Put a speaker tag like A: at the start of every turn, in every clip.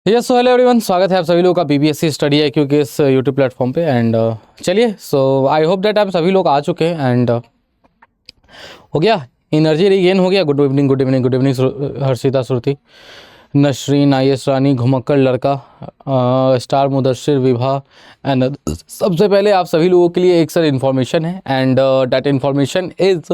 A: Yes so hello everyone, स्वागत है आप सभी लोगों का बीबीएससी स्टडी IQ के इस यूट्यूब प्लेटफॉर्म पे। एंड चलिए, सो आई होप दैट आप सभी लोग आ चुके हैं। एंड हो गया, एनर्जी रीगेन हो गया। Good evening, good evening, good evening Harshita, Shruti, Nasreen, IS रानी, घुमक्कड़ लड़का, स्टार, मुदस्सिर, विभा। एंड सबसे पहले आप सभी लोगों के लिए एक सर इन्फॉर्मेशन है। एंड दैट इन्फॉर्मेशन इज़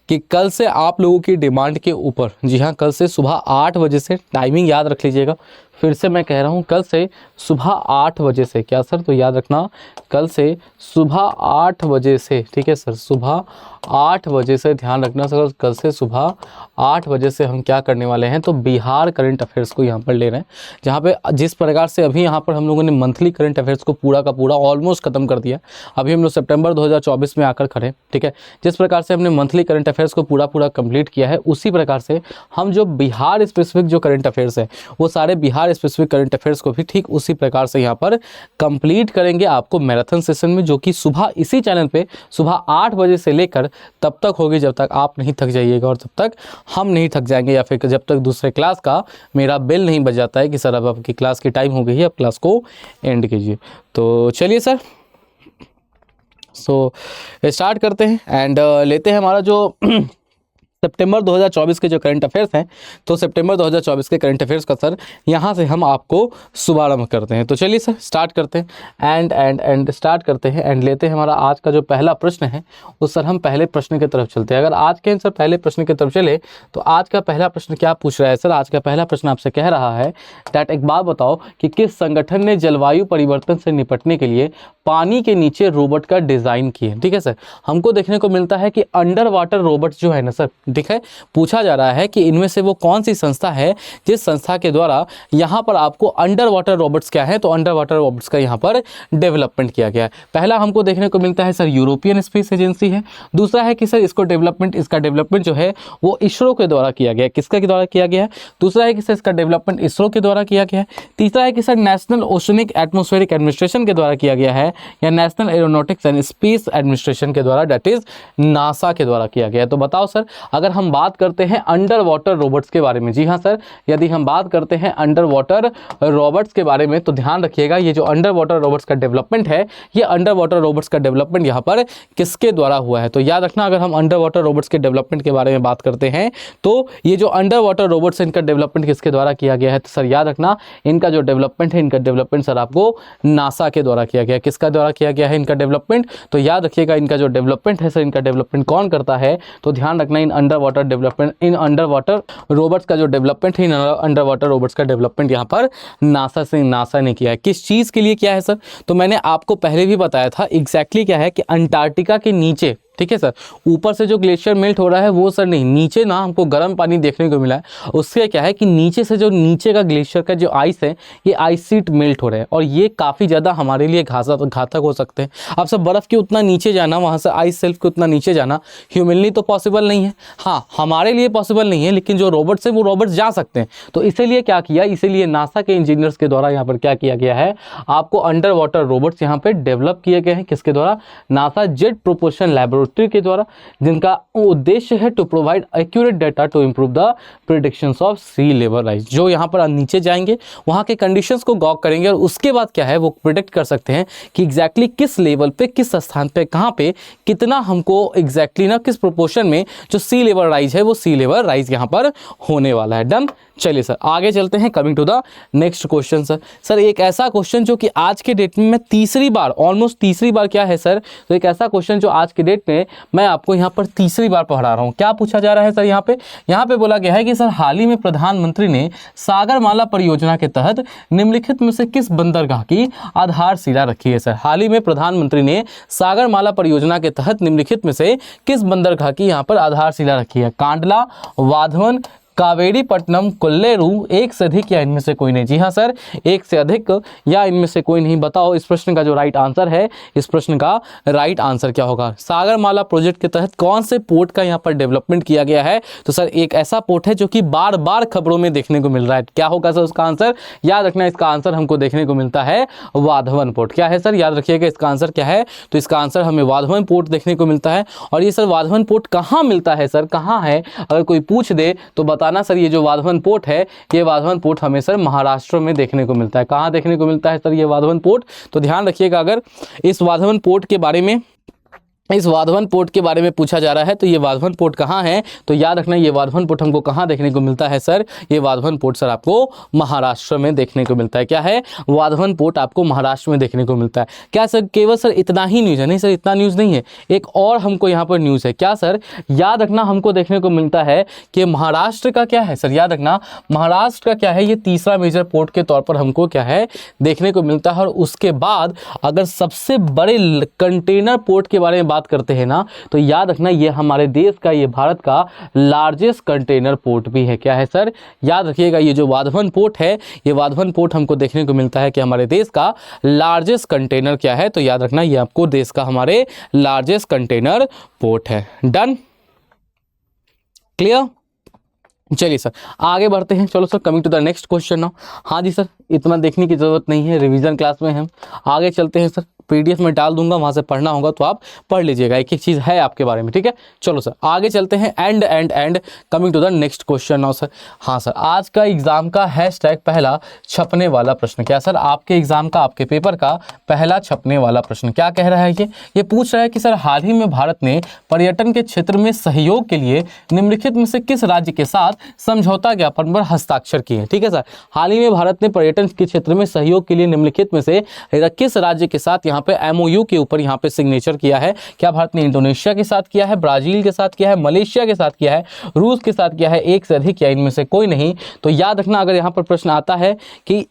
A: कि कल से आप लोगों की डिमांड के ऊपर, जी हाँ, कल से सुबह 8 बजे से, टाइमिंग याद रख लीजिएगा, फिर से मैं कह रहा हूँ, कल से सुबह 8 बजे से। क्या सर? तो याद रखना, कल से सुबह 8 बजे से, ठीक है सर, सुबह 8 बजे से ध्यान रखना सर। कल से सुबह 8 बजे से हम क्या करने वाले हैं, तो बिहार करंट अफेयर्स को यहाँ पर ले रहे हैं। जहाँ पे जिस प्रकार से अभी यहाँ पर हम लोगों ने मंथली करंट अफेयर्स को पूरा का पूरा ऑलमोस्ट खत्म कर दिया। अभी हम लोग सितंबर 2024 में आकर खड़े, ठीक है। जिस प्रकार से हमने मंथली करंट अफेयर्स को पूरा कंप्लीट किया है, उसी प्रकार से हम जो बिहार स्पेसिफिक जो करंट अफेयर्स है, वो सारे बिहार स्पेसिफिक करंट अफेयर्स को भी ठीक उसी प्रकार से यहाँ पर कंप्लीट करेंगे आपको मैराथन सेशन में, जो कि सुबह इसी चैनल पे सुबह 8 बजे से लेकर तब तक होगी जब तक आप नहीं थक जाइएगा और तब तक हम नहीं थक जाएंगे, या फिर जब तक दूसरे क्लास का मेरा बेल नहीं बज जाता है कि सर अब आपकी क्लास की टाइम हो गई है, अब क्लास को एंड कीजिए। तो चलिए सर, सो स्टार्ट करते हैं। एंड लेते हैं हमारा जो सितंबर 2024 के जो करंट अफेयर्स हैं, तो सितंबर 2024 के करंट अफेयर्स का सर यहाँ से हम आपको शुभारंभ करते हैं। तो चलिए सर स्टार्ट करते हैं। एंड स्टार्ट करते हैं एंड लेते हैं हमारा आज का जो पहला प्रश्न है, उस सर हम पहले प्रश्न की तरफ चलते हैं। अगर आज के सर पहले प्रश्न की तरफ चले तो आज का पहला प्रश्न क्या पूछ रहा है सर? आज का पहला प्रश्न आपसे कह रहा है दैट एक बात बताओ कि किस संगठन ने जलवायु परिवर्तन से निपटने के लिए पानी के नीचे रोबोट का डिज़ाइन किए। ठीक है सर, हमको देखने को मिलता है कि अंडर वाटर रोबोट जो है ना सर, ठीक है, पूछा जा रहा है कि इनमें से वो कौन सी संस्था है जिस संस्था के द्वारा यहाँ पर आपको अंडर वाटर रोबोट्स क्या है, तो अंडर वाटर रोबोट्स का यहाँ पर डेवलपमेंट किया गया है। पहला हमको देखने को मिलता है सर यूरोपियन स्पेस एजेंसी है। दूसरा है कि सर इसका डेवलपमेंट जो है वो इसरो के द्वारा किया गया है। किसके द्वारा किया गया है? दूसरा है कि सर इसका डेवलपमेंट इसरो के द्वारा किया गया है। तीसरा है कि sir national oceanic atmospheric administration के द्वारा किया गया है, या national aeronautics and space administration के द्वारा, दैट इज नासा के द्वारा किया गया है। तो बताओ सर, अगर हम बात करते हैं अंडर वाटर रोबोट्स के बारे में, जी हाँ सर, यदि हम बात करते हैं अंडर वाटर रोबोट्स के बारे में, तो ध्यान रखिएगा ये जो अंडर वाटर रोबोट्स का डेवलपमेंट है, ये अंडर वाटर रोबोट्स का डेवलपमेंट यहाँ पर किसके द्वारा हुआ है? तो याद रखना, अगर हम अंडर वाटर रोबोट्स के डेवलपमेंट के बारे में बात करते हैं, तो ये जो अंडर वाटर रोबोट्स है, इनका डेवलपमेंट किसके द्वारा किया गया है? तो सर याद रखना, इनका जो डेवलपमेंट है, इनका डेवलपमेंट सर आपको नासा के द्वारा किया गया है। किसका द्वारा किया गया है इनका डेवलपमेंट? तो याद रखिएगा, इनका जो डेवलपमेंट है सर, इनका डेवलपमेंट कौन करता है? तो ध्यान रखना, in under water development, in under water robots का जो डेवलपमेंट है, इन अंडर वाटर रोबोट्स का डेवलपमेंट यहाँ पर नासा ने किया है। किस चीज़ के लिए किया है सर? तो मैंने आपको पहले भी बताया था एग्जैक्टली क्या है कि अंटार्कटिका के नीचे, ठीक है सर, ऊपर से जो ग्लेशियर मेल्ट हो रहा है वो सर नहीं, नीचे ना हमको गर्म पानी देखने को मिला है। उससे क्या है कि नीचे से जो नीचे का ग्लेशियर का जो आइस है, ये आइस शीट मेल्ट हो रहा है, और ये काफ़ी ज़्यादा हमारे लिए घातक हो सकते हैं। अब सब बर्फ़ के उतना नीचे जाना, वहाँ से आइस शेल्फ के उतना नीचे जाना ह्यूमनली तो पॉसिबल नहीं है। हाँ, हमारे लिए पॉसिबल नहीं है, लेकिन जो रोबोट्स हैं वो रोबोट्स जा सकते हैं। तो इसीलिए क्या किया, इसीलिए नासा के इंजीनियर्स के द्वारा यहाँ पर क्या किया गया है, आपको अंडर वाटर रोबोट्स यहाँ पर डेवलप किए गए हैं। किसके द्वारा? नासा जेट प्रोपल्शन लैबोरेटरी के द्वारा, जिनका उद्देश्य है to provide accurate data to improve the predictions of sea level rise. जो यहाँ पर नीचे जाएंगे, वहाँ के कंडीशंस को गॉग करेंगे, और उसके बाद क्या है वो प्रिडिक्ट कर सकते हैं कि एग्जैक्टली किस लेवल पे, किस स्थान पे, कहाँ पे, कितना हमको एग्जैक्टली ना किस प्रोपोर्शन में जो सी लेवल राइज है, वो सी लेवल राइज यहाँ पर होने वाला है। डन। चलिए सर आगे चलते हैं, coming to the next question sir एक ऐसा क्वेश्चन जो कि आज के डेट में मैं तीसरी बार, ऑलमोस्ट तीसरी बार क्या है सर, तो एक ऐसा क्वेश्चन जो आज के डेट में मैं आपको यहाँ पर तीसरी बार पढ़ा रहा हूँ। क्या पूछा जा रहा है सर? यहाँ पे बोला गया है कि सर हाल ही में प्रधानमंत्री ने सागरमाला परियोजना के तहत निम्नलिखित में से किस बंदरगाह की आधारशिला रखी है? सर हाल ही में प्रधानमंत्री ने सागरमाला परियोजना के तहत निम्नलिखित में से किस बंदरगाह की यहाँ पर आधारशिला रखी है? कांडला, वाधवन, कावेरीपट्टनम, कोल्लेरू, एक से अधिक या इनमें से कोई नहीं? जी हाँ सर, एक से अधिक या इनमें से कोई नहीं। बताओ इस प्रश्न का जो राइट आंसर है, इस प्रश्न का राइट आंसर क्या होगा? सागरमाला प्रोजेक्ट के तहत कौन से पोर्ट का यहाँ पर डेवलपमेंट किया गया है? तो सर एक ऐसा पोर्ट है जो कि बार बार खबरों में देखने को मिल रहा है। क्या होगा सर उसका आंसर? याद रखना, इसका आंसर हमको देखने को मिलता है वाधवन पोर्ट। क्या है सर? याद रखिएगा इसका आंसर क्या है, तो इसका आंसर हमें वाधवन पोर्ट देखने को मिलता है। और ये सर वाधवन पोर्ट कहाँ मिलता है सर, कहाँ है? अगर कोई पूछ दे तो बताना सर ये जो वाधवन पोर्ट है, ये वाधवन पोर्ट हमें सर महाराष्ट्र में देखने को मिलता है। कहाँ देखने को मिलता है सर ये वाधवन पोर्ट? तो ध्यान रखिएगा, अगर इस वाधवन पोर्ट के बारे में पूछा जा रहा है तो ये वाधवन पोर्ट कहाँ है, तो याद रखना ये वाधवन पोर्ट हमको कहाँ देखने को मिलता है सर? ये वाधवन पोर्ट सर आपको महाराष्ट्र में देखने को मिलता है। क्या है? वाधवन पोर्ट आपको महाराष्ट्र में देखने को मिलता है। क्या सर केवल सर इतना ही न्यूज़ है? नहीं सर, इतना न्यूज़ नहीं है, एक और हमको यहाँ पर न्यूज़ है। क्या सर? याद रखना हमको देखने को मिलता है कि महाराष्ट्र का क्या है सर, याद रखना महाराष्ट्र का क्या है, ये तीसरा मेजर पोर्ट के तौर पर हमको क्या है देखने को मिलता है। और उसके बाद अगर सबसे बड़े कंटेनर पोर्ट के बारे में बात करते हैं ना, तो याद रखना ये हमारे देश का, ये भारत का लार्जेस्ट कंटेनर पोर्ट भी है। क्या है सर? याद रखिएगा, ये जो वाधवन पोर्ट है, ये वाधवन पोर्ट हमको देखने को मिलता है कि हमारे देश का लार्जेस्ट कंटेनर क्या है, तो याद रखना ये आपको देश का हमारे लार्जेस्ट कंटेनर पोर्ट है। Done, clear? चलिए सर आगे बढ़ते हैं। चलो sir, coming to the next question now. हाँ जी सर, इतना देखने की जरूरत नहीं है, रिवीजन क्लास में हम आगे चलते हैं सर। पीडीएफ में डाल दूंगा, वहां से पढ़ना होगा तो आप पढ़ लीजिएगा, एक एक चीज़ है आपके बारे में, ठीक है। चलो सर आगे चलते हैं। And coming to the next question now sir. हाँ सर, आज का एग्जाम का हैशटैग पहला छपने वाला प्रश्न। क्या सर? आपके एग्जाम का, आपके पेपर का पहला छपने वाला प्रश्न क्या कह रहा है? ये पूछ रहा है कि सर हाल ही में भारत ने पर्यटन के क्षेत्र में सहयोग के लिए निम्नलिखित में से किस राज्य के साथ समझौता ज्ञापन पर हस्ताक्षर किए? ठीक है सर, हाल ही में भारत ने पर्यटन के क्षेत्र में सहयोग के लिए निम्नलिखित में से किस राज्य के साथ यहाँ पे एमओयू के ऊपर यहाँ पे सिग्नेचर किया है? क्या भारत ने इंडोनेशिया के साथ किया है, ब्राजील के साथ किया है, मलेशिया के साथ किया है, रूस के साथ किया है, एक से अधिक या इनमें से कोई नहीं? तो याद रखना, अगर यहाँ पर प्रश्न आता है कि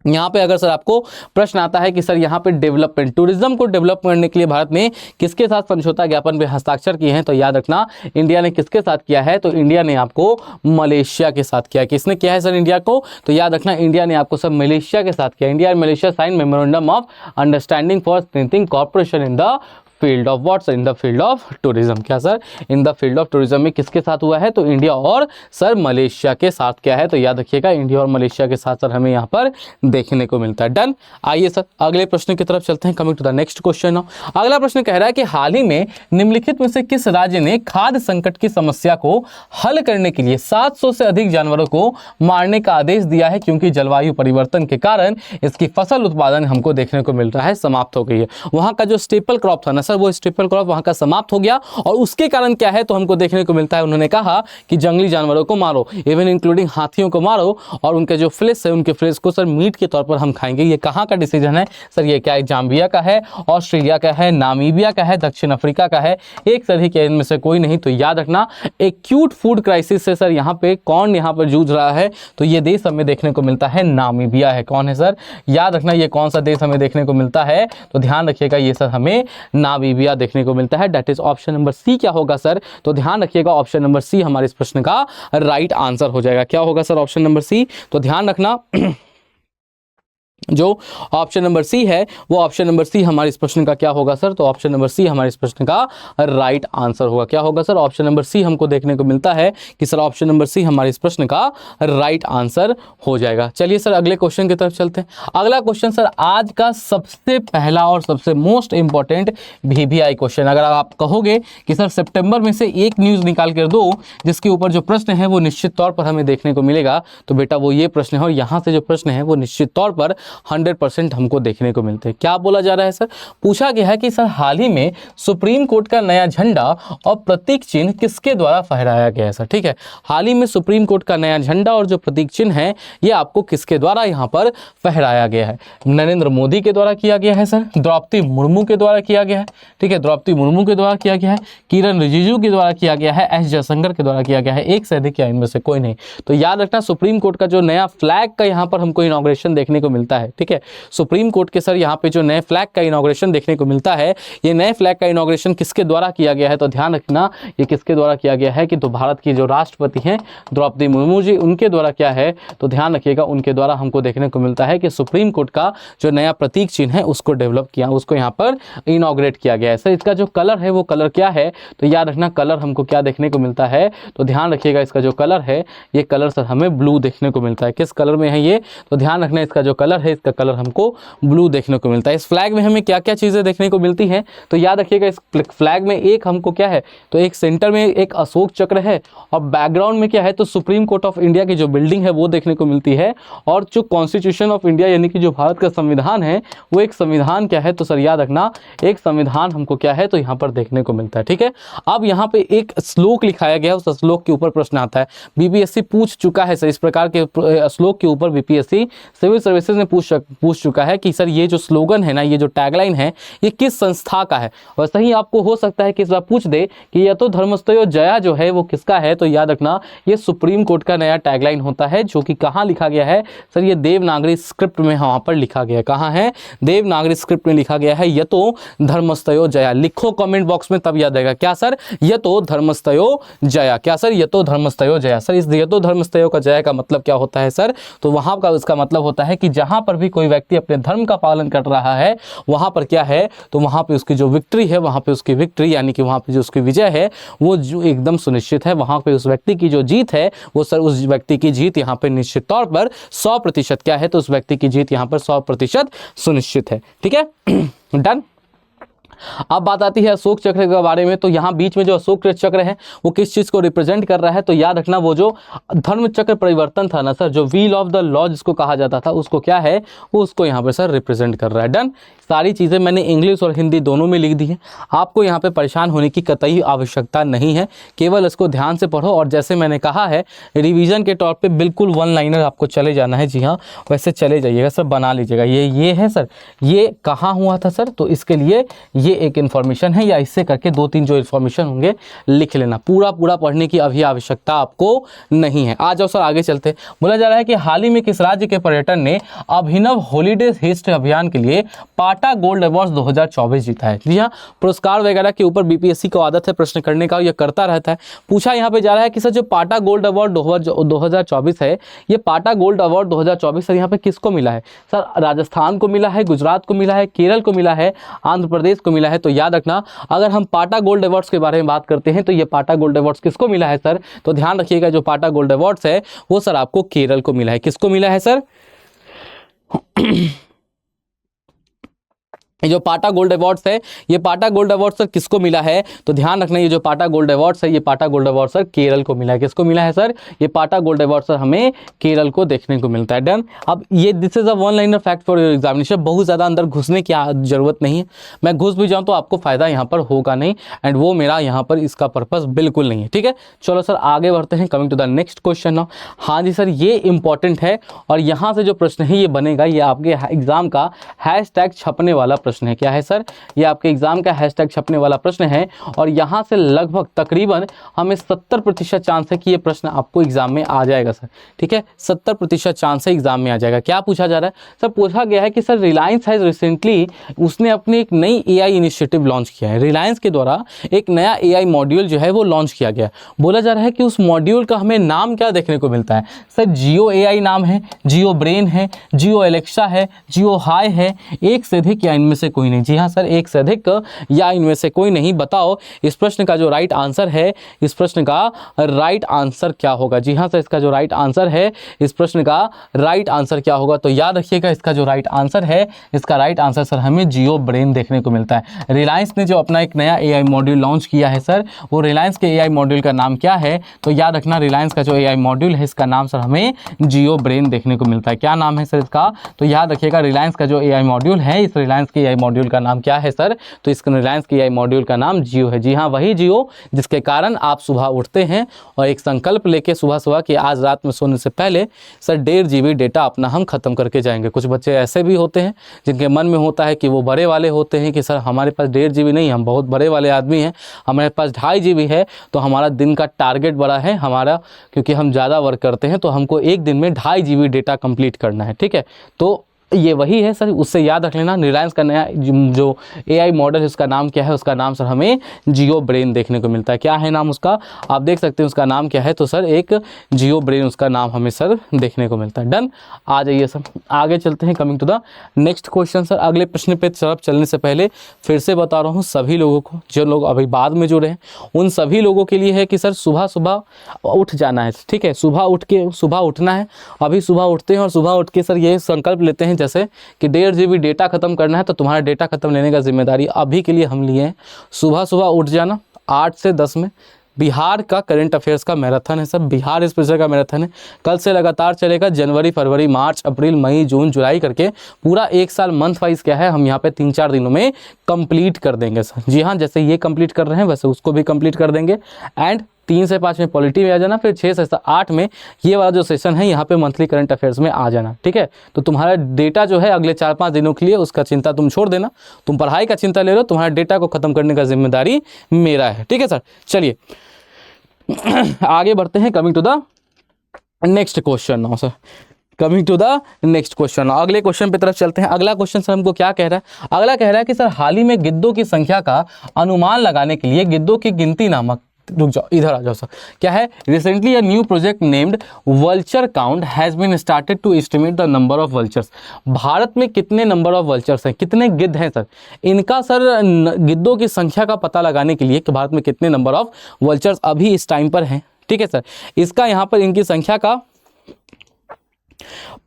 A: यहाँ पे अगर सर आपको प्रश्न आता है कि सर यहाँ पे डेवलपमेंट, टूरिज्म को डेवलप करने के लिए भारत ने किसके साथ समझौता ज्ञापन पे हस्ताक्षर किए हैं, तो याद रखना इंडिया ने किसके साथ किया है? तो इंडिया ने आपको मलेशिया के साथ किया। किसने किया है सर इंडिया को? तो याद रखना इंडिया ने आपको सर मलेशिया के साथ किया। India and Malaysia sign memorandum of understanding for strengthening corporation in the field of what sir? In the field of tourism. क्या sir? In the field of tourism में किसके साथ हुआ है? तो इंडिया और सर मलेशिया के साथ क्या है? तो याद रखिएगा इंडिया और मलेशिया के साथ सर हमें यहाँ पर देखने को मिलता है। डन। आइए सर अगले प्रश्न की तरफ चलते हैं। Coming to the next question. अगला प्रश्न कह रहा है कि हाल ही में निम्नलिखित में से किस राज्य ने खाद्य संकट की समस्या को हल करने के लिए 700 से अधिक जानवरों को मारने का आदेश दिया है, क्योंकि जलवायु परिवर्तन के कारण इसकी फसल उत्पादन हमको देखने को मिल रहा है समाप्त हो गई है। वहां का जो स्टेपल क्रॉप था ना सर, वो स्टेपल क्रॉप वहां का समाप्त हो गया, और उसके कारण क्या है तो हमको देखने को मिलता है, उन्होंने कहा कि जंगली जानवरों को मारो, इवन इंक्लूडिंग हाथियों को मारो, और उनके जो फ्लेश है उनके फ्लेश को सर मीट के तौर पर हम खाएंगे। ये कहाँ का डिसीजन है सर? ये क्या है? जाम्बिया का है, ऑस्ट्रेलिया का है, नामीबिया का है, दक्षिण अफ्रीका का है, एक से अधिक इनमें से कोई नहीं। तो याद रखना एक्यूट फूड क्राइसिस से सर यहाँ पे कौन यहाँ पर जूझ रहा है? तो ये देश हमें देखने को मिलता है नामीबिया है। कौन है सर? याद रखना ये कौन सा देश हमें देखने को मिलता है? तो ध्यान रखिएगा ये सर हमें नामीबिया देखने को मिलता है। That is option number C. क्या होगा सर? तो ध्यान रखिएगा ऑप्शन नंबर सी हमारे इस प्रश्न का राइट आंसर हो जाएगा। क्या होगा सर? ऑप्शन नंबर सी। तो ध्यान रखना जो ऑप्शन नंबर सी है वो ऑप्शन नंबर सी हमारे इस प्रश्न का क्या होगा सर? तो ऑप्शन नंबर सी हमारे इस प्रश्न का राइट आंसर होगा। क्या होगा सर? ऑप्शन नंबर सी हमको देखने को मिलता है कि सर ऑप्शन नंबर सी हमारे इस प्रश्न का राइट आंसर हो जाएगा। चलिए सर अगले क्वेश्चन की तरफ चलते हैं। अगला क्वेश्चन सर आज का सबसे पहला और सबसे मोस्ट इंपॉर्टेंट VVI क्वेश्चन। अगर आप कहोगे कि सर सितंबर में से एक न्यूज़ निकाल कर दो जिसके ऊपर जो प्रश्न है वो निश्चित तौर पर हमें देखने को मिलेगा, तो बेटा वो ये प्रश्न है, और यहाँ से जो प्रश्न है वो निश्चित तौर पर 100% हमको देखने को मिलते हैं। क्या बोला जा रहा है सर? पूछा गया है कि सर हाल ही में सुप्रीम कोर्ट का नया झंडा और प्रतीक चिन्ह किसके द्वारा फहराया गया है सर? ठीक है, हाल ही में सुप्रीम कोर्ट का नया झंडा और जो प्रतीक चिन्ह है ये आपको किसके द्वारा यहाँ पर फहराया गया है? नरेंद्र मोदी के द्वारा किया गया है सर, द्रौपदी मुर्मू के द्वारा किया गया है, ठीक है, द्रौपदी मुर्मू के द्वारा किया गया है, किरण रिजिजू के द्वारा किया गया है, एस जयशंकर के द्वारा किया गया है, एक से अधिक या इनमें से कोई नहीं। तो याद रखना सुप्रीम कोर्ट का जो नया फ्लैग का यहाँ पर हमको इनॉग्रेशन देखने को मिलता है, ठीक है, सुप्रीम कोर्ट के सर यहाँ पे जो नए फ्लैग का इनॉग्रेशन देखने को मिलता है, ये नए फ्लैग का इनॉग्रेशन किसके द्वारा किया गया है? तो ध्यान रखना ये किसके द्वारा किया गया है कि तो भारत की जो राष्ट्रपति हैं द्रौपदी मुर्मू जी, उनके द्वारा क्या है तो ध्यान रखिएगा उनके द्वारा हमको देखने को मिलता है कि सुप्रीम कोर्ट का जो नया प्रतीक चिन्ह है उसको डेवलप किया, उसको यहाँ पर इनॉग्रेट किया गया है। सर इसका जो कलर है वो कलर क्या है? तो याद रखना कलर हमको क्या देखने को मिलता है? तो ध्यान रखिएगा इसका जो कलर है ये कलर सर हमें ब्लू देखने को मिलता है। किस कलर में है ये? तो ध्यान रखना इसका जो कलर है इसका कलर हमको ब्लू देखने को मिलता है। इस फ्लैग में हमें क्या क्या चीज़ें देखने को मिलती हैं, तो याद रखिएगा इस फ्लैग में एक हमको क्या है, तो एक सेंटर में एक अशोक चक्र है और बैकग्राउंड में क्या है, तो सुप्रीम कोर्ट ऑफ इंडिया की जो बिल्डिंग है वो देखने को मिलती है, और जो कॉन्स्टिट्यूशन ऑफ इंडिया यानी कि जो भारत का संविधान है वो एक संविधान क्या है, तो सर याद रखना एक संविधान हमको क्या है, तो यहाँ पर देखने को मिलता है। ठीक है, अब यहाँ पे एक श्लोक लिखाया गया, उस श्लोक के ऊपर प्रश्न आता है। बीपीएससी पूछ चुका है सर, इस प्रकार के श्लोक के ऊपर बीपीएससी सिविल सर्विसेज ने पूछ चुका है कि सर ये जो स्लोगन है ना, ये जो टैगलाइन है, ये किस संस्था का है। वैसे ही आपको हो सकता है कि इस बार पूछ दे कि यतो धर्मस्तयो जया जो है वो किसका है, तो याद रखना ये सुप्रीम कोर्ट का नया टैगलाइन होता है, जो कि कहाँ लिखा गया है सर, ये देवनागरी स्क्रिप्ट में वहाँ पर लिखा गया है। कहाँ है, देवनागरी स्क्रिप्ट में लिखा गया है, यतो धर्मस्तयो जया। लिखो कमेंट बॉक्स में, तब याद रहेगा। क्या सर, यतो धर्मस्तयो जया। क्या सर, यतो धर्मस्तयो जया। सर इस यतो धर्मस्तयो का जया का मतलब क्या होता है सर, तो वहाँ का इसका मतलब होता है कि जहाँ पर भी कोई व्यक्ति अपने धर्म का पालन कर रहा है वहाँ पर क्या है, तो वहाँ पे उसकी जो विक्ट्री है, वहाँ पे उसकी विक्ट्री यानी कि वहाँ पे जो उसकी विजय है वो जो एकदम सुनिश्चित है। वहाँ पे उस व्यक्ति की जो जीत है वो सर, उस व्यक्ति की जीत यहाँ पे निश्चित तौर पर 100% क्या है, तो उस व्यक्ति की जीत यहाँ पर 100% सुनिश्चित है। ठीक है, डन। अब बात आती है अशोक चक्र के बारे में, तो यहाँ बीच में जो अशोक चक्र है वो किस चीज़ को रिप्रेजेंट कर रहा है, तो याद रखना वो जो धर्म चक्र परिवर्तन था ना सर, जो व्हील ऑफ द लॉ जिसको कहा जाता था, उसको क्या है, वो उसको यहाँ पर सर रिप्रेजेंट कर रहा है। डन। सारी चीज़ें मैंने इंग्लिश और हिंदी दोनों में लिख दी है, आपको यहाँ पे परेशान होने की कतई आवश्यकता नहीं है, केवल इसको ध्यान से पढ़ो। और जैसे मैंने कहा है रिवीजन के तौर पे बिल्कुल वन लाइनर आपको चले जाना है। जी हाँ, वैसे चले जाइएगा सर, बना लीजिएगा। ये है सर, ये कहाँ हुआ था सर, तो इसके लिए ये एक इन्फॉर्मेशन है, या इससे करके 2-3 जो इन्फॉर्मेशन होंगे लिख लेना। पूरा पढ़ने की अभी आवश्यकता आपको नहीं है। आ जाओ सर आगे चलते। बोला जा रहा है कि हाल ही में किस राज्य के पर्यटन ने अभिनव हॉलीडे हिस्ट्री अभियान के लिए पाटा गोल्ड अवार्ड 2024 जीता है। जी हाँ, पुरस्कार वगैरह के ऊपर बीपीएससी को आदत है प्रश्न करने का, ये करता रहता है। पूछा यहाँ पे जा रहा है कि सर जो पाटा गोल्ड अवार्ड 2024 है, ये पाटा गोल्ड अवार्ड 2024 सर यहाँ पे किसको मिला है सर, राजस्थान को मिला है, गुजरात को मिला है, केरल को मिला है, आंध्र प्रदेश को मिला है। तो याद रखना अगर हम पाटा गोल्ड अवार्ड्स के बारे में बात करते हैं तो ये पाटा गोल्ड अवार्ड्स किसको मिला है सर, तो ध्यान रखिएगा जो पाटा गोल्ड अवार्ड्स है वो सर आपको केरल को मिला है। किसको मिला है सर, ये जो पाटा गोल्ड अवार्ड्स है, ये पाटा गोल्ड अवार्ड सर किसको मिला है, तो ध्यान रखना ये जो पाटा गोल्ड अवार्ड्स है, ये पाटा गोल्ड अवार्ड सर केरल को मिला है। किसको मिला है सर, ये पाटा गोल्ड अवार्ड सर हमें केरल को देखने को मिलता है। डन। अब ये this is a one liner fact for your examination, बहुत ज़्यादा अंदर घुसने की जरूरत नहीं है। मैं घुस भी जाऊँ तो आपको फायदा यहाँ पर होगा नहीं, एंड वो मेरा यहाँ पर इसका पर्पस बिल्कुल नहीं है। ठीक है, चलो सर आगे बढ़ते हैं। Coming to the next question now. हाँ जी सर, ये इंपॉर्टेंट है और यहाँ से जो प्रश्न है ये बनेगा, ये आपके एग्जाम का हैशटैग छपने वाला प्रश्न है। क्या है सर, ये आपके एग्जाम का हैशटैग छपने वाला प्रश्न है, और यहाँ से लगभग तकरीबन हमें 70% चांस है कि ये प्रश्न आपको एग्जाम में आ जाएगा सर। ठीक है, 70% चांस है एग्जाम में आ जाएगा। क्या पूछा जा रहा है सर, पूछा गया है कि सर रिलायंस हैज रिसेंटली, उसने अपनी एक नई एआई इनिशिएटिव लॉन्च किया है। रिलायंस के द्वारा एक नया एआई मॉड्यूल जो है वो लॉन्च किया गया। बोला जा रहा है कि उस मॉड्यूल का हमें नाम क्या देखने को मिलता है सर, जियो एआई नाम है, जियो ब्रेन है, जियो एलेक्सा है, जियो हाई है, एक से अधिक या इनमें से कोई नहीं। जी हाँ सर, एक से अधिक या इनमें से कोई नहीं। बताओ इस प्रश्न का जो राइट आंसर है, इस प्रश्न का राइट आंसर क्या होगा। जी हाँ सर, इसका जो राइट आंसर है, इस प्रश्न का राइट आंसर क्या होगा, तो याद रखिएगा इसका जो राइट आंसर है, इसका राइट आंसर सर हमें जियो ब्रेन देखने को मिलता है। रिलायंस ने जो अपना एक नया एआई मॉड्यूल लॉन्च किया है सर, वो रिलायंस के एआई मॉड्यूल का नाम क्या है, तो याद रखना रिलायंस का जो एआई मॉड्यूल है इसका नाम सर हमें जियो ब्रेन देखने को मिलता है। क्या नाम है सर इसका, तो याद रखिएगा रिलायंस का जो एआई मॉड्यूल है, इस रिलायंस के एआई मॉड्यूल का नाम क्या है सर, तो इस रिलायंस के एआई मॉड्यूल का नाम जियो है। जी हाँ, वही जियो जिसके कारण आप सुबह उठते हैं और एक संकल्प लेके सुबह कि आज रात में सोने से पहले सर 1.5 GB डेटा अपना हम खत्म करके जाएंगे। कुछ बच्चे ऐसे भी होते हैं जिनके मन में होता है कि वो बड़े वाले होते हैं कि सर हमारे पास 1.5 GB नहीं, हम बहुत बड़े वाले आदमी हैं, हमारे पास 2.5 GB है, तो हमारा दिन का टारगेट बड़ा है हमारा, क्योंकि हम ज़्यादा वर्क करते हैं तो हमको एक दिन में 2.5 GB डेटा कंप्लीट करना है। ठीक है, तो ये वही है सर, उससे याद रख लेना। रिलायंस का नया जो एआई मॉडल है उसका नाम क्या है, उसका नाम सर हमें जियो ब्रेन देखने को मिलता है। क्या है नाम उसका, आप देख सकते हैं उसका नाम क्या है, तो सर एक जियो ब्रेन उसका नाम हमें सर देखने को मिलता है। डन। आ जाइए सर आगे चलते हैं। Coming to the next question sir, अगले प्रश्न पे तरफ चलने से पहले फिर से बता रहा हूँ सभी लोगों को, जो लोग अभी बाद में जुड़े हैं उन सभी लोगों के लिए है कि सर सुबह उठ जाना है। ठीक है, सुबह उठना है। अभी सुबह उठते हैं और सुबह उठ के सर ये संकल्प लेते हैं हैं, जैसे कि 1.5 GB डेटा खत्म करना है तो तुम्हारा डेटा खत्म लेने का जिम्मेदारी अभी के लिए हम लिए हैं। सुबह सुबह उठ जाना 8 से 10 में। बिहार का करंट अफेयर्स का मैराथन है सब, बिहार स्पेशल का मैराथन है। कल से लगातार चलेगा, जनवरी फरवरी मार्च अप्रैल मई जून जुलाई करके पूरा एक साल मंथ वाइज क्या है हम यहाँ पे 3-4 दिनों में कंप्लीट कर देंगे सर। जी हाँ, जैसे ये कंप्लीट कर रहे हैं वैसे उसको भी कंप्लीट कर देंगे। एंड 3 से 5 में पॉलिटी में आ जाना, फिर 6 से 8 में ये वाला जो सेशन है यहाँ पे मंथली करंट अफेयर्स में आ जाना। ठीक है, तो तुम्हारा डेटा जो है अगले 4-5 दिनों के लिए उसका चिंता तुम छोड़ देना, तुम पढ़ाई का चिंता ले लो, तुम्हारा डेटा को खत्म करने का जिम्मेदारी मेरा है। ठीक है सर, चलिए आगे बढ़ते हैं। Coming to the next question now sir, coming to the next question. अगले क्वेश्चन पे तरफ चलते हैं। अगला क्वेश्चन सर हमको क्या कह रहा है? अगला कह रहा है कि सर हाल ही में गिद्धों की संख्या का अनुमान लगाने के लिए गिद्धों की गिनती नामक, रुक जाओ इधर आ जाओ सर, क्या है, recently a new project named vulture count has been started to estimate the number of vultures. Bharat में कितने नंबर ऑफ वल्चर्स हैं, कितने गिद्ध हैं सर, इनका सर गिद्धों की संख्या का पता लगाने के लिए कि भारत में कितने नंबर ऑफ वल्चर्स अभी इस टाइम पर हैं। ठीक है सर, इसका यहाँ पर इनकी संख्या का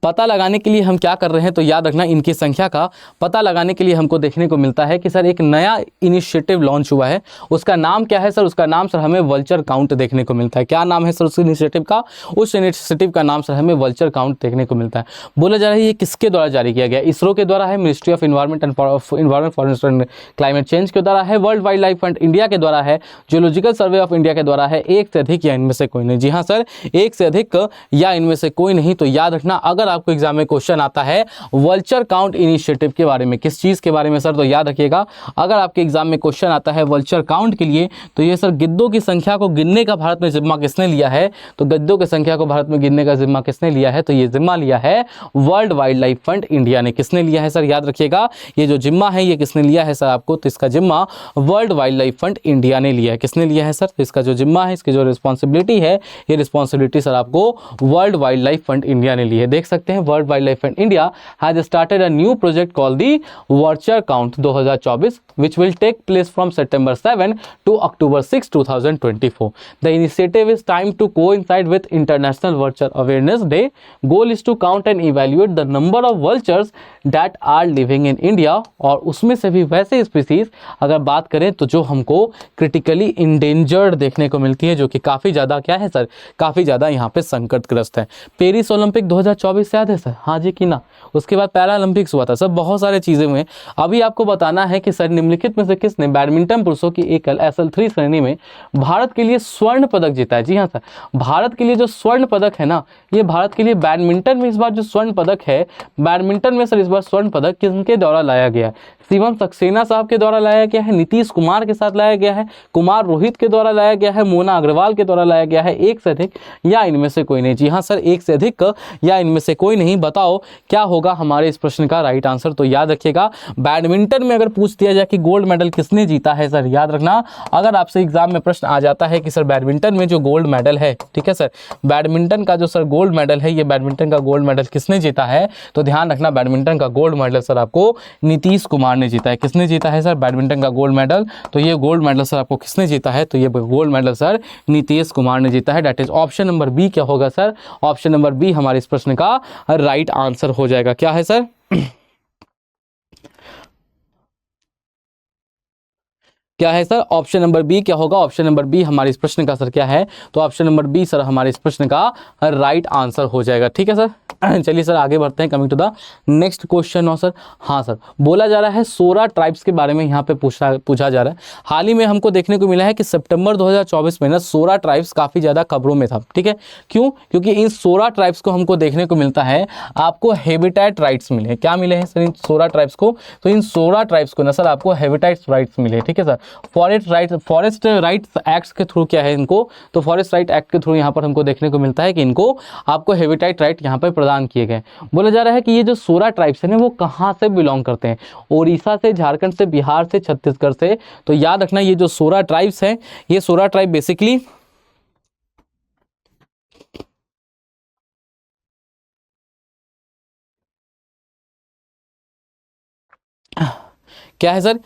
A: पता लगाने के लिए हम क्या कर रहे हैं, तो याद रखना इनकी संख्या का पता लगाने के लिए हमको देखने को मिलता है कि सर एक नया इनिशिएटिव लॉन्च हुआ है। उसका नाम क्या है सर? उसका नाम सर हमें वल्चर काउंट देखने को मिलता है। क्या नाम है सर उस इनिशिएटिव का? उस इनिशिएटिव का नाम सर हमें वल्चर काउंट देखने को मिलता है। बोला जा रहा है ये किसके द्वारा जारी किया गया? इसरो के द्वारा है, ministry of environment forest and climate change के द्वारा है, world wild life fund India के द्वारा है, जियोलॉजिकल सर्वे ऑफ इंडिया के द्वारा है, एक से अधिक या इनमें से कोई नहीं। जी हाँ सर, एक से अधिक या इनमें से कोई नहीं। तो याद रखना अगर आपको एग्जाम में क्वेश्चन आता है वल्चर काउंट इनिशिएटिव के बारे में, किस चीज के बारे में सर, तो याद रखिएगा अगर आपके एग्जाम में क्वेश्चन आता है वल्चर काउंट के लिए, तो ये सर गिद्धों की संख्या को गिनने का भारत में जिम्मा किसने लिया है? तो गिद्धों की संख्या को भारत में गिनने का जिम्मा किसने लिया है? तो ये जिम्मा लिया है world wild life fund India ने। किसने लिया है सर? याद रखिएगा ये जो जिम्मा है ये किसने लिया है सर आपको? तो इसका जिम्मा world wild life fund India ने लिया है। किसने लिया है सर? तो इसका जो जिम्मा है, इसकी जो रिस्पॉन्सिबिलिटी है, ये रिस्पॉन्सिबिलिटी सर आपको world wild life fund India ने ली है। देख सकते हैं world wild life fund India has started a new project called the Vulture Count 2024 which will take place from September 7 to October 6, 2024. The initiative is timed to coincide with International Vulture Awareness Day. Goal is to count and evaluate the number of vultures that are living in India। और उसमें से भी वैसे species अगर बात करें तो जो हमको क्रिटिकली इंडेंजर्ड देखने को मिलती है, जो कि काफ़ी ज़्यादा क्या है सर, काफ़ी ज़्यादा यहाँ पे संकटग्रस्त है। पेरिस ओलंपिक 2024 याद है सर? हाँ जी कि ना? उसके बाद पैरालंपिक्स हुआ था सर, बहुत सारे चीज़ें हुए। अभी आपको बताना है कि सर निम्नलिखित में से किसने बैडमिंटन पुरुषों की एकल SL3 श्रेणी में भारत के लिए स्वर्ण पदक जीता है? जी हाँ सर, भारत के लिए जो स्वर्ण पदक है ना, ये भारत के लिए बैडमिंटन में इस बार जो स्वर्ण पदक है, बैडमिंटन में सर इस बार स्वर्ण पदक किसके द्वारा लाया गया? शिवम सक्सेना साहब के द्वारा लाया गया है, नीतीश कुमार के साथ लाया गया है, कुमार रोहित के द्वारा लाया गया है, मोना अग्रवाल के द्वारा लाया गया है, एक से अधिक या इनमें से कोई नहीं? जी हाँ सर, एक से अधिक या इनमें से कोई नहीं। बताओ क्या होगा हमारे इस प्रश्न का राइट आंसर? तो याद रखिएगा बैडमिंटन में अगर पूछ दिया जाए कि गोल्ड मेडल किसने जीता है सर, याद रखना अगर आपसे एग्जाम में प्रश्न आ जाता है कि सर बैडमिंटन में जो गोल्ड मेडल है, ठीक है सर, बैडमिंटन का जो सर गोल्ड मेडल है, ये बैडमिंटन का गोल्ड मेडल किसने जीता है? तो ध्यान रखना बैडमिंटन का गोल्ड मेडल सर आपको नीतीश कुमार ने जीता है। किसने जीता है सर बैडमिंटन का गोल्ड मेडल? तो ये गोल्ड मेडल सर आपको किसने जीता है? तो ये gold medal sir Nitish Kumar ने जीता है। That is option number B. क्या होगा सर? ऑप्शन नंबर बी हमारे इस प्रश्न का राइट आंसर हो जाएगा। क्या है सर? क्या है सर? Option number B. क्या होगा? ऑप्शन नंबर बी हमारे इस प्रश्न का सर क्या है? तो ऑप्शन नंबर बी सर हमारे इस प्रश्न का राइट आंसर हो जाएगा। ठीक है सर, चलिए सर आगे बढ़ते हैं। Coming to the next question now sir. हाँ सर, बोला जा रहा है 16 ट्राइब्स के बारे में यहाँ पे पूछा जा रहा है। हाल ही में हमको देखने को मिला है कि सितंबर 2024 में ना 16 ट्राइब्स काफ़ी ज़्यादा खबरों में था। ठीक है, क्यों? क्योंकि इन 16 ट्राइब्स को हमको देखने को मिलता है आपको हैबिटेट राइट्स मिले हैं। क्या मिले हैं सर इन 16 ट्राइब्स को? तो इन 16 ट्राइब्स को ना सर आपको हैबिटेट राइट्स मिले। ठीक है सर, फॉरेस्ट राइट्स एक्ट के थ्रू क्या है इनको? तो फॉरेस्ट राइट एक्ट के थ्रू यहाँ पर हमको देखने को मिलता है कि इनको आपको हैबिटेट राइट यहाँ पर प्रदान किए गए। बोला जा रहा है कि ये जो 16 ट्राइब्स हैं वो कहाँ से बिलोंग करते हैं? उड़ीसा से, झारखंड से, बिहार से, छत्तीसगढ़ से। तो याद रखना ये जो 16 ट्राइब्स हैं, ये 16 ट्राइब बेसिकली क्या है सर?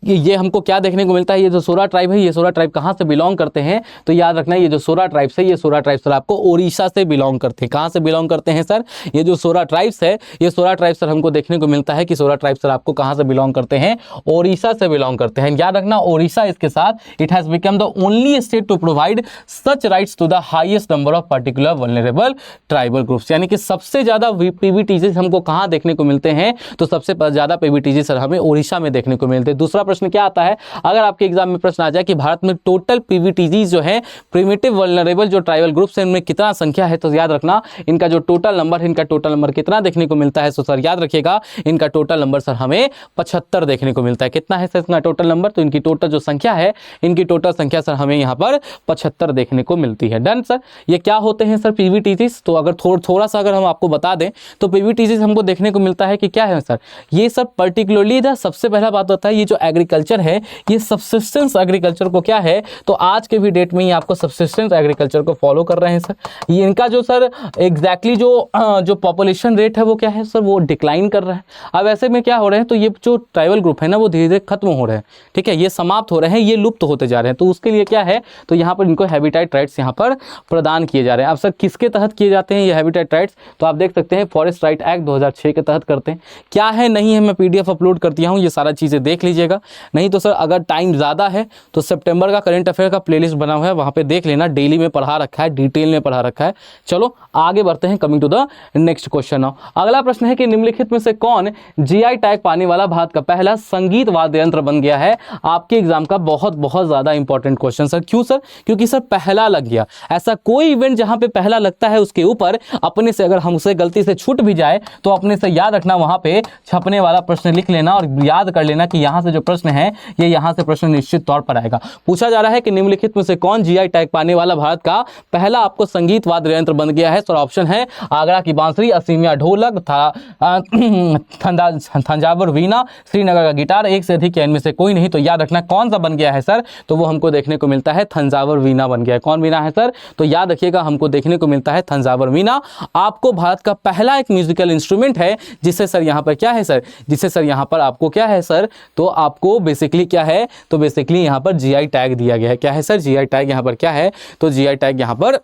A: ये हमको क्या देखने को मिलता है, ये जो 16 ट्राइब है, ये 16 ट्राइब कहाँ से बिलोंग करते हैं, तो याद रखना ये जो 16 ट्राइब्स है, ये 16 ट्राइब्स सर आपको ओडिशा से बिलोंग करते हैं। कहाँ से बिलोंग करते हैं सर, ये जो 16 ट्राइब्स है, ये 16 ट्राइब्स सर हमको देखने को मिलता है कि 16 ट्राइब्स सर आपको कहाँ से बिलोंग करते हैं, ओडिशा से बिलोंग करते हैं। याद रखना ओडिशा इसके साथ it has become the only state to provide such rights to the highest number of particular vulnerable tribal groups, यानी कि सबसे ज्यादा पीवीटीजी हमको कहाँ देखने को मिलते हैं, तो सबसे ज्यादा पीवीटीजी सर हमें ओडिशा में देखने को मिलते हैं। दूसरा प्रश्न क्या आता है, अगर आपके एग्जाम में प्रश्न आ जाए कि भारत में टोटल पीवीटीजी जो है प्रिमिटिव वल्नरेबल जो ट्राइबल ग्रुप्स है इनमें कितना संख्या है, तो याद रखना इनका जो टोटल नंबर है, इनका टोटल नंबर कितना देखने को मिलता है, तो सर याद रखिएगा इनका टोटल नंबर सर हमें 75 देखने को मिलता है। कितना है सर इसका टोटल नंबर, तो इनकी टोटल जो संख्या है, इनकी टोटल संख्या सर हमें यहाँ पर 75 देखने को मिलती है। Done sir. ये क्या होते हैं सर पीवीटीजी, तो अगर थोड़ा सा अगर हम आपको बता दें तो पीवीटीजी हमको देखने को मिलता है कि क्या है सर, ये सब पर्टिकुलरली सबसे पहला बात होता है ये जो एग्रीकल्चर है, ये सबसिस्टेंस एग्रीकल्चर को क्या है, तो आज के भी डेट में ये आपको सबसिस्टेंस एग्रीकल्चर को फॉलो कर रहे हैं सर। ये इनका जो सर एग्जैक्टली जो पॉपुलेशन रेट है वो क्या है सर, वो डिक्लाइन कर रहा है। अब ऐसे में क्या हो रहे हैं, तो ये जो ट्राइबल ग्रुप है ना वो धीरे धीरे खत्म हो रहे हैं, ठीक है, ये समाप्त हो रहे हैं, ये लुप्त होते जा रहे हैं। तो उसके लिए क्या है, तो यहाँ पर इनको हैबिटेट राइट्स यहाँ पर प्रदान किए जा रहे हैं। अब सर किसके तहत किए जाते हैं ये हैबिटेट राइट्स, तो आप देख सकते हैं फॉरेस्ट राइट एक्ट 2006 के तहत करते हैं। क्या है नहीं है मैं पीडीएफ अपलोड कर दिया हूँ, ये सारा चीज़ें देख लीजिएगा। नहीं तो सर अगर टाइम ज़्यादा है तो सितंबर का करंट अफेयर का प्लेलिस्ट बना हुआ है, वहाँ पे देख लेना, डेली में पढ़ा रखा है, डिटेल में पढ़ा रखा है। चलो आगे बढ़ते हैं, coming to the next question now. अगला प्रश्न है कि निम्नलिखित में से कौन जीआई टैग पाने वाला भारत का पहला संगीत वाद्य यंत्र बन गया है। आपके एग्जाम का बहुत ज़्यादा इंपॉर्टेंट क्वेश्चन सर। क्यों सर, क्योंकि सर पहला लग गया। ऐसा कोई इवेंट जहाँ पे पहला लगता है उसके ऊपर अपने से अगर हमसे गलती से छूट भी जाए तो अपने से याद रखना, वहाँ पे छपने वाला प्रश्न लिख लेना और याद कर लेना कि यहाँ से जो प्रश्न है ये यहाँ से प्रश्न निश्चित तौर पर आएगा। पूछा जा रहा है कि निम्नलिखित में से कौन जीआई टैग पाने वाला भारत का पहला आपको संगीत वाद्य यंत्र बन गया है। सर ऑप्शन है आगरा की बांसुरी, असीमिया ढोलक, थंजावुर वीणा, श्रीनगर का गिटार, एक से अधिक या इनमें से कोई नहीं। तो याद रखना कौन सा बन गया है सर, तो वो हमको देखने को मिलता है थंजावुर वीणा बन गया है। कौन वीणा है सर, तो याद रखिएगा हमको देखने को मिलता है थंजावुर वीणा। आपको भारत का पहला एक म्यूजिकल इंस्ट्रूमेंट है जिसे सर यहाँ पर क्या है सर, जिसे सर यहाँ पर आपको क्या है सर, तो आपको बेसिकली क्या है, तो बेसिकली यहाँ पर जीआई टैग दिया गया है। क्या है सर, जीआई टैग यहाँ पर क्या है, तो जीआई टैग यहाँ पर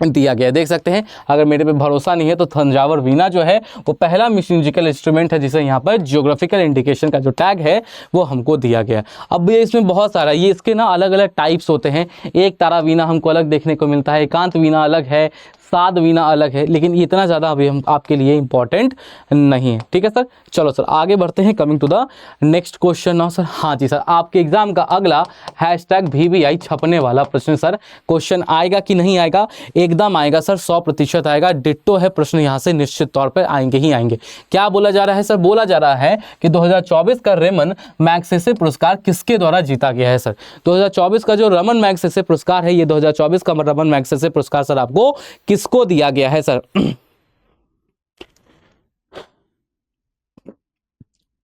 A: दिया गया है। देख सकते हैं, अगर मेरे पे भरोसा नहीं है तो थंजावुर वीणा जो है वो पहला म्यूजिकल इंस्ट्रूमेंट है जिसे यहाँ पर जियोग्राफिकल इंडिकेशन का जो टैग है वो हमको दिया गया। अब ये इसमें बहुत सारा, ये इसके ना अलग अलग टाइप्स होते हैं। एक तारा वीणा हमको अलग देखने को मिलता है, एकांत वीणा अलग है, साद वीणा अलग है, लेकिन इतना ज़्यादा अभी हम आपके लिए इंपॉर्टेंट नहीं है। ठीक है सर, चलो सर आगे बढ़ते हैं, coming to the next question now sir. हाँ जी सर, आपके एग्जाम का अगला #VBI छपने वाला प्रश्न सर, क्वेश्चन आएगा कि नहीं आएगा, एकदम आएगा सर, 100% आएगा। डिट्टो है प्रश्न, यहाँ से निश्चित तौर पर आएंगे ही आएंगे। क्या बोला जा रहा है सर, बोला जा रहा है कि 2024 का रेमन मैग्सेसे पुरस्कार किसके द्वारा जीता गया है सर। 2024 का जो रमन मैग्सेसे पुरस्कार है, ये 2024 का रमन मैग्सेसे पुरस्कार सर आपको किसको दिया गया है सर।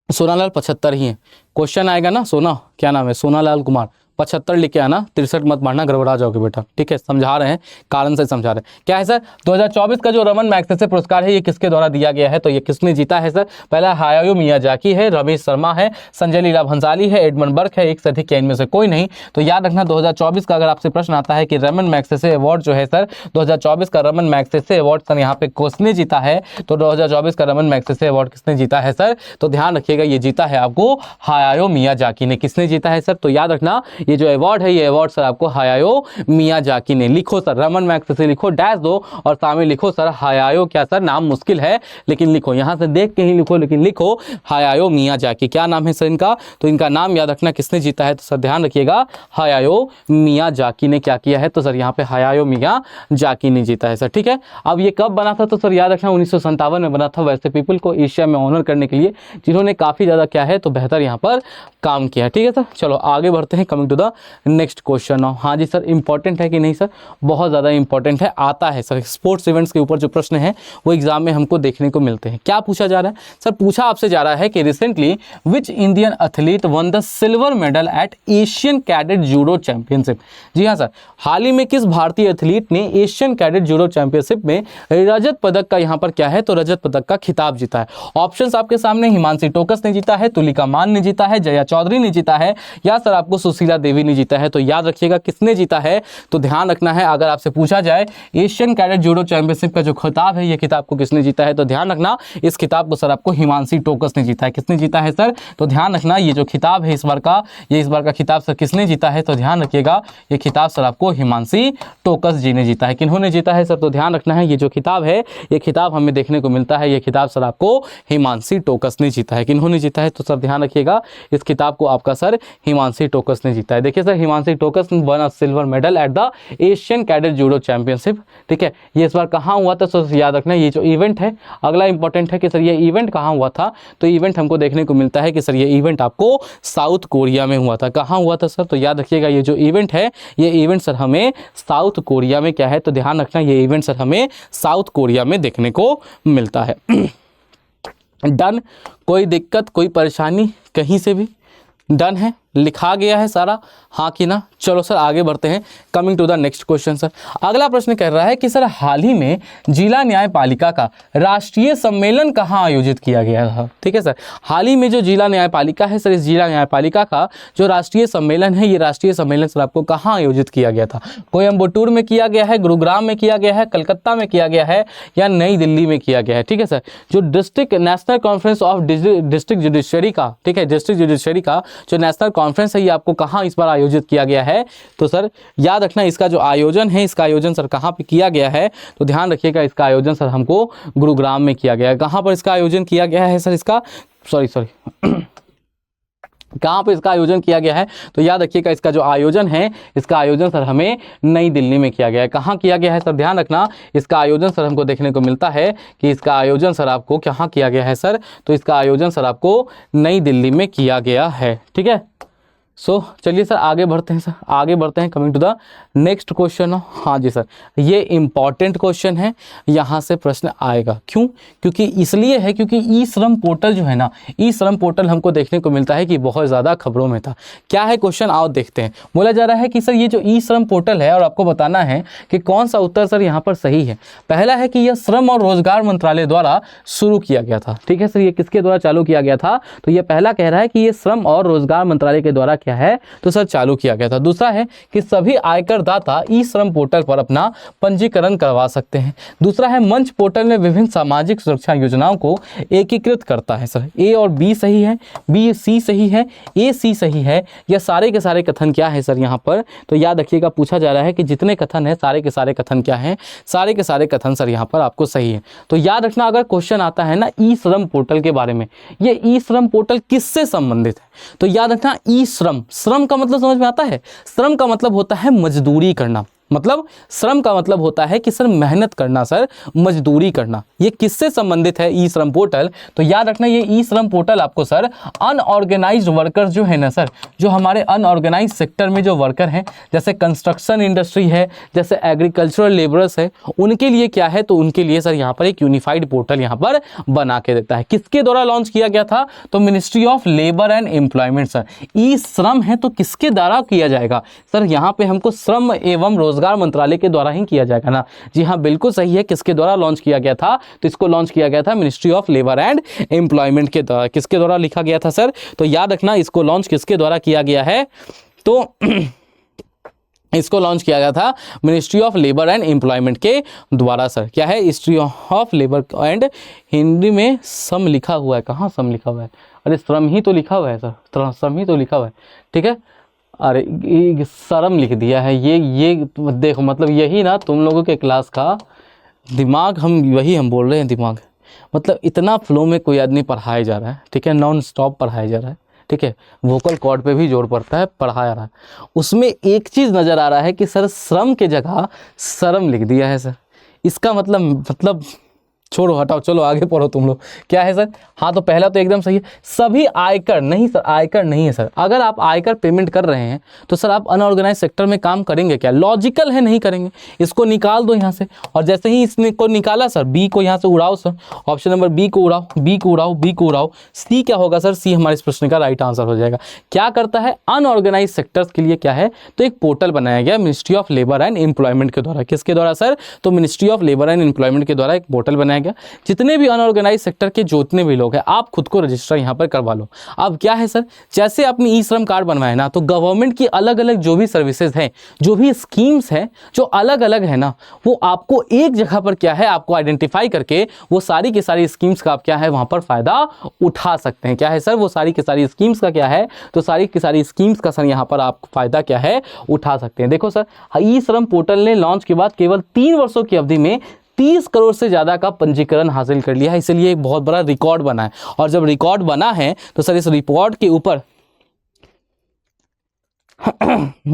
A: सोनालाल 75 ही है, क्वेश्चन आएगा ना, सोना क्या नाम है, सोनालाल कुमार 75 लिख के आना, 63 मत मारना, गड़बड़ा जाओगे बेटा। ठीक है, समझा रहे हैं, कारण से समझा रहे हैं। क्या है सर, 2024 का जो रमन मैग्सेसे पुरस्कार है ये किसके द्वारा दिया गया है, तो ये किसने जीता है सर। पहला हायायो मियाजाकी है, रमेश शर्मा है, संजय लीला भंसाली है, एडमंड बर्क है, एक से अधिक या इनमें से कोई नहीं। तो याद रखना 2024 का अगर आपसे प्रश्न आता है कि रमन मैग्सेसे अवार्ड जो है सर, 2024 का रमन मैग्सेसे अवार्ड सर यहाँ पे किसने जीता है, तो 2024 का रमन मैग्सेसे अवार्ड किसने जीता है सर, तो ध्यान रखिएगा ये जीता है आपको हायायो मियाजाकी ने। किसने जीता है सर, तो याद रखना ये जो अवार्ड है, ये अवार्ड सर आपको हायायो मियाजाकी ने। लिखो सर, रमन मैग्सेसे लिखो, डैश दो और सामने लिखो सर हायायो, क्या सर नाम मुश्किल है लेकिन लिखो, यहाँ से देख के ही लिखो लेकिन लिखो हायायो मियाजाकी। क्या नाम है सर इनका, तो इनका नाम याद रखना किसने जीता है, तो सर ध्यान रखिएगा हायायो मियाजाकी ने क्या किया है, तो सर यहाँ पे हायायो मियाजाकी ने जीता है सर। ठीक है, अब ये कब बना था, तो सर याद रखना 1957 में बना था, वैसे पीपल को एशिया में ऑनर करने के लिए जिन्होंने काफ़ी ज़्यादा क्या है तो बेहतर यहाँ पर काम किया है। ठीक है सर, चलो आगे बढ़ते हैं, coming to the next question now. हाँ जी सर, इंपॉर्टेंट है कि नहीं सर? बहुत ज़्यादा इंपॉर्टेंट है, आता है सर। स्पोर्ट्स इवेंट्स के ऊपर जो प्रश्न है वो एग्जाम में हमको देखने को मिलते हैं। क्या पूछा जा रहा है सर? पूछा आपसे जा रहा है कि recently which Indian athlete won the silver medal at Asian cadet judo championship. जी हाँ सर, हाल ही में किस भारतीय एथलीट ने एशियन कैडेट जूडो चैंपियनशिप में रजत पदक का यहाँ पर क्या है, तो रजत पदक का खिताब जीता है? ऑप्शंस आपके सामने, हिमांशी टोकस ने जीता है, तुलिका मान ने जीता है, जया चौधरी ने जीता है, या सर आपको सुशीला देवी ने जीता है। तो याद रखिएगा किसने जीता है, तो ध्यान रखना है अगर आपसे पूछा जाए एशियन कैडेट जूडो चैंपियनशिप का जो खिताब है, ये खिताब को किसने जीता है, तो ध्यान रखना इस खिताब को सर आपको हिमांशी टोकस ने जीता है। किसने जीता है सर? तो ध्यान रखना ये जो खिताब है इस बार का, ये इस बार का खिताब सर किसने जीता है, तो ध्यान रखिएगा ये खिताब सर आपको हिमांशी टोकस जी ने जीता है। किन्होंने जीता है सर? तो ध्यान रखना है ये जो खिताब है, ये खिताब हमें देखने को मिलता है, ये खिताब सर आपको हिमांशी टोकस ने जीता है। किन्होंने जीता है? तो सर ध्यान रखिएगा इस खिताब को आपका सर हिमांशी टोकस ने जीता है। देखिए sir, Himanshi Tokas one a silver medal at the Asian cadet judo championship. ठीक है, ये इस बार कहाँ हुआ था? तो याद रखना ये जो इवेंट है, अगला इंपॉर्टेंट है कि सर ये इवेंट कहाँ हुआ था, तो इवेंट हमको देखने को मिलता है कि सर ये इवेंट आपको साउथ कोरिया में हुआ था। कहाँ हुआ था सर? तो याद रखिएगा ये जो इवेंट है, ये इवेंट सर हमें साउथ कोरिया में क्या है, तो ध्यान रखना ये इवेंट सर हमें साउथ कोरिया में देखने को मिलता है। डन, कोई दिक्कत कोई परेशानी कहीं से भी? डन है, लिखा गया है सारा, हाँ कि ना? चलो सर आगे बढ़ते हैं। Coming to the next question sir, अगला प्रश्न कह रहा है कि सर हाल ही में जिला न्यायपालिका का राष्ट्रीय सम्मेलन कहाँ आयोजित किया गया था? ठीक है सर, हाल ही में जो जिला न्यायपालिका है सर, इस जिला न्यायपालिका का जो राष्ट्रीय सम्मेलन है, ये राष्ट्रीय सम्मेलन सर आपको कहाँ आयोजित किया गया था? कोयम्बटूर में किया गया है, गुरुग्राम में किया गया है, कलकत्ता में किया गया है, या नई दिल्ली में किया गया है? ठीक है सर, जो district national conference of district judiciary का, ठीक है, डिस्ट्रिक्ट जुडिशरी का जो नेशनल कॉन्फ्रेंस है, ये आपको कहाँ इस बार आयोजित किया गया है? तो सर याद रखना इसका जो आयोजन है, इसका आयोजन सर कहाँ पे किया गया है? तो ध्यान रखिएगा इसका आयोजन सर हमको गुरुग्राम में किया गया है। कहाँ पर इसका आयोजन किया गया है सर? इसका सॉरी कहाँ पर इसका आयोजन किया गया है? तो याद रखिएगा इसका जो आयोजन है, इसका आयोजन सर हमें नई दिल्ली में किया गया है। कहाँ किया गया है सर? ध्यान रखना इसका आयोजन सर हमको देखने को मिलता है कि इसका आयोजन सर आपको कहाँ किया गया है सर? तो इसका आयोजन सर आपको नई दिल्ली में किया गया है। ठीक है, सो चलिए सर आगे बढ़ते हैं, सर आगे बढ़ते हैं। Coming to the next question. हाँ जी सर, ये इंपॉर्टेंट क्वेश्चन है, यहाँ से प्रश्न आएगा। क्यों? क्योंकि इसलिए है क्योंकि ई श्रम पोर्टल जो है ना, ई श्रम पोर्टल हमको देखने को मिलता है कि बहुत ज़्यादा खबरों में था। क्या है क्वेश्चन, आओ देखते हैं। बोला जा रहा है कि सर ये जो ई श्रम पोर्टल है, और आपको बताना है कि कौन सा उत्तर सर यहाँ पर सही है। पहला है कि यह श्रम और रोजगार मंत्रालय द्वारा शुरू किया गया था। ठीक है सर, ये किसके द्वारा चालू किया गया था? तो ये पहला कह रहा है कि ये श्रम और रोजगार मंत्रालय के द्वारा क्या है, तो सर चालू किया गया था। दूसरा है कि सभी आयकर दाता ई श्रम पोर्टल पर अपना पंजीकरण करवा सकते हैं। दूसरा है मंच पोर्टल में विभिन्न सामाजिक सुरक्षा योजनाओं को एकीकृत करता है। सर ए और बी सही है, बी सी सही है, ए सी सही है, या सारे के सारे कथन क्या है सर यहाँ पर? तो याद रखिएगा पूछा जा रहा है कि जितने कथन है सारे के सारे कथन क्या हैं? सारे के सारे कथन सर यहाँ पर आपको सही है। तो याद रखना अगर क्वेश्चन आता है ना ई श्रम पोर्टल के बारे में, ये ई श्रम पोर्टल किससे संबंधित है? तो याद रखना ई श्रम, श्रम का मतलब समझ में आता है? श्रम का मतलब होता है मजदूरी करना, मतलब श्रम का मतलब होता है कि सर मेहनत करना, सर मजदूरी करना। ये किससे संबंधित है ई श्रम पोर्टल? तो याद रखना ये ई श्रम पोर्टल आपको सर अनऑर्गेनाइज्ड वर्कर्स जो है ना सर, जो हमारे अनऑर्गेनाइज्ड सेक्टर में जो वर्कर हैं, जैसे कंस्ट्रक्शन इंडस्ट्री है, जैसे एग्रीकल्चरल लेबरर्स है, उनके लिए क्या है, तो उनके लिए सर यहाँ पर एक यूनिफाइड पोर्टल यहाँ पर बना के देता है। किसके द्वारा लॉन्च किया गया था? तो ministry of labour and employment. Sir e Shram है तो किसके द्वारा किया जाएगा? सर यहाँ पे हमको श्रम एवं रोजगार मंत्रालय के द्वारा ही किया जाएगा ना? जी हाँ, बिल्कुल सही है। किसके द्वारा लॉन्च किया गया था? तो इसको लॉन्च किया गया था ministry of labour and employment के द्वारा। किसके द्वारा लिखा गया था सर? तो याद रखना इसको लॉन्च किसके द्वारा किया गया है? तो इसको लॉन्च किया गया था ministry of labour and employment के द्वारा। सर क्या है? Ministry of labour and, Hindi में सम लिखा हुआ है, कहाँ सम लिखा हुआ है? अरे श्रम ही तो लिखा हुआ है सर, श्रम ही तो लिखा हुआ है। ठीक है, अरे ये शर्म लिख दिया है। ये देखो, मतलब यही ना तुम लोगों के क्लास का दिमाग, हम बोल रहे हैं दिमाग, मतलब इतना फ्लो में कोई आदमी पढ़ाया जा रहा है। ठीक है, नॉन स्टॉप पढ़ाया जा रहा है। ठीक है, वोकल कॉर्ड पे भी जोर पड़ता है, पढ़ाया रहा है। उसमें एक चीज़ नज़र आ रहा है कि सर श्रम के जगह शर्म लिख दिया है सर। इसका मतलब छोड़ो हटाओ, चलो आगे पढ़ो तुम लोग। क्या है सर? हाँ तो पहला तो एकदम सही है, सभी आयकर नहीं सर, आयकर नहीं है सर। अगर आप आयकर पेमेंट कर रहे हैं तो सर आप अनऑर्गेनाइज सेक्टर में काम करेंगे क्या? लॉजिकल है, नहीं करेंगे। इसको निकाल दो यहाँ से, और जैसे ही इसने को निकाला सर, बी को यहाँ से उड़ाओ सर, ऑप्शन नंबर बी को उड़ाओ, बी को उड़ाओ, बी को उड़ाओ। सी क्या होगा सर? सी हमारे इस प्रश्न का राइट आंसर हो जाएगा। क्या करता है? अनऑर्गेनाइज सेक्टर्स के लिए क्या है? तो एक पोर्टल बनाया गया ministry of labour and employment के द्वारा। किसके द्वारा सर? तो ministry of labour and employment के द्वारा एक पोर्टल बनाया गया। जितने भी अनऑर्गेनाइज सेक्टर के जितने भी लोग हैं, आप खुद को रजिस्टर यहाँ पर करवा लो। अब क्या है सर, जैसे आपने ई श्रम कार्ड बनवाया ना, तो गवर्नमेंट की अलग अलग जो भी सर्विसेज हैं, जो भी स्कीम्स हैं, जो अलग अलग है ना, वो आपको एक जगह पर क्या है, आपको आइडेंटिफाई करके वो सारी की सारी स्कीम्स का आप क्या है वहां पर फायदा उठा सकते हैं। क्या है सर? वो सारी की सारी स्कीम्स का क्या है, तो सारी की सारी स्कीम्स का सर यहाँ पर आप फायदा क्या है उठा सकते हैं। देखो सर, ई श्रम पोर्टल ने लॉन्च के बाद केवल 3 वर्षों की अवधि में 30 करोड़ से ज़्यादा का पंजीकरण हासिल कर लिया है, इसलिए एक बहुत बड़ा रिकॉर्ड बना है। और जब रिकॉर्ड बना है तो सर इस रिकॉर्ड के ऊपर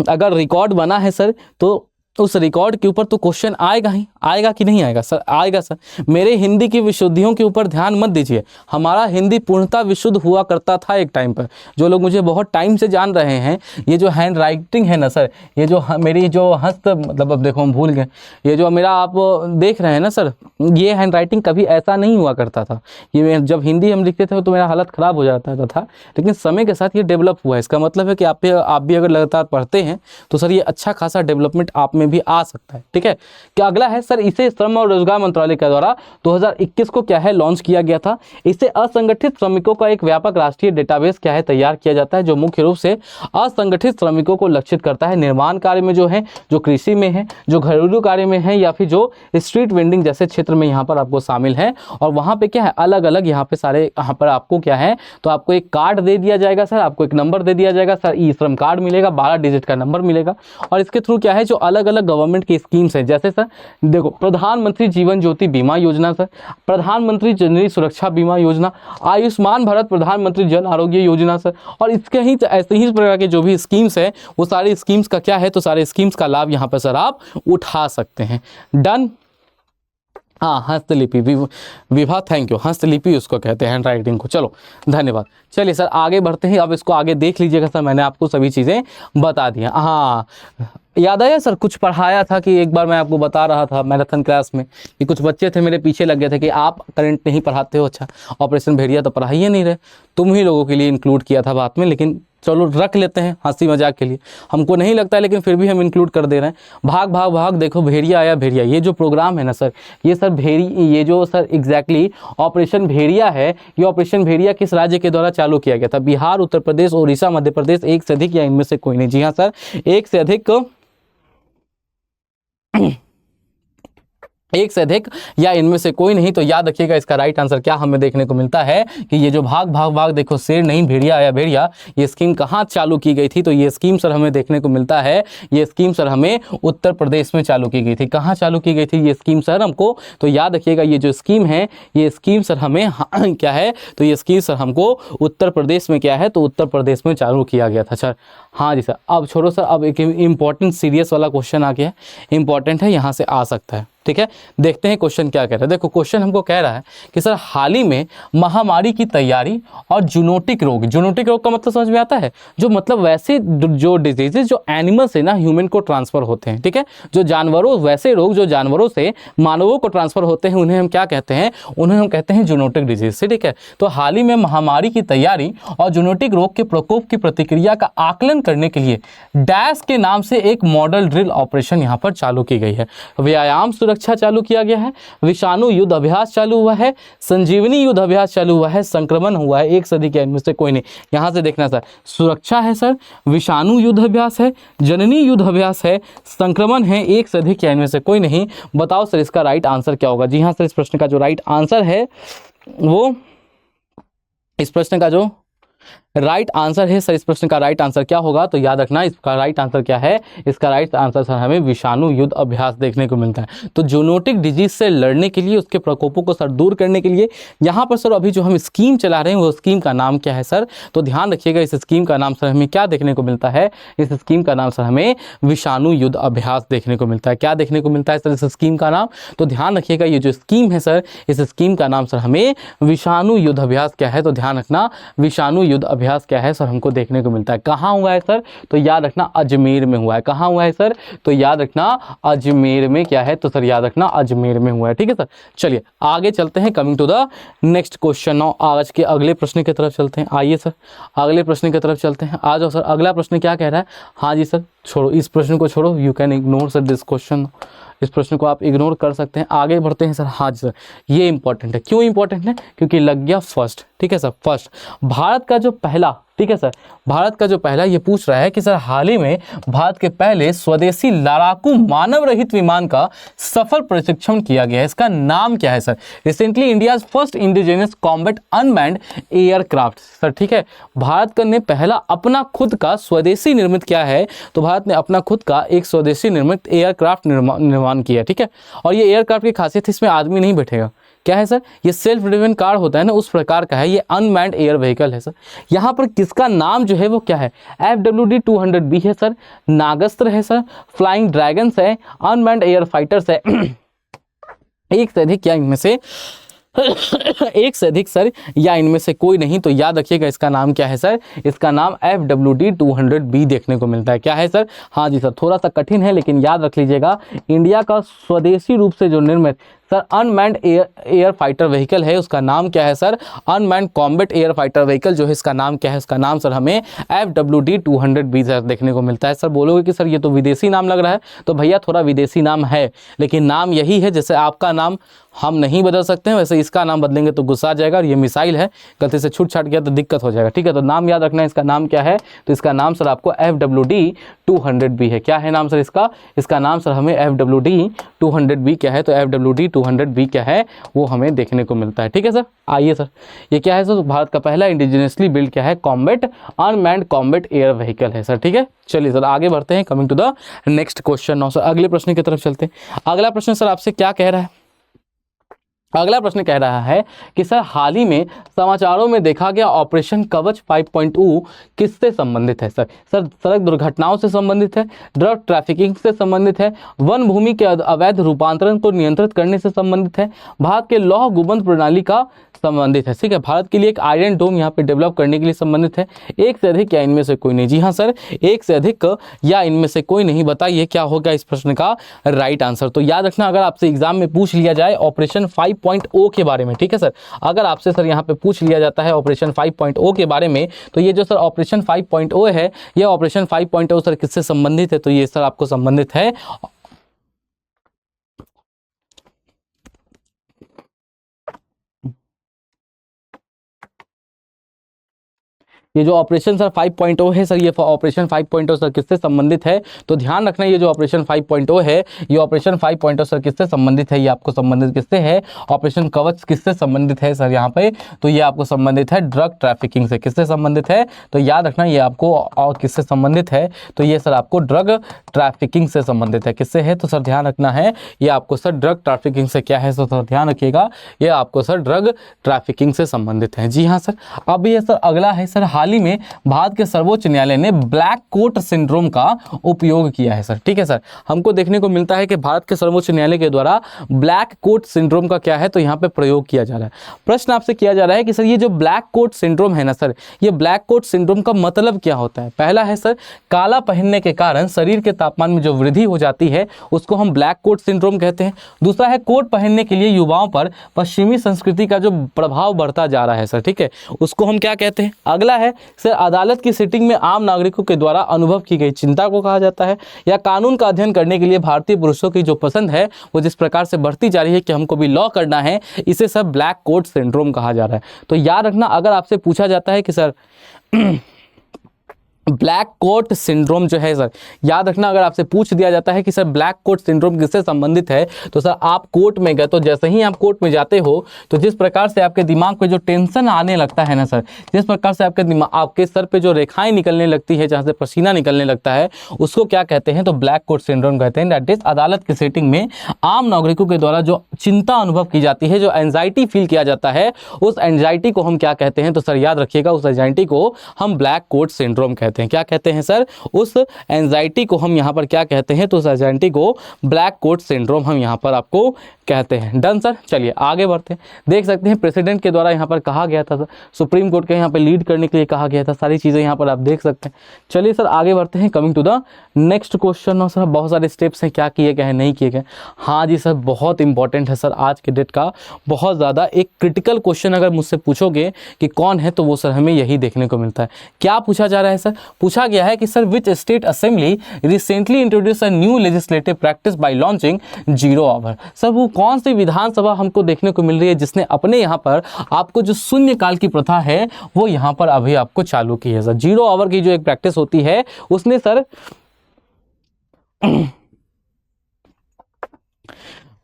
A: अगर रिकॉर्ड बना है सर, तो उस रिकॉर्ड के ऊपर तो क्वेश्चन आएगा ही, आएगा कि नहीं आएगा सर? आएगा सर। मेरे हिंदी की विशुद्धियों के ऊपर ध्यान मत दीजिए, हमारा हिंदी पूर्णतः विशुद्ध हुआ करता था एक टाइम पर। जो लोग मुझे बहुत टाइम से जान रहे हैं, ये जो हैंड राइटिंग है ना सर, ये जो मेरी जो हस्त, मतलब अब देखो हम भूल गए, ये जो मेरा आप देख रहे हैं ना सर, ये हैंड राइटिंग कभी ऐसा नहीं हुआ करता था। ये जब हिंदी हम लिखते थे तो मेरा हालत ख़राब हो जाता था, लेकिन समय के साथ ये डेवलप हुआ है। इसका मतलब है कि आप भी अगर लगातार पढ़ते हैं तो सर ये अच्छा खासा डेवलपमेंट आप में भी आ सकता है। ठीक है, क्या अगला है सर, इसे श्रम और रोजगार मंत्रालय के द्वारा 2021 को क्या है लॉन्च किया गया था। इससे असंगठित श्रमिकों का एक व्यापक राष्ट्रीय डेटाबेस क्या है तैयार किया जाता है, जो मुख्य रूप से असंगठित श्रमिकों को लक्षित करता है। निर्माण कार्य में जो है, जो कृषि में है, जो घरेलू कार्य में है, या फिर जो स्ट्रीट वेंडिंग जैसे क्षेत्र में यहाँ पर आपको शामिल है। और वहाँ पे क्या है, अलग अलग यहाँ पे सारे यहाँ पर आपको क्या है, तो आपको एक कार्ड दे दिया जाएगा सर, आपको एक नंबर दे दिया जाएगा सर, ई श्रम कार्ड मिलेगा, 12 डिजिट का नंबर मिलेगा। और इसके थ्रू क्या है, जो अलग अलग गवर्नमेंट की स्कीम्स है, जैसे सर देखो प्रधानमंत्री जीवन ज्योति बीमा योजना सर, प्रधानमंत्री जननी सुरक्षा बीमा योजना, आयुष्मान भारत प्रधानमंत्री जन आरोग्य योजना सर, और इसके ही ऐसे ही प्रकार के जो भी स्कीम्स है, वो सारी स्कीम्स का क्या है, तो सारे स्कीम्स का लाभ यहाँ पर सर आप उठा सकते हैं। डन। हाँ, हस्तलिपि विभा, थैंक यू। हस्तलिपि उसको कहते हैं, हैंड राइटिंग को। चलो धन्यवाद। चलिए सर आगे बढ़ते हैं। अब इसको आगे देख लीजिएगा सर, मैंने आपको सभी चीज़ें बता दी हैं। हाँ, याद आया सर, कुछ पढ़ाया था कि एक बार मैं आपको बता रहा था मैराथन क्लास में कि कुछ बच्चे थे मेरे पीछे लग गए थे कि आप करंट नहीं पढ़ाते हो। अच्छा, ऑपरेशन भेड़िया तो पढ़ाइए नहीं रहे, तुम ही लोगों के लिए इंक्लूड किया था बात में, लेकिन चलो रख लेते हैं हंसी मजाक के लिए, हमको नहीं लगता है लेकिन फिर भी हम इंक्लूड कर दे रहे हैं। भाग भाग भाग, देखो भेड़िया आया भेड़िया, ये जो प्रोग्राम है ना सर, ये सर ये जो सर एग्जैक्टली ऑपरेशन भेड़िया है, ये ऑपरेशन भेड़िया किस राज्य के द्वारा चालू किया गया था? बिहार, उत्तर प्रदेश, उड़ीसा, मध्य प्रदेश, एक से अधिक या इनमें से कोई नहीं? जी हाँ सर, एक से अधिक या इनमें से कोई नहीं। तो याद रखिएगा इसका राइट आंसर क्या हमें देखने को मिलता है कि ये जो भाग भाग भाग, देखो शेर नहीं भेड़िया आया भेड़िया, ये स्कीम कहाँ चालू की गई थी? तो ये स्कीम सर हमें देखने को मिलता है, ये स्कीम सर हमें उत्तर प्रदेश में चालू की गई थी। कहाँ चालू की गई थी ये स्कीम सर हमको? तो याद रखिएगा ये जो स्कीम है, ये स्कीम सर हमें क्या है, तो ये स्कीम सर हमको उत्तर प्रदेश में क्या है, तो उत्तर प्रदेश में चालू किया गया था सर। हाँ जी सर। अब छोड़ो सर, अब एक इंपॉर्टेंट सीरियस वाला क्वेश्चन आ गया है, इंपॉर्टेंट है, यहाँ से आ सकता है। ठीक है, देखते हैं क्वेश्चन क्या कह रहा है। देखो क्वेश्चन हमको कह रहा है कि सर हाल ही में महामारी की तैयारी और जूनोटिक रोग, जूनोटिक रोग का मतलब समझ में आता है? जो मतलब वैसे जो डिजीजेज जो एनिमल से ना ह्यूमन को ट्रांसफर होते हैं। ठीक है, जो जानवरों, वैसे रोग जो जानवरों से मानवों को ट्रांसफर होते हैं, उन्हें हम क्या कहते हैं? उन्हें हम कहते हैं जूनोटिक डिजीज से। ठीक है, तो हाल ही में महामारी की तैयारी और जूनोटिक रोग के प्रकोप की प्रतिक्रिया का आकलन करने के लिए डैश के नाम से एक मॉडल ड्रिल ऑपरेशन यहाँ पर चालू की गई है। व्यायाम सुरक्षा चालू किया गया है, विषाणु युद्ध अभ्यास चालू हुआ है, संजीवनी युद्ध अभ्यास चालू हुआ है, संक्रमण हुआ है, एक से अधिक या इनमें से कोई नहीं। यहाँ से देखना सर, सुरक्षा है सर, विषाणु युद्ध अभ्यास है, जननी युद्ध अभ्यास है, संक्रमण है, एक से अधिक या इनमें से कोई नहीं। बताओ सर इसका राइट आंसर क्या होगा? जी हाँ सर, इस प्रश्न का जो राइट आंसर है वो, इस प्रश्न का जो राइट आंसर है सर। इस प्रश्न का राइट आंसर क्या होगा, तो याद रखना इसका राइट आंसर क्या है, इसका राइट आंसर सर हमें विषाणु युद्ध अभ्यास देखने को मिलता है। तो जूनोटिक डिजीज से लड़ने के लिए, उसके प्रकोपों को सर दूर करने के लिए यहाँ पर सर अभी जो हम स्कीम चला रहे हैं वो स्कीम का नाम क्या है सर, तो ध्यान रखिएगा इस स्कीम का नाम सर हमें क्या देखने को मिलता है, इस स्कीम का नाम सर हमें विषाणु युद्ध अभ्यास देखने को मिलता है। क्या देखने को मिलता है सर इस स्कीम का नाम, तो ध्यान रखिएगा ये जो स्कीम है सर, इस स्कीम का नाम सर हमें विषाणु युद्ध अभ्यास क्या है, तो ध्यान रखना विषाणु युद्ध अभ्यास क्या है सर हमको देखने को मिलता है। कहाँ हुआ है सर, तो याद रखना अजमेर में हुआ है। कहाँ हुआ है सर, तो याद रखना अजमेर में क्या है, तो सर याद रखना अजमेर में हुआ है। ठीक है सर, चलिए आगे चलते हैं। Coming to the next question. Now आज के अगले प्रश्न की तरफ चलते हैं। आइए सर अगले प्रश्न की तरफ चलते हैं। आ जाओ सर, अगला प्रश्न क्या कह रहा है। हाँ जी सर, छोड़ो इस प्रश्न को, छोड़ो, you can ignore sir this question, इस प्रश्न को आप इग्नोर कर सकते हैं। आगे बढ़ते हैं सर। हाँ जी सर, ये इंपॉर्टेंट है। क्यों इंपॉर्टेंट है, क्योंकि लग गया फर्स्ट। ठीक है सर, फर्स्ट भारत का जो पहला, ठीक है सर, भारत का जो पहला, ये पूछ रहा है कि सर हाल ही में भारत के पहले स्वदेशी लड़ाकू मानव रहित विमान का सफल प्रशिक्षण किया गया है, इसका नाम क्या है sir. Recently India first indigenous combat unmanned aircraft sir. ठीक है, भारत ने पहला अपना खुद का स्वदेशी निर्मित क्या है, तो भारत ने अपना खुद का एक स्वदेशी निर्मित एयरक्राफ्ट निर्माण किया। ठीक है, और ये एयरक्राफ्ट की खासियत इसमें आदमी नहीं बैठेगा। क्या है सर, ये सेल्फ ड्रिवन कार होता है ना, उस प्रकार का है। ये अनमैन्ड एयर व्हीकल है सर। यहाँ पर किसका नाम जो है वो क्या है, FWD-200B है सर, नागस्त्र है सर, फ्लाइंग ड्रैगन्स है, अनमैन्ड एयर फाइटर्स है, एक से अधिक या इनमें से एक से अधिक सर, या इनमें से कोई नहीं। तो याद रखिएगा इसका नाम क्या है सर, इसका नाम FWD-200B देखने को मिलता है। क्या है सर, हाँ जी सर, थोड़ा सा कठिन है लेकिन याद रख लीजिएगा, इंडिया का स्वदेशी रूप से जो निर्मित sir unmanned air fighter vehicle है, उसका नाम क्या है sir, unmanned combat air fighter vehicle जो है, इसका नाम क्या है, उसका नाम सर हमें FWD-200B सर देखने को मिलता है। सर बोलोगे कि सर ये तो विदेशी नाम लग रहा है, तो भैया थोड़ा विदेशी नाम है, लेकिन नाम यही है। जैसे आपका नाम हम नहीं बदल सकते हैं, वैसे इसका नाम बदलेंगे तो गुस्सा आ जाएगा, और ये मिसाइल है, गलती से छूट छाट गया तो दिक्कत हो जाएगा। ठीक है, तो नाम याद रखना है, इसका नाम क्या है, तो इसका नाम सर आपको FWD-200B है। क्या है नाम सर इसका, इसका नाम सर हमें FWD-200B क्या है, तो FWD-200B क्या है वो हमें देखने को मिलता है। ठीक है सर, आइए सर, ये क्या है सर, भारत का पहला इंडिजिनियसली बिल्ड क्या है, combat unmanned combat air vehicle है सर। ठीक है, चलिए सर आगे बढ़ते हैं। Coming to the next question. Now sir अगले प्रश्न की तरफ चलते हैं। अगला प्रश्न सर आपसे क्या कह रहा है, अगला प्रश्न कह रहा है कि सर हाल ही में समाचारों में देखा गया ऑपरेशन कवच 5.0 किससे संबंधित है सर। सर सड़क दुर्घटनाओं से संबंधित है, ड्रग ट्रैफिकिंग से संबंधित है, वन भूमि के अवैध रूपांतरण को नियंत्रित करने से संबंधित है, भारत के लौह गुंबद प्रणाली का संबंधित है। ठीक है, भारत के लिए एक आयरन डोम यहाँ पे डेवलप करने के लिए संबंधित है। एक से अधिक या इनमें से कोई नहीं। जी हाँ सर, एक से अधिक या इनमें से कोई नहीं। बताइए क्या होगा इस प्रश्न का राइट आंसर। तो याद रखना, अगर आपसे एग्जाम में पूछ लिया जाए ऑपरेशन 5.0 के बारे में, ठीक है सर, अगर आपसे सर यहाँ पे पूछ लिया जाता है ऑपरेशन 5.0 के बारे में, तो ये जो सर ऑपरेशन 5.0 है, ये ऑपरेशन 5.0 सर किससे संबंधित है, तो ये सर आपको संबंधित है ये जो ऑपरेशन सर 5.0 है सर, ये ऑपरेशन 5.0 सर किससे संबंधित है, तो ध्यान रखना ये जो ऑपरेशन 5.0 है, ये ऑपरेशन 5.0 सर किससे संबंधित है, ये आपको संबंधित किससे है, ऑपरेशन कवच किससे संबंधित है सर यहाँ पे, तो ये आपको संबंधित है ड्रग ट्रैफिकिंग से। किससे संबंधित है, तो याद रखना ये आपको और किससे संबंधित है, तो ये सर आपको ड्रग ट्रैफिकिंग से संबंधित है। किससे है, तो सर ध्यान रखना है ये आपको सर ड्रग ट्रैफिकिंग से क्या है, तो सर ध्यान रखिएगा ये आपको सर ड्रग ट्रैफिकिंग से संबंधित है। जी हाँ सर, अब ये सर अगला है सर, हाल ही में भारत के सर्वोच्च न्यायालय ने ब्लैक कोट सिंड्रोम का उपयोग किया है सर। ठीक है सर, हमको देखने को मिलता है कि भारत के सर्वोच्च न्यायालय के द्वारा ब्लैक कोट सिंड्रोम का क्या है, तो यहाँ पे प्रयोग किया जा रहा है। प्रश्न आपसे किया जा रहा है कि सर ये जो ब्लैक कोट सिंड्रोम है ना सर, ये ब्लैक कोट सिंड्रोम का मतलब क्या होता है। पहला है सर, काला पहनने के कारण शरीर के तापमान में जो वृद्धि हो जाती है उसको हम ब्लैक कोट सिंड्रोम कहते हैं। दूसरा है, कोट पहनने के लिए युवाओं पर पश्चिमी संस्कृति का जो प्रभाव बढ़ता जा रहा है सर, ठीक है, उसको हम क्या कहते हैं। अगला है सर, अदालत की सिटिंग में आम नागरिकों के द्वारा अनुभव की गई चिंता को कहा जाता है। या कानून का अध्ययन करने के लिए भारतीय पुरुषों की जो पसंद है वो जिस प्रकार से बढ़ती जा रही है कि हमको भी लॉ करना है, इसे सब ब्लैक कोट सिंड्रोम कहा जा रहा है। तो याद रखना, अगर आपसे पूछा जाता है कि सर ब्लैक कोट सिंड्रोम जो है सर, याद रखना, अगर आपसे पूछ दिया जाता है कि सर ब्लैक कोट सिंड्रोम किससे संबंधित है, तो सर आप कोर्ट में गए तो जैसे ही आप कोर्ट में जाते हो तो जिस प्रकार से आपके दिमाग पे जो टेंशन आने लगता है ना सर, जिस प्रकार से आपके सर पे जो रेखाएं निकलने लगती है, जहाँ से पसीना निकलने लगता है, उसको क्या कहते हैं, तो ब्लैक कोट सिंड्रोम कहते हैं। दैट इज अदालत की सेटिंग में आम नागरिकों के द्वारा जो चिंता अनुभव की जाती है, जो एंजाइटी फील किया जाता है, उस एंजाइटी को हम क्या कहते हैं, तो सर याद रखिएगा, उस एंजाइटी को हम ब्लैक कोट सिंड्रोम कहते हैं। क्या कहते हैं सर, उस एंजाइटी को हम यहाँ पर क्या कहते हैं, तो उस एंजाइटी को ब्लैक कोट सिंड्रोम हम यहाँ पर आपको कहते हैं। डन सर, चलिए आगे बढ़ते हैं। देख सकते हैं प्रेसिडेंट के द्वारा यहाँ पर कहा गया था सर, सुप्रीम कोर्ट के यहाँ पर लीड करने के लिए कहा गया था, सारी चीज़ें यहाँ पर आप देख सकते हैं। चलिए सर आगे बढ़ते हैं। Coming to the next question. और सर बहुत सारे स्टेप्स हैं, क्या किए गए हैं, नहीं किए गए। हाँ जी सर, बहुत इंपॉर्टेंट है सर, आज के डेट का बहुत ज़्यादा एक क्रिटिकल क्वेश्चन अगर मुझसे पूछोगे कि कौन है, तो वो सर हमें यही देखने को मिलता है। क्या पूछा जा रहा है सर, पूछा गया है कि sir which state assembly recently introduce a new legislative practice by launching 0 hour. Sir वो कौन सी विधानसभा हमको देखने को मिल रही है जिसने अपने यहाँ पर आपको जो शून्य काल की प्रथा है वो यहाँ पर अभी आपको चालू की है सर। 0 आवर की जो एक प्रैक्टिस होती है उसने सर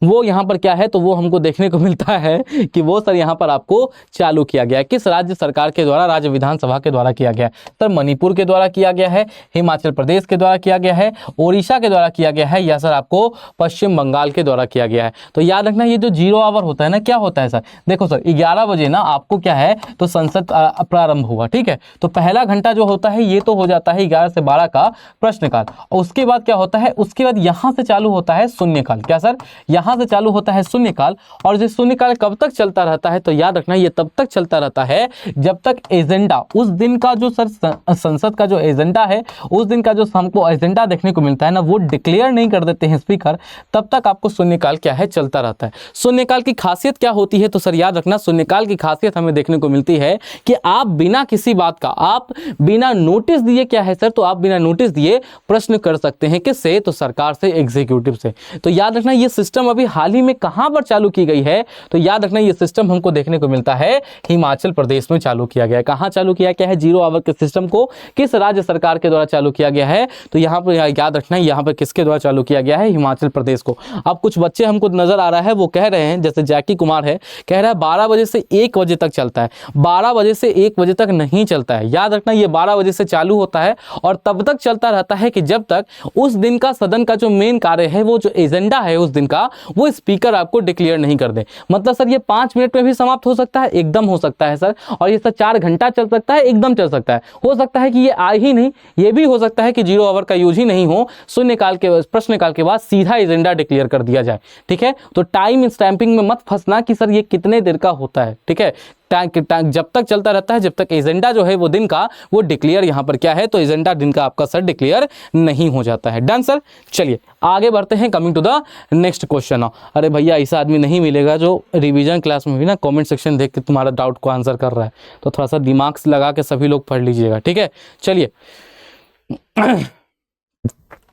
A: वो यहाँ पर क्या है, तो वो हमको देखने को मिलता है कि वो सर यहाँ पर आपको चालू किया गया है। किस राज्य सरकार के द्वारा, राज्य विधानसभा के द्वारा किया गया है सर? मणिपुर के द्वारा किया गया है, हिमाचल प्रदेश के द्वारा किया गया है, ओडिशा के द्वारा किया गया है, या सर आपको पश्चिम बंगाल के द्वारा किया गया है। तो याद रखना, ये जो 0 आवर होता है ना, क्या होता है सर, देखो सर 11 बजे ना आपको क्या है, तो संसद प्रारंभ हुआ, ठीक है। तो पहला घंटा जो होता है ये तो हो जाता है 11 से 12 का प्रश्नकाल, और उसके बाद क्या होता है, उसके बाद यहाँ से चालू होता है शून्यकाल। क्या सर, यहाँ से चालू होता है शून्यकाल, और ये शून्यकाल कब तक चलता रहता है, तो याद रखना ये तब तक चलता रहता है जब तक एजेंडा, उस दिन का जो सर संसद का जो एजेंडा है, उस दिन का जो हमको एजेंडा देखने को मिलता है ना, वो डिक्लेयर नहीं कर देते हैं स्पीकर, तब तक आपको शून्यकाल क्या है, चलता रहता है। शून्यकाल की खासियत क्या होती है, तो सर याद रखना, शून्यकाल की खासियत हमें देखने को मिलती है कि आप बिना किसी बात का, आप बिना नोटिस दिए, क्या है सर, तो आप बिना नोटिस दिए प्रश्न कर सकते हैं। किससे, तो सरकार से, एग्जीक्यूटिव से। तो याद रखना ये सिस्टम अभी हाल ही में कहां पर चालू की गई है, तो याद रखना ये सिस्टम हमको देखने को मिलता है हिमाचल प्रदेश में चालू किया गया है। कहां चालू किया गया है 0 आवर के सिस्टम को, किस राज्य सरकार के द्वारा चालू किया गया है, तो यहां पर याद रखना यहां पर किसके द्वारा चालू किया गया है, हिमाचल प्रदेश को। अब कुछ बच्चे हमको नजर आ रहा है, वो कह रहे हैं, जैसे जैकी कुमार है, कह रहा है 12 बजे से 1 बजे तक चलता है। 12 बजे से 1 बजे तक नहीं चलता है, याद रखना ये 12 बजे से चालू होता है और तब तक चलता रहता है कि जब तक उस दिन का सदन का जो मेन कार्य है, वो जो एजेंडा है उस दिन का, वो स्पीकर आपको डिक्लेयर नहीं कर दे। मतलब सर ये 5 मिनट में भी समाप्त हो सकता है, एकदम हो सकता है सर, और ये सर 4 घंटा चल सकता है, एकदम चल सकता है। हो सकता है कि ये आए ही नहीं, ये भी हो सकता है कि 0 आवर का यूज ही नहीं हो, शून्यकाल के प्रश्नकाल के बाद सीधा एजेंडा डिक्लेयर कर दिया जाए, ठीक है। तो टाइम स्टैंपिंग में मत फंसना कि सर ये कितने देर का होता है, ठीक है। जब तक चलता रहता है, जब तक एजेंडा जो है वो दिन का वो डिक्लेयर यहाँ पर क्या है, तो एजेंडा दिन का आपका सर डिक्लेयर नहीं हो जाता है। डन सर, चलिए आगे बढ़ते हैं। Coming to the next question. अरे भैया ऐसा आदमी नहीं मिलेगा जो रिवीजन क्लास में भी ना कमेंट सेक्शन देख के तुम्हारा डाउट को आंसर कर रहा है, तो थोड़ा सा दिमाग से लगा के सभी लोग पढ़ लीजिएगा, ठीक है। चलिए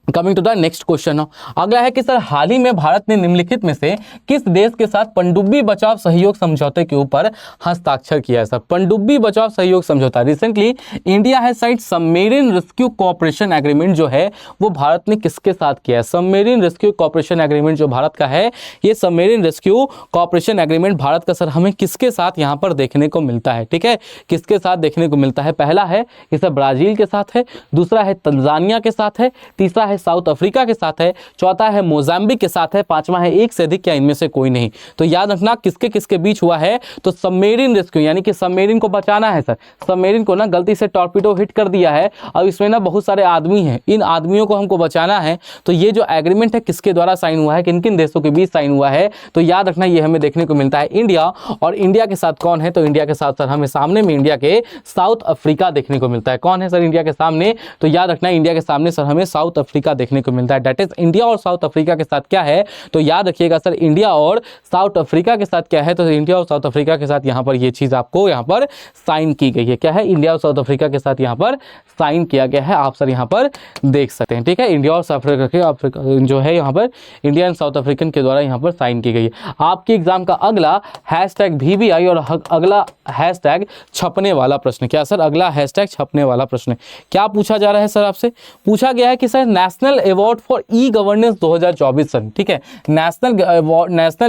A: coming to the next question. अगला है कि सर हाल ही में भारत ने निम्नलिखित में से किस देश के साथ पनडुब्बी बचाव सहयोग समझौते के ऊपर हस्ताक्षर किया है सर? पनडुब्बी बचाव सहयोग समझौता, recently India has signed submarine rescue cooperation agreement जो है वो भारत ने किसके साथ किया है? सबमेरिन रेस्क्यू कोऑपरेशन एग्रीमेंट जो भारत का है, ये submarine rescue cooperation agreement Bharat का सर हमें किसके साथ यहाँ पर देखने को मिलता है, ठीक है। किसके साथ देखने को मिलता है? पहला है कि सर ब्राजील के साथ है, दूसरा है तंजानिया के साथ है, तीसरा है साउथ अफ्रीका के साथ है, चौथा है मोजाम्बिक के साथ है, पांचवा है एक से अधिक या इनमें से कोई नहीं। तो याद रखना किसके किसके बीच हुआ है, तो सबमेरिन रेस्क्यू, यानी कि सबमेरिन को बचाना है सर। सबमेरिन को ना गलती से टॉर्पीडो हिट कर दिया है और इसमें ना बहुत सारे आदमी हैं, इन आदमियों को हमको बचाना है। तो ये जो एग्रीमेंट है किसके द्वारा साइन हुआ है, किन किन देशों के बीच साइन हुआ है, तो याद रखना ये हमें देखने को मिलता है इंडिया। और इंडिया के साथ कौन है, तो इंडिया के साथ सर हमें सामने में इंडिया के साउथ अफ्रीका देखने को मिलता है। कौन है सर इंडिया के सामने, तो याद रखना इंडिया के सामने सर हमें साउथ अफ्रीका अफ्रीका देखने को मिलता है। डेट इज इंडिया और साउथ अफ्रीका के साथ क्या है, तो याद रखिएगा सर, इंडिया और साउथ अफ्रीका के साथ क्या है, तो इंडिया और साउथ अफ्रीका के साथ यहाँ पर ये चीज़ आपको यहाँ पर साइन की गई है। क्या है, इंडिया और साउथ अफ्रीका के साथ यहाँ पर साइन किया गया है, आप सर यहाँ पर देख सकते हैं। ठीक है, इंडिया और साउथ अफ्रीका जो है यहाँ पर इंडिया एंड साउथ अफ्रीकन के द्वारा यहाँ पर साइन की गई है। आपके एग्जाम का अगला हैशटैग VVI और अगला हैशटैग छपने वाला प्रश्न। क्या सर, अगला हैशटैग छपने वाला प्रश्न क्या पूछा जा रहा है सर, आपसे पूछा गया है कि sir national award for e governance 2024 sir, ठीक है, national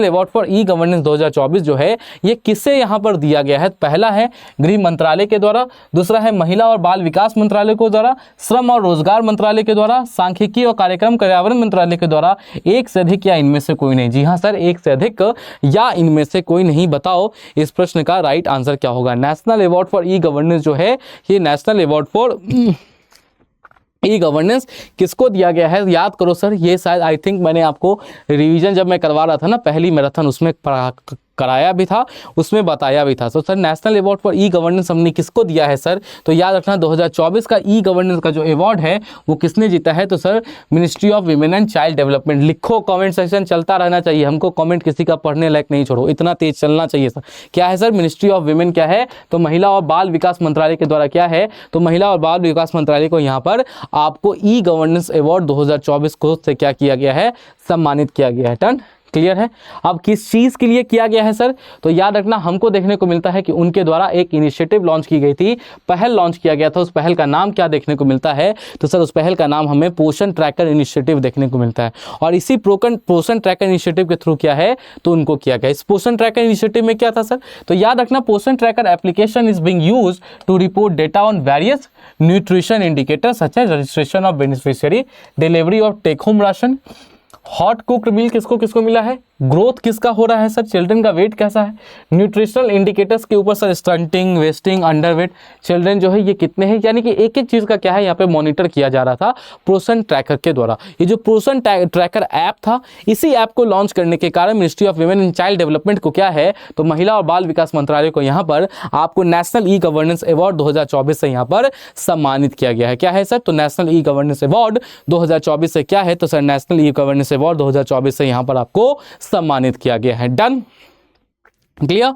A: award for e governance 2024 जो है ये किससे यहाँ पर दिया गया है। पहला है गृह मंत्रालय के द्वारा, दूसरा है महिला और बाल विकास मंत्रालय के द्वारा, श्रम और रोजगार मंत्रालय के द्वारा, सांख्यिकी और कार्यक्रम पर्यावरण मंत्रालय के द्वारा, एक से अधिक या इनमें से कोई नहीं। जी हाँ सर, एक से अधिक या इनमें से कोई नहीं। बताओ इस प्रश्न का राइट आंसर क्या होगा। National award for e governance जो है ये national award for e governance किसको दिया गया है, याद करो सर। ये शायद आई थिंक मैंने आपको रिवीजन जब मैं करवा रहा था ना पहली मैराथन, उसमें कराया भी था, उसमें बताया भी था। तो sir national award for e governance हमने किसको दिया है सर, तो याद रखना 2024 का ई गवर्नेंस का जो अवार्ड है वो किसने जीता है, तो sir ministry of women and child development. लिखो, कमेंट सेक्शन चलता रहना चाहिए, हमको कमेंट किसी का पढ़ने लायक नहीं छोड़ो, इतना तेज चलना चाहिए सर। क्या है सर, मिनिस्ट्री ऑफ विमेन क्या है, तो महिला और बाल विकास मंत्रालय के द्वारा क्या है, तो महिला और बाल विकास मंत्रालय को यहाँ पर आपको ई गवर्नेंस अवार्ड 2024 को से क्या किया गया है, सम्मानित किया गया है। टन क्लियर है। अब किस चीज के लिए किया गया है सर, तो याद रखना हमको देखने को मिलता है कि उनके द्वारा एक इनिशिएटिव लॉन्च की गई थी, पहल लॉन्च किया गया था। उस पहल का नाम क्या देखने को मिलता है, तो सर उस पहल का नाम हमें पोषण ट्रैकर इनिशिएटिव देखने को मिलता है। और इसी पोषण ट्रैकर इनिशिएटिव के थ्रू क्या है, तो उनको किया गया। इस पोषण ट्रैकर इनिशिएटिव में क्या था सर, तो याद रखना Poshan tracker application is being used to report data on various nutrition indicators such as registration of beneficiary, delivery of take home ration, hot cooked meal किसको किसको मिला है, ग्रोथ किसका हो रहा है सर, चिल्ड्रन का वेट कैसा है, न्यूट्रिशनल इंडिकेटर्स के ऊपर sir stunting, wasting, underweight children जो है ये कितने हैं, यानी कि एक एक चीज़ का क्या है यहाँ पे मॉनिटर किया जा रहा था पोषण ट्रैकर के द्वारा। ये जो पोषण ट्रैकर ऐप था, इसी ऐप को लॉन्च करने के कारण ministry of women and child development को क्या है, तो महिला और बाल विकास मंत्रालय को यहाँ पर आपको नेशनल ई गवर्नेंस अवार्ड 2024 से यहाँ पर सम्मानित किया गया है। क्या है सर, तो नेशनल ई गवर्नेंस अवार्ड 2024 से क्या है, तो sir national e governance award 2024 से यहाँ पर आपको सम्मानित किया गया है। Done, clear.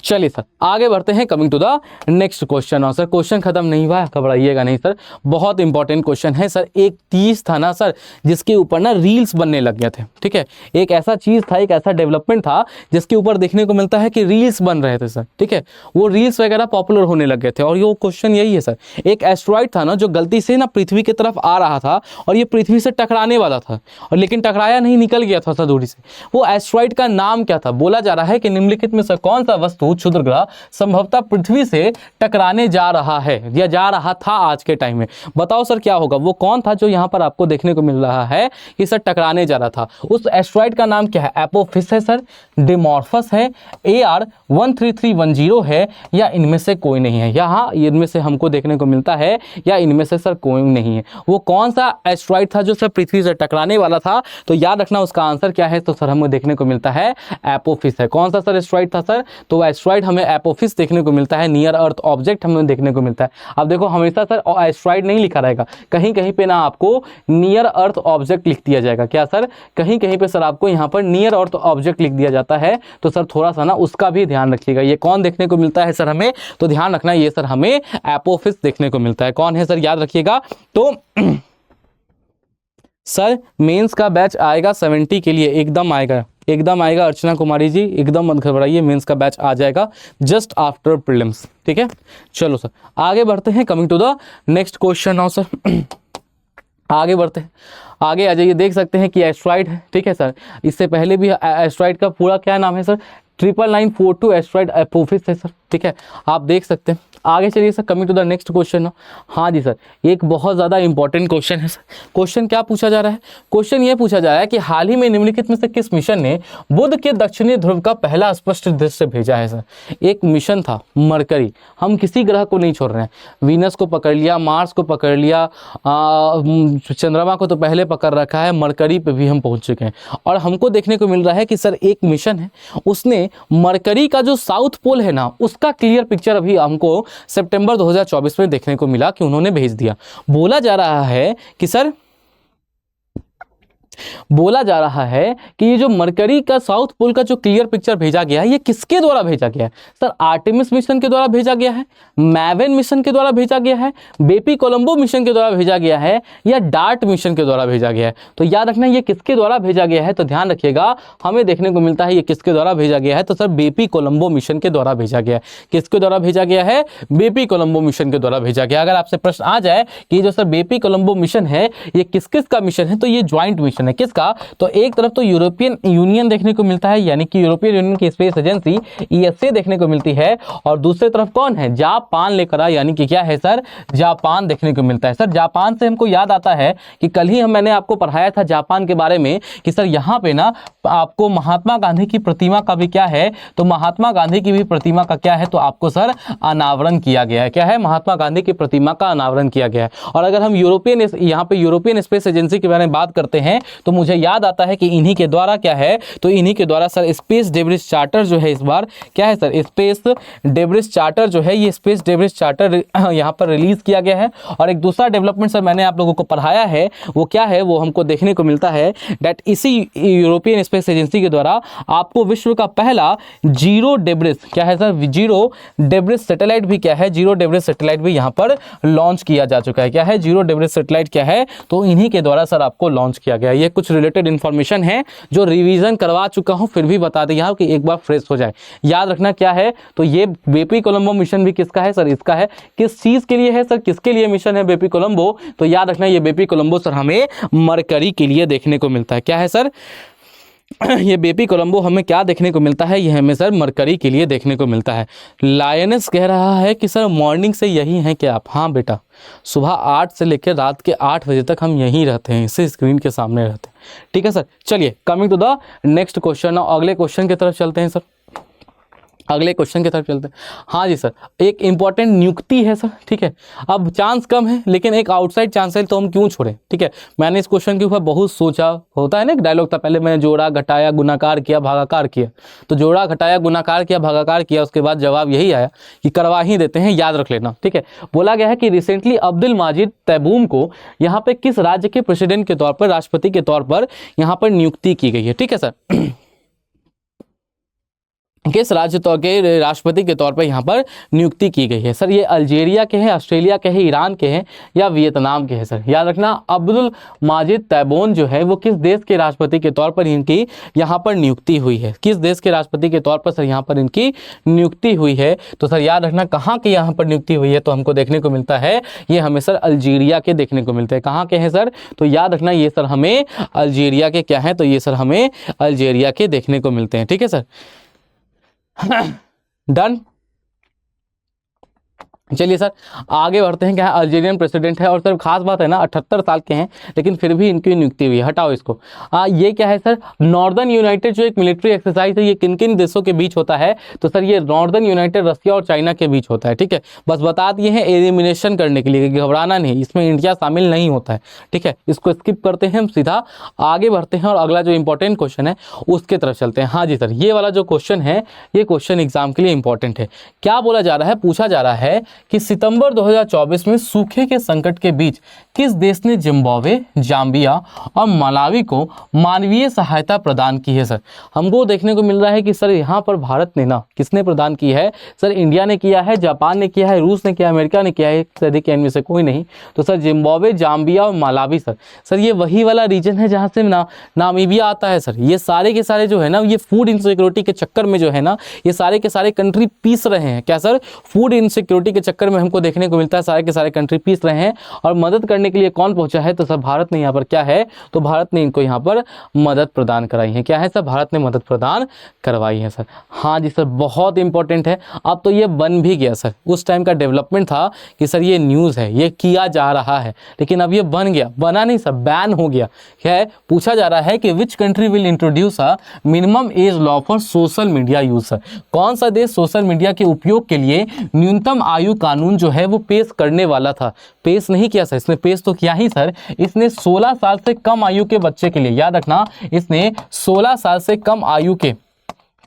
A: चलिए सर आगे बढ़ते हैं, coming to the next question. और सर क्वेश्चन खत्म नहीं हुआ है, घबराइएगा नहीं सर, बहुत इंपॉर्टेंट क्वेश्चन है सर। एक चीज था ना सर जिसके ऊपर ना रील्स बनने लग गए थे, ठीक है, एक ऐसा चीज था, एक ऐसा डेवलपमेंट था जिसके ऊपर देखने को मिलता है कि रील्स बन रहे थे सर, ठीक है, वो रील्स वगैरह पॉपुलर होने लग गए थे। और ये क्वेश्चन यही है सर, एक एस्ट्रॉइड था ना जो गलती से ना पृथ्वी की तरफ आ रहा था और ये पृथ्वी से टकराने वाला था, और लेकिन टकराया नहीं, निकल गया था दूरी से। वो एस्ट्रॉइड का नाम क्या था, बोला जा रहा है कि निम्नलिखित में से कौन सा वस्तु क्षुद्र ग्रह संभवतः पृथ्वी से टकराने जा रहा है या जा रहा था आज के टाइम में। बताओ सर क्या होगा, वो कौन था जो यहां पर आपको देखने को मिल रहा है कि सर टकराने जा रहा था। उस एस्ट्रॉइड का नाम क्या है, एपोफिस है सर, डिमॉर्फस है, AR13310 है, या इनमें से कोई नहीं है। यहाँ इनमें से हमको देखने को मिलता है या इनमें से सर कोई नहीं है। वो कौन सा एस्ट्रॉइड था जो सर पृथ्वी से टकराने वाला था, तो याद रखना उसका आंसर क्या है, तो सर हमें देखने को मिलता है एपोफिस है। कौन सा सर एस्ट्रॉइड था सर, तो एस्ट्रॉइड हमें एपोफिस देखने को मिलता है, नियर अर्थ ऑब्जेक्ट हमें देखने को मिलता है। अब देखो हमेशा सर एस्ट्रॉइड नहीं लिखा रहेगा, कहीं कहीं पे ना आपको नियर अर्थ ऑब्जेक्ट लिख दिया जाएगा। क्या सर, कहीं कहीं पे सर आपको यहाँ पर नियर अर्थ ऑब्जेक्ट लिख दिया जाता है, तो सर थोड़ा सा ना उसका भी ध्यान रखिएगा। ये कौन देखने को मिलता है सर हमें, तो ध्यान रखना ये सर हमें एपोफिस देखने को मिलता है। कौन है सर, याद रखिएगा। तो सर मेंस का बैच आएगा 70 के लिए, एकदम आएगा, एकदम आएगा अर्चना कुमारी जी, एकदम मत घबराइए, मेंस का बैच आ जाएगा जस्ट आफ्टर प्रीलिम्स, ठीक है। चलो सर आगे बढ़ते हैं, coming to the next question now sir. आगे बढ़ते हैं, आगे आ जाइए, देख सकते हैं कि एस्ट्रॉइड है, ठीक है सर। इससे पहले भी एस्ट्रॉइड का पूरा क्या नाम है सर, 99942 एस्ट्रॉइड एपोफिस है सर, ठीक है, आप देख सकते हैं। आगे चलिए sir, coming to the next question. हाँ जी सर, एक बहुत ज़्यादा इंपॉर्टेंट क्वेश्चन है सर। क्वेश्चन क्या पूछा जा रहा है, क्वेश्चन ये पूछा जा रहा है कि हाल ही में निम्नलिखित में से किस मिशन ने बुध के दक्षिणी ध्रुव का पहला स्पष्ट दृश्य भेजा है सर। एक मिशन था मरकरी, हम किसी ग्रह को नहीं छोड़ रहे हैं, वीनस को पकड़ लिया, मार्स को पकड़ लिया, चंद्रमा को तो पहले पकड़ रखा है, मरकरी पे भी हम पहुंच चुके हैं। और हमको देखने को मिल रहा है कि सर एक मिशन है, उसने मरकरी का जो साउथ पोल है ना, उसका क्लियर पिक्चर अभी हमको सितंबर 2024 में देखने को मिला कि उन्होंने भेज दिया। बोला जा रहा है कि सर बोला जा रहा है कि ये जो मरकरी का साउथ पोल का जो क्लियर पिक्चर भेजा गया है, ये किसके द्वारा भेजा गया है सर? आर्टेमिस मिशन के द्वारा भेजा गया है, मैवेन मिशन के द्वारा भेजा गया है, बेपी कोलंबो मिशन के द्वारा भेजा गया है, या डार्ट मिशन के द्वारा भेजा गया है? तो याद रखना ये किसके द्वारा भेजा गया है, तो ध्यान रखिएगा हमें देखने को मिलता है ये किसके द्वारा भेजा गया है, तो सर बेपी कोलंबो मिशन के द्वारा भेजा गया है। किसके द्वारा भेजा गया है? बेपी कोलंबो मिशन के द्वारा भेजा गया। अगर आपसे प्रश्न आ जाए कि जो सर बेपी कोलंबो मिशन है ये किस किस का मिशन है, तो ये ज्वाइंट मिशन है। किसका? तो एक तरफ तो यूरोपियन यूनियन देखने को मिलता है, यानी कि यूरोपियन यूनियन की स्पेस एजेंसी ईएसए देखने को मिलती है, और दूसरी तरफ कौन है? जापान लेकर आ, यानी कि क्या है सर? जापान देखने को मिलता है। सर जापान से हमको याद आता है कि कल ही मैंने आपको पढ़ाया था जापान के बारे में कि सर यहाँ पे ना आपको महात्मा गांधी की प्रतिमा का भी क्या है, तो महात्मा गांधी की भी प्रतिमा का क्या है, तो आपको सर अनावरण किया गया है। क्या है? महात्मा गांधी की प्रतिमा का अनावरण किया गया है। और अगर हम यूरोपियन यहाँ पे यूरोपियन स्पेस एजेंसी के बारे में बात करते हैं तो मुझे याद आता है कि इन्हीं के द्वारा क्या है, तो इन्हीं के द्वारा सर स्पेस डेब्रिस चार्टर जो है इस बार क्या है सर? स्पेस डेब्रिस चार्टर जो है ये स्पेस डेब्रिस चार्टर यहाँ पर रिलीज किया गया है। और एक दूसरा डेवलपमेंट सर मैंने आप लोगों को पढ़ाया है, वो क्या है? वो हमको देखने को मिलता है दैट इसी यूरोपियन स्पेस एजेंसी के द्वारा आपको विश्व का पहला जीरो डेब्रिस क्या है सर? जीरो डेब्रिस सैटेलाइट भी क्या है? जीरो डेब्रिस सैटेलाइट भी यहाँ पर लॉन्च किया जा चुका है। क्या है? जीरो डेब्रिस सैटेलाइट क्या है? तो इन्हीं के द्वारा सर आपको लॉन्च किया गया। ये कुछ रिलेटेड इंफॉर्मेशन है जो रिवीजन करवा चुका हूं, फिर भी बता दिया कि एक बार फ्रेश हो जाए। याद रखना क्या है, तो ये बेपी कोलंबो मिशन भी किसका है सर? इसका है। किस चीज के लिए है सर? किसके लिए मिशन है बेपी कोलंबो? तो याद रखना ये बेपी कोलंबो सर हमें मरकरी के लिए देखने को मिलता है। क्या है सर? ये बेपी कोलंबो हमें क्या देखने को मिलता है? ये हमें सर मरकरी के लिए देखने को मिलता है। लायनेस कह रहा है कि सर मॉर्निंग से यही हैं क्या आप? हाँ बेटा, सुबह 8 से लेकर रात के 8 बजे तक हम यहीं रहते हैं, इसी स्क्रीन के सामने रहते हैं। ठीक है सर, चलिए coming to the next question. अगले क्वेश्चन की तरफ चलते हैं सर, अगले क्वेश्चन की तरफ चलते हैं। हाँ जी सर, एक इंपॉर्टेंट नियुक्ति है सर। ठीक है, अब चांस कम है लेकिन एक आउटसाइड चांस है, तो हम क्यों छोड़ें? ठीक है, मैंने इस क्वेश्चन के ऊपर बहुत सोचा। होता है ना, एक डायलॉग था पहले, मैंने जोड़ा घटाया गुणाकार किया भागाकार किया। तो जोड़ा घटाया गुणाकार किया भागाकार किया, उसके बाद जवाब यही आया कि करवा ही देते हैं, याद रख लेना। ठीक है, बोला गया है कि रिसेंटली अब्दुल माजिद तैबून को यहाँ पे किस राज्य के प्रेसिडेंट के तौर पर, राष्ट्रपति के तौर पर यहाँ पर नियुक्ति की गई है। ठीक है सर, किस राज्य के राष्ट्रपति के तौर पर यहाँ पर नियुक्ति की गई है सर? ये अल्जीरिया के हैं, ऑस्ट्रेलिया के हैं, ईरान के हैं, या वियतनाम के हैं सर? याद रखना अब्दुल माजिद तैबून जो है वो किस देश के राष्ट्रपति के तौर पर इनकी यहाँ पर नियुक्ति हुई है? किस देश के राष्ट्रपति के तौर पर सर यहाँ पर इनकी नियुक्ति हुई है? तो सर याद रखना कहाँ की यहाँ पर नियुक्ति हुई है, तो हमको देखने को मिलता है ये हमें सर अल्जीरिया के देखने को मिलते हैं। कहाँ के हैं सर? तो याद रखना ये सर हमें अल्जीरिया के क्या है, तो ये सर हमें अल्जीरिया के देखने को मिलते हैं। ठीक है सर, डन। चलिए सर आगे बढ़ते हैं। क्या अल्जीरियन प्रेसिडेंट है, और सर खास बात है ना 78 साल के हैं लेकिन फिर भी इनकी नियुक्ति हुई है। हटाओ इसको। ये क्या है सर? नॉर्दर्न यूनाइटेड जो एक मिलिट्री एक्सरसाइज है, ये किन किन देशों के बीच होता है? तो सर ये नॉर्दर्न यूनाइटेड रसिया और चाइना के बीच होता है। ठीक है, बस बता दिए हैं एलिमिनेशन करने के लिए, घबराना नहीं, इसमें इंडिया शामिल नहीं होता है। ठीक है, इसको स्किप करते हैं, हम सीधा आगे बढ़ते हैं और अगला जो इंपॉर्टेंट क्वेश्चन है उसके तरफ चलते हैं। हाँ जी सर, ये वाला जो क्वेश्चन है ये क्वेश्चन एग्जाम के लिए इंपॉर्टेंट है। क्या बोला जा रहा है? पूछा जा रहा है कि सितंबर 2024 में सूखे के संकट के बीच किस देश ने जिम्बाब्वे, जाम्बिया और मलावी को मानवीय सहायता प्रदान की है सर? हमको देखने को मिल रहा है कि सर यहाँ पर भारत ने ना, किसने प्रदान की है सर? इंडिया ने किया है, जापान ने किया है, रूस ने किया है, अमेरिका ने किया है, एक से अधिक इनमें से कोई नहीं। तो सर जिम्बाब्वे, जाम्बिया और मलावी सर ये वही वाला रीजन है जहाँ से नामीबिया आता है सर। ये सारे के सारे जो है ना, ये फूड इनसिक्योरिटी के चक्कर में जो है ना, ये सारे के सारे कंट्री पीस रहे हैं। क्या सर? फूड इनसिक्योरिटी के चक्कर में हमको देखने को मिलता है सारे के सारे कंट्री पीस रहे हैं। और मदद करने के लिए कौन पहुंचा है? तो सर भारत ने यहाँ पर क्या है, तो भारत ने इनको यहाँ पर मदद प्रदान कराई है। क्या है सर? भारत ने मदद प्रदान करवाई है सर। हाँ जी सर, बहुत इंपॉर्टेंट है। अब तो ये बन भी गया सर, उस टाइम का डेवलपमेंट था कि सर ये न्यूज़ है, ये किया जा रहा है, लेकिन अब ये बन गया, बना नहीं सर, बैन हो गया। क्या है? पूछा जा रहा है कि which country will introduce a minimum age law for social media use sir? कौन सा देश सोशल मीडिया के उपयोग के लिए न्यूनतम आयु कानून जो है वो पेश करने वाला था? पेश नहीं किया सर, इसने पेश तो किया ही सर, इसने 16 साल से कम आयु के बच्चे के लिए, याद रखना, इसने 16 साल से कम आयु के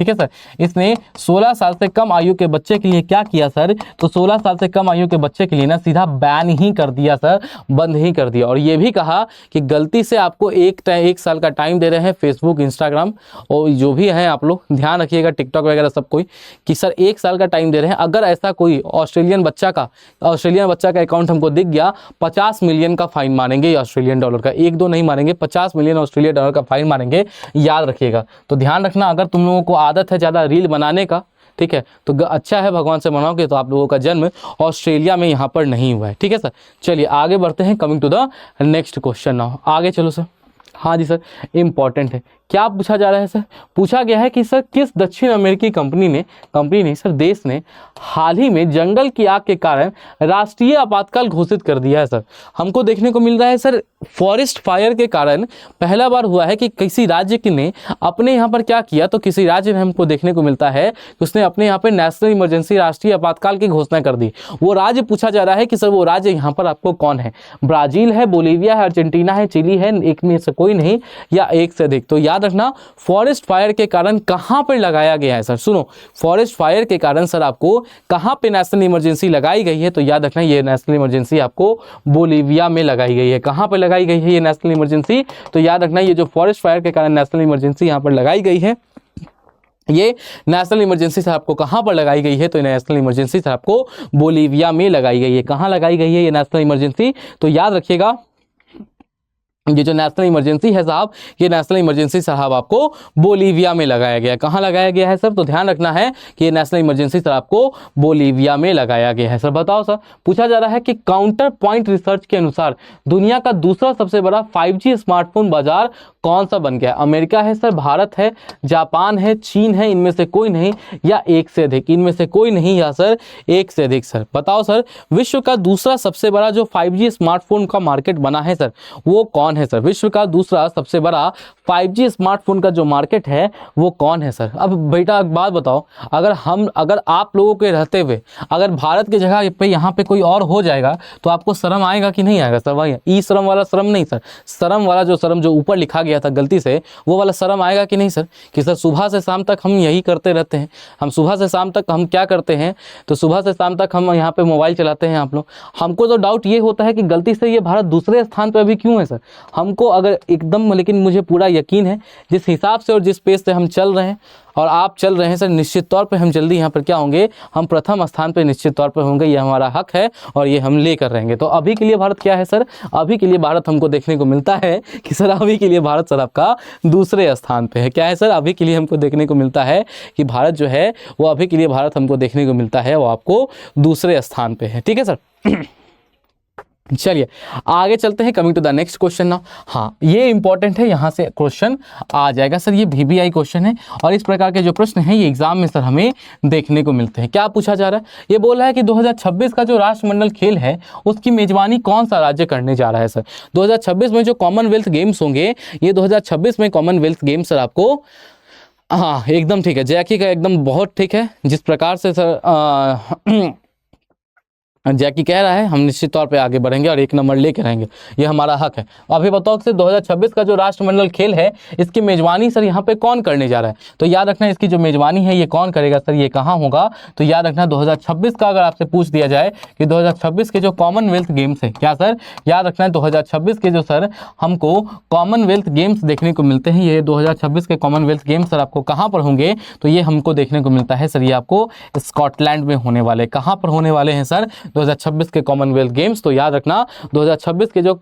A: ठीक है सर। इसने 16 साल से कम आयु के बच्चे के लिए क्या किया सर, तो 16 साल से कम आयु के बच्चे के लिए ना सीधा बैन ही कर दिया सर, बंद ही कर दिया। और ये भी कहा कि गलती से आपको एक साल का टाइम दे रहे हैं फेसबुक, इंस्टाग्राम और जो भी है आप लोग ध्यान रखिएगा, टिकटॉक वगैरह सब कोई, कि सर 1 साल का टाइम दे रहे हैं। अगर ऐसा कोई ऑस्ट्रेलियन बच्चा का अकाउंट हमको दिख गया, 50 मिलियन का फाइन मारेंगे ऑस्ट्रेलियन डॉलर का, 1-2 नहीं मारेंगे, 50 मिलियन ऑस्ट्रेलियन डॉलर का फाइन मारेंगे, याद रखिएगा। तो ध्यान रखना, अगर तुम लोगों को आदत है ज़्यादा रील बनाने का, ठीक है, तो अच्छा है, भगवान से मनाओगे तो आप लोगों का जन्म ऑस्ट्रेलिया में यहाँ पर नहीं हुआ है, ठीक है सर। चलिए आगे बढ़ते हैं, coming to the next question now. आगे चलो सर। हाँ जी सर, इंपॉर्टेंट है। क्या पूछा जा रहा है सर, पूछा गया है कि सर किस दक्षिण अमेरिकी कंपनी ने सर देश ने हाल ही में जंगल की आग के कारण राष्ट्रीय आपातकाल घोषित कर दिया है सर। हमको देखने को मिल रहा है सर, फॉरेस्ट फायर के कारण पहला बार हुआ है कि किसी राज्य ने अपने यहाँ पर क्या किया, तो किसी राज्य ने हमको देखने को मिलता है कि उसने अपने यहाँ पर नेशनल इमरजेंसी, राष्ट्रीय आपातकाल की घोषणा कर दी। वो राज्य पूछा जा रहा है कि सर वो राज्य यहाँ पर आपको कौन है, ब्राजील है, बोलीविया है, अर्जेंटीना है, चिली है, एक में से कोई नहीं, या एक से अधिक। तो याद रखना, फॉरेस्ट फायर के कारण कहां पर लगाया गया है सर, सुनो, फॉरेस्ट फायर के कारण सर आपको कहां पे नेशनल इमरजेंसी लगाई गई है, तो याद रखना ये नेशनल इमरजेंसी आपको बोलीविया में लगाई गई है। कहां पे लगाई गई है ये नेशनल इमरजेंसी, तो याद रखना ये जो फॉरेस्ट फायर के कारण नेशनल इमरजेंसी यहां पर लगाई गई है, ये नेशनल इमरजेंसी सर आपको कहां पर लगाई गई है, तो नेशनल इमरजेंसी सर आपको बोलीविया में लगाई गई है। कहां लगाई गई है ये नेशनल इमरजेंसी, तो याद रखिएगा ये जो नेशनल इमरजेंसी है साहब, ये नेशनल इमरजेंसी साहब आपको बोलीविया में लगाया गया है। कहाँ लगाया गया है सर, तो ध्यान रखना है कि ये नेशनल इमरजेंसी सर आपको बोलीविया में लगाया गया है। सर बताओ सर, पूछा जा रहा है कि काउंटर पॉइंट रिसर्च के अनुसार दुनिया का दूसरा सबसे बड़ा 5G स्मार्टफोन बाजार कौन सा बन गया? अमेरिका है सर, भारत है, जापान है, चीन है, इनमें से कोई नहीं, या एक से अधिक, इनमें से कोई नहीं, या सर एक से अधिक। सर बताओ सर, विश्व का दूसरा सबसे बड़ा जो 5G स्मार्टफोन का मार्केट बना है सर, वो कौन है सर? विश्व का दूसरा सबसे बड़ा 5G स्मार्टफोन का जो मार्केट है वो कौन है सर? अब बेटा एक बात बताओ, अगर आप लोगों के रहते हुए अगर भारत की जगह पे यहाँ पे कोई और हो जाएगा तो आपको शर्म आएगा कि नहीं आएगा सर? भाई ई श्रम वाला शर्म नहीं सर, शर्म वाला जो शर्म जो ऊपर लिखा गया था गलती से, वो वाला शर्म आएगा कि नहीं सर? कि सर सुबह से शाम तक हम यही करते रहते हैं, हम सुबह से शाम तक हम क्या करते हैं, तो सुबह से शाम तक हम यहाँ पे मोबाइल चलाते हैं आप लोग। हमको तो डाउट ये होता है कि गलती से ये भारत दूसरे स्थान पर अभी क्यों है सर? हमको अगर एकदम, लेकिन मुझे पूरा यकीन है जिस हिसाब से और जिस पेस से हम चल रहे हैं और आप चल रहे हैं सर, निश्चित तौर पे हम जल्दी यहाँ पर क्या होंगे, हम प्रथम स्थान पे निश्चित तौर पे होंगे। ये हमारा हक है और ये हम लेकर रहेंगे। तो अभी के लिए भारत क्या है सर? अभी के लिए भारत हमको देखने को मिलता है कि सर अभी के लिए भारत सर आपका दूसरे स्थान पे है। क्या है सर? अभी के लिए हमको देखने को मिलता है कि भारत जो है वो अभी के लिए भारत हमको देखने को मिलता है वो आपको दूसरे स्थान पे है। ठीक है सर। चलिए आगे चलते हैं, coming to the next question now. हाँ ये इंपॉर्टेंट है, यहाँ से क्वेश्चन आ जाएगा सर, ये VBI क्वेश्चन है और इस प्रकार के जो प्रश्न हैं ये एग्जाम में सर हमें देखने को मिलते हैं। क्या पूछा जा रहा है? ये बोल रहा है कि 2026 का जो राष्ट्रमंडल खेल है उसकी मेजबानी कौन सा राज्य करने जा रहा है सर? 2026 में जो कॉमनवेल्थ गेम्स होंगे, ये 2026 में कॉमनवेल्थ गेम्स सर आपको, हाँ एकदम ठीक है, जैकी का एकदम बहुत ठीक है, जिस प्रकार से सर जैकी कह रहा है हम निश्चित तौर पे आगे बढ़ेंगे और 1 नंबर लेके रहेंगे, ये हमारा हक है। अभी बताओ कि 2026 का जो राष्ट्रमंडल खेल है इसकी मेजबानी सर यहाँ पे कौन करने जा रहा है? तो याद रखना इसकी जो मेजबानी है ये कौन करेगा सर, ये कहाँ होगा? तो याद रखना 2026 का अगर आपसे पूछ दिया जाए कि 2026 के जो कॉमनवेल्थ गेम्स है, क्या सर? याद रखना है 2026 के जो सर हमको कॉमनवेल्थ गेम्स देखने को मिलते हैं, ये 2026 के कॉमनवेल्थ गेम्स सर आपको कहाँ पर होंगे? तो ये हमको देखने को मिलता है सर ये आपको स्कॉटलैंड में होने वाले। कहाँ पर होने वाले हैं सर 2026 के कॉमनवेल्थ गेम्स? तो याद रखना 2026 के जो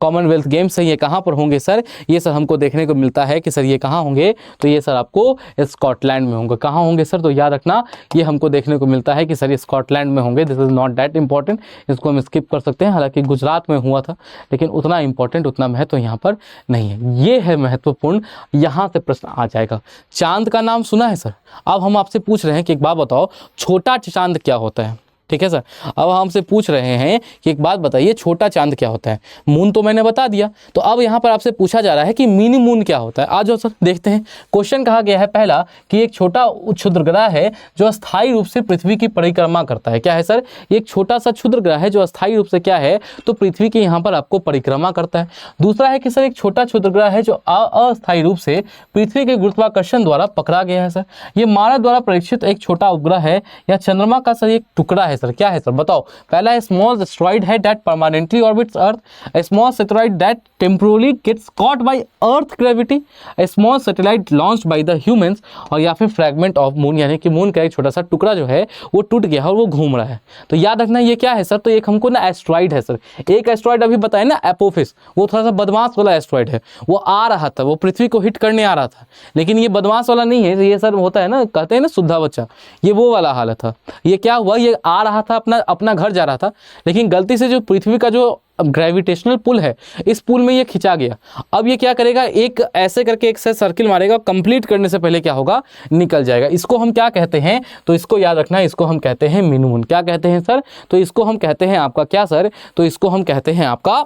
A: कॉमनवेल्थ गेम्स है ये कहाँ पर होंगे सर? ये सर हमको देखने को मिलता है कि सर ये कहाँ होंगे, तो ये सर आपको स्कॉटलैंड में होंगे। कहाँ होंगे सर? तो याद रखना ये हमको देखने को मिलता है कि सर ये स्कॉटलैंड में होंगे। This is not that important, इसको हम स्किप कर सकते हैं, हालांकि गुजरात में हुआ था, लेकिन उतना इंपॉर्टेंट, उतना महत्व यहाँ पर नहीं है। ये है महत्वपूर्ण, यहाँ से प्रश्न आ जाएगा। चांद का नाम सुना है सर? अब हम आपसे पूछ रहे हैं कि एक बात बताओ, छोटा चांद क्या होता है? ठीक है सर। अब हमसे पूछ रहे हैं कि एक बात बताइए, छोटा चांद क्या होता है? मून तो मैंने बता दिया, तो अब यहाँ पर आपसे पूछा जा रहा है कि मिनी मून क्या होता है। आ जाओ सर देखते हैं। क्वेश्चन कहा गया है पहला कि एक छोटा क्षुद्र ग्रह है जो अस्थायी रूप से पृथ्वी की परिक्रमा करता है। क्या है सर? एक छोटा सा क्षुद्र ग्रह है जो अस्थायी रूप से क्या है, तो पृथ्वी के यहाँ पर आपको परिक्रमा करता है। दूसरा है कि सर एक छोटा क्षुद्र ग्रह है जो अस्थायी रूप से पृथ्वी के गुरुत्वाकर्षण द्वारा पकड़ा गया है। सर ये मानव द्वारा परीक्षित एक छोटा उपग्रह है या चंद्रमा का सर एक टुकड़ा है। सर क्या है सर बताओ? पहला है स्मॉल एस्टेरॉइड है that permanently orbits earth, a small satellite that temporarily gets caught by earth gravity, a small satellite launched by the humans, और या फिर फ्रैगमेंट ऑफ मून, यानी कि मून का एक छोटा सा टुकड़ा जो है वो टूट गया और वो घूम रहा है। तो याद रखना ये क्या है सर, तो एक हमको ना एस्टेरॉइड है सर। एक एस्टेरॉइड अभी बताया ना एपोफिस, वो थोड़ा सा बदमाश वाला एस्टेरॉइड है, वो आ रहा था, वो पृथ्वी को हिट करने आ रहा था, लेकिन ये बदमाश वाला नहीं है। ये सर होता है ना, कहते हैं ना सुद्धा बच्चा, ये वो वाला हालत था। ये क्या हुआ, ये आ रहा था, अपना घर जा रहा था, लेकिन गलती से जो पृथ्वी का जो ग्रेविटेशनल पुल है, इस पुल में ये खिंचा गया। अब ये क्या करेगा, एक ऐसे करके एक से सर्किल मारेगा, कंप्लीट करने से पहले क्या होगा, निकल जाएगा। इसको हम क्या कहते हैं, तो इसको याद रखना है, इसको हम कहते हैं मिनी मून। क्या कहते हैं सर? तो इसको हम कहते हैं आपका क्या सर, तो इसको हम कहते हैं आपका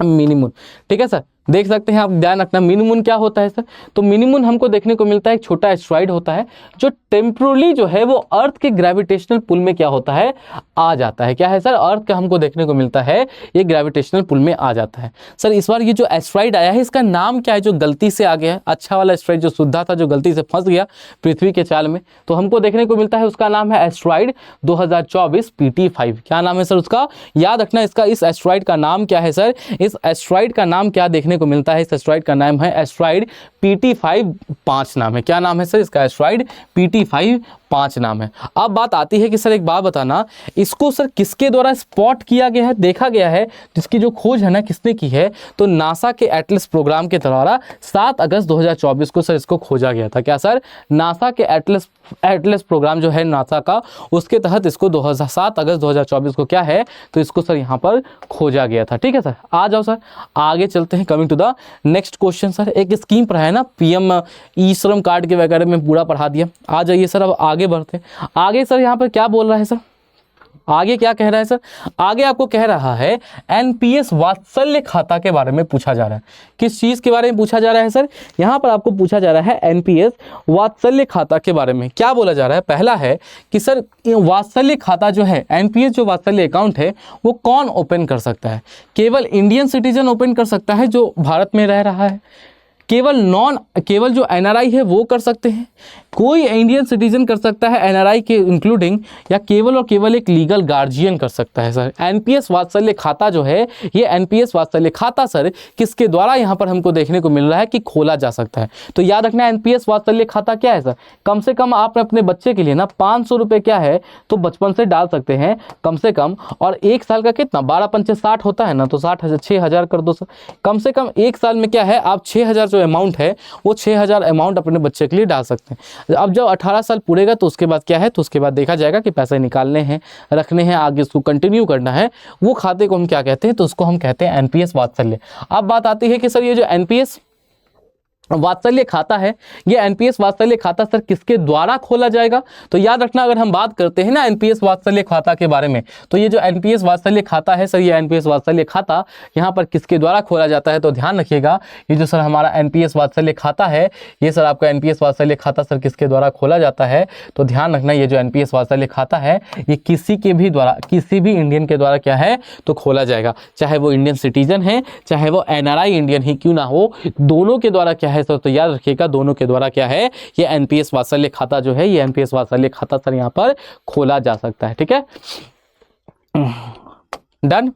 A: मिनी मून। ठीक है सर, देख सकते हैं आप, ध्यान रखना मिनी मून क्या होता है सर। तो मिनी मून हमको देखने को मिलता है एक छोटा एस्टेरॉइड होता है जो टेम्पोरली जो है वो अर्थ के ग्रेविटेशनल पुल में क्या होता है, आ जाता है। क्या है सर? अर्थ का हमको देखने को मिलता है, ये ग्रेविटेशनल पुल में आ जाता है। सर इस बार ये जो एस्टेरॉइड आया है इसका नाम क्या है, जो गलती से आ गया है? अच्छा वाला एस्टेरॉइड जो शुद्धा था, जो गलती से फंस गया पृथ्वी के चाल में, तो हमको देखने को मिलता है उसका नाम है एस्टेरॉइड 2024 PT5। क्या नाम है सर उसका? याद रखना इसका, इस एस्टेरॉइड का नाम क्या है सर? इस एस्टेरॉइड का नाम क्या देखने को मिलता है? इस एस्टेरॉइड का नाम है एस्टेरॉइड PT5 नाम है। क्या नाम है सर इसका? एस्टेरॉइड PT5 नाम है। अब बात आती है कि सर एक बात बताना, इसको सर किसके द्वारा स्पॉट किया गया है, देखा गया है, जिसकी जो खोज है ना किसने की है, तो नासा के एटलस प्रोग्राम के द्वारा 7 अगस्त 2024 को सर इसको खोजा गया था। क्या सर? नासा के एटलस प्रोग्राम जो है नासा का, उसके तहत इसको 7 अगस्त 2024 को क्या है, तो इसको सर यहाँ पर खोजा गया था। ठीक है सर, आ जाओ सर आगे चलते हैं। Coming to the next question sir, एक स्कीम पढ़ा है ना PM ई श्रम कार्ड के वगैरह में पूरा पढ़ा दिया। आ जाइए सर, अब आगे बढ़ते हैं। आगे सर यहाँ पर क्या बोल रहा है सर, आगे क्या कह रहा है सर? आगे आपको कह रहा है NPS वात्सल्य खाता के बारे में पूछा जा रहा है। किस चीज़ के बारे में पूछा जा रहा है सर? यहाँ पर आपको पूछा जा रहा है NPS वात्सल्य खाता के बारे में। क्या बोला जा रहा है? पहला है कि सर वात्सल्य खाता जो है, NPS जो वात्सल्य अकाउंट है, वो कौन ओपन कर सकता है? केवल इंडियन सिटीजन ओपन कर सकता है जो भारत में रह रहा है, केवल जो NRI है वो कर सकते हैं, कोई इंडियन सिटीजन कर सकता है NRI के इंक्लूडिंग, या केवल और केवल एक लीगल गार्जियन कर सकता है सर। NPS वात्सल्य खाता जो है, ये NPS वात्सल्य खाता सर किसके द्वारा यहाँ पर हमको देखने को मिल रहा है कि खोला जा सकता है? तो याद रखना NPS वात्सल्य खाता क्या है सर? कम से कम आप अपने बच्चे के लिए ना 500 रुपये क्या है, तो बचपन से डाल सकते हैं कम से कम, और एक साल का कितना, 12 पंचे 60 होता है ना, तो 6,000 कर दो सर। कम से कम एक साल में क्या है, आप 6,000 जो अमाउंट है वो 6,000 अमाउंट अपने बच्चे के लिए डाल सकते हैं। अब जब 18 साल पूरेगा तो उसके बाद क्या है, तो उसके बाद देखा जाएगा कि पैसे निकालने हैं, रखने हैं, आगे उसको कंटिन्यू करना है, वो खाते को हम क्या कहते हैं, तो उसको हम कहते हैं NPS वात्सल्य। अब बात आती है कि सर ये जो NPS वात्सल्य खाता है, ये NPS वात्सल्य खाता सर किसके द्वारा खोला जाएगा? तो याद रखना, अगर हम बात करते हैं ना NPS वात्सल्य खाता के बारे में, तो ये जो NPS वात्सल्य खाता है सर, ये NPS वात्सल्य खाता यहाँ पर किसके द्वारा खोला जाता है? तो ध्यान रखिएगा, ये जो सर हमारा NPS वात्सल्य खाता है, ये सर आपका NPS वात्सल्य खाता सर किसके द्वारा खोला जाता है? तो ध्यान रखना, ये जो NPS वात्सल्य खाता है, ये किसी के भी द्वारा, किसी भी इंडियन के द्वारा क्या है, तो खोला जाएगा, चाहे वो इंडियन सिटीजन है, चाहे वो NRI इंडियन ही क्यों ना हो, दोनों के द्वारा क्या है सर, तो याद रखिएगा दोनों के द्वारा क्या है, ये NPS वात्सल्य खाता जो है, ये NPS वात्सल्य खाता सर यहाँ पर खोला जा सकता है। ठीक है, डन।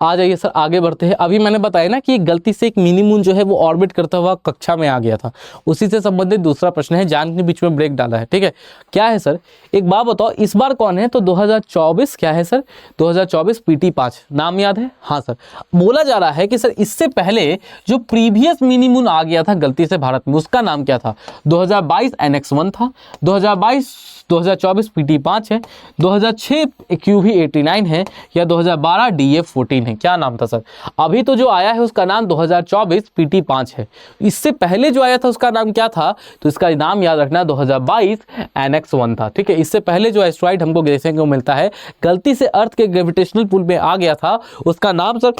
A: आ जाइए सर आगे बढ़ते हैं। अभी मैंने बताया ना कि गलती से एक मिनी मून जो है वो ऑर्बिट करता हुआ कक्षा में आ गया था, उसी से संबंधित दूसरा प्रश्न है, जान के बीच में ब्रेक डाला है। ठीक है, क्या है सर, एक बात बताओ, इस बार कौन है? तो 2024 क्या है सर, 2024 PT5 नाम याद है? हाँ सर, बोला जा रहा है कि सर इससे पहले जो प्रीवियस मिनी मून आ गया था गलती से भारत में, उसका नाम क्या था? 2022 NX1 था, 2024 PT5 है, 2006 QV89 है, या 2012 DF14 है। नहीं, क्या नाम था सर? अभी तो जो आया है उसका नाम 2024 PT5 है। इससे पहले जो आया था उसका नाम क्या था? तो इसका नाम याद रखना 2022 NX1 था। ठीक है, इससे पहले जो एस्ट्रॉइड हमको देखने को मिलता है, गलती से अर्थ के ग्रेविटेशनल पुल में आ गया था, उसका नाम सर,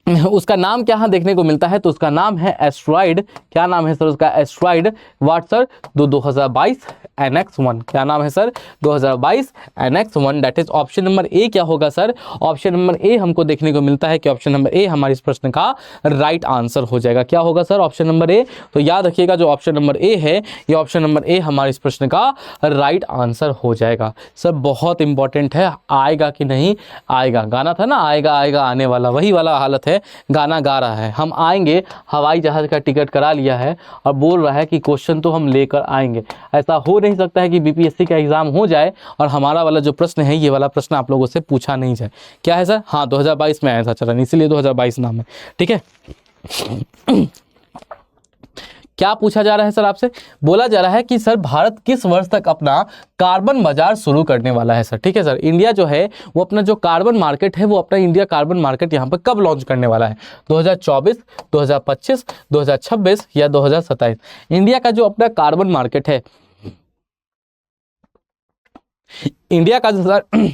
A: उसका नाम क्या देखने को मिलता है? तो उसका नाम है एस्ट्रॉइड। क्या नाम है सर उसका? Asteroid what sir? 2022 NX1। क्या नाम है sir? 2022 NX1। That is option number A. क्या होगा सर? ऑप्शन नंबर ए हमको देखने को मिलता है कि ऑप्शन नंबर ए हमारे इस प्रश्न का राइट आंसर हो जाएगा। क्या होगा सर? Option number A. तो याद रखिएगा जो ऑप्शन नंबर ए है, ये ऑप्शन नंबर ए हमारे इस प्रश्न का राइट आंसर हो जाएगा। सर बहुत इंपॉर्टेंट है, आएगा कि नहीं आएगा? गाना था ना, आएगा आएगा आने वाला, वही वाला हालत है। गाना गा रहा है, हम आएंगे, हवाई जहाज का टिकट करा लिया है और बोल रहा है कि क्वेश्चन तो हम लेकर आएंगे। ऐसा हो नहीं सकता है कि बीपीएससी का एग्जाम हो जाए और हमारा वाला जो प्रश्न है, ये वाला प्रश्न आप लोगों से पूछा नहीं जाए। क्या है सर? हाँ 2022 में आया था चलन, इसीलिए 2022 नाम है। ठीक है, क्या पूछा जा रहा है सर आपसे? बोला जा रहा है कि सर भारत किस वर्ष तक अपना कार्बन बाजार शुरू करने वाला है सर। ठीक है सर, इंडिया जो है वो अपना जो कार्बन मार्केट है, वो अपना इंडिया कार्बन मार्केट यहाँ पर कब लॉन्च करने वाला है? 2024, 2025, 2026 या 2027? इंडिया का जो अपना कार्बन मार्केट है, इंडिया का जो सर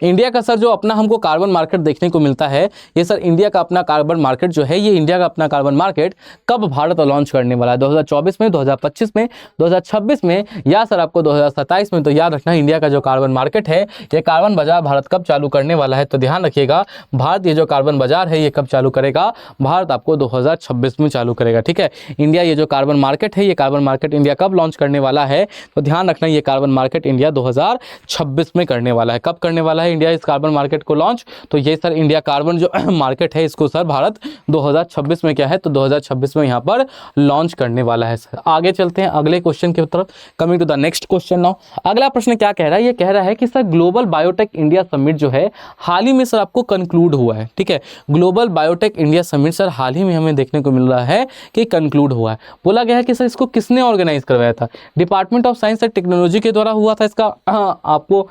A: इंडिया का सर जो अपना हमको कार्बन मार्केट देखने को मिलता है, ये सर इंडिया का अपना कार्बन मार्केट जो है, ये इंडिया का अपना कार्बन मार्केट कब भारत लॉन्च करने वाला है? 2024 में, 2025 में, 2026 में या सर आपको 2027 में? तो याद रखना इंडिया का जो कार्बन मार्केट है, ये कार्बन बाजार भारत कब चालू करने वाला है? तो ध्यान रखिएगा, भारत ये जो कार्बन बाजार है ये कब चालू करेगा? भारत आपको 2026 में चालू करेगा। ठीक है, इंडिया ये जो कार्बन मार्केट है, ये कार्बन मार्केट इंडिया कब लॉन्च करने वाला है? तो ध्यान रखना ये कार्बन मार्केट इंडिया 2026 में करने वाला है। कब करने वाला है इंडिया इस कार्बन मार्केट को लॉन्च? तो ये सर इंडिया कार्बन जो मार्केट है, इसको सर भारत 2026 में क्या है? तो 2026 में यहाँ पर लॉन्च करने वाला है सर। आगे चलते हैं अगले क्वेश्चन की तरफ। Coming to the next question now. अगला प्रश्न क्या कह रहा है? ये कह रहा है कि sir global biotech India summit जो है हाल ही में सर आपको कंक्लूड हुआ है। ठीक है, global biotech India summit sir हाल ही में हमें देखने को मिल रहा है कि कंक्लूड हुआ है। बोला गया है कि सर इसको किसने ऑर्गेनाइज करवाया था? Department of science and technology के द्वारा हुआ था इसका, आपको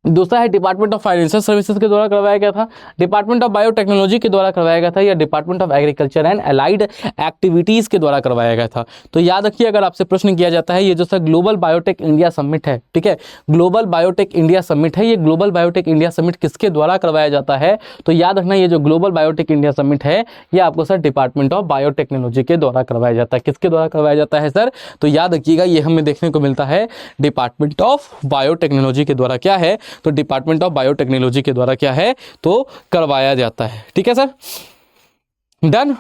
A: दूसरा है डिपार्टमेंट ऑफ फाइनेंशियल सर्विसेज के द्वारा करवाया गया था, डिपार्टमेंट ऑफ बायोटेक्नोलॉजी के द्वारा करवाया गया था, या department of agriculture and allied activities के द्वारा करवाया गया था। तो याद रखिए, अगर आपसे प्रश्न किया जाता है, ये जो sir global biotech India summit है, ठीक है, ग्लोबल बायोटेक इंडिया समिट है, ये ग्लोबल बायोटेक इंडिया समिट किसके द्वारा करवाया जाता है? तो याद रखना ये जो ग्लोबल बायोटेक इंडिया समिट है, ये आपको सर डिपार्टमेंट ऑफ बायोटेक्नोलॉजी के द्वारा करवाया जाता है। किसके द्वारा करवाया जाता है सर? तो याद रखिएगा, ये हमें देखने को मिलता है डिपार्टमेंट ऑफ बायोटेक्नोलॉजी के द्वारा। क्या है? तो डिपार्टमेंट ऑफ बायोटेक्नोलॉजी के द्वारा क्या है? तो करवाया जाता है। ठीक है sir, done.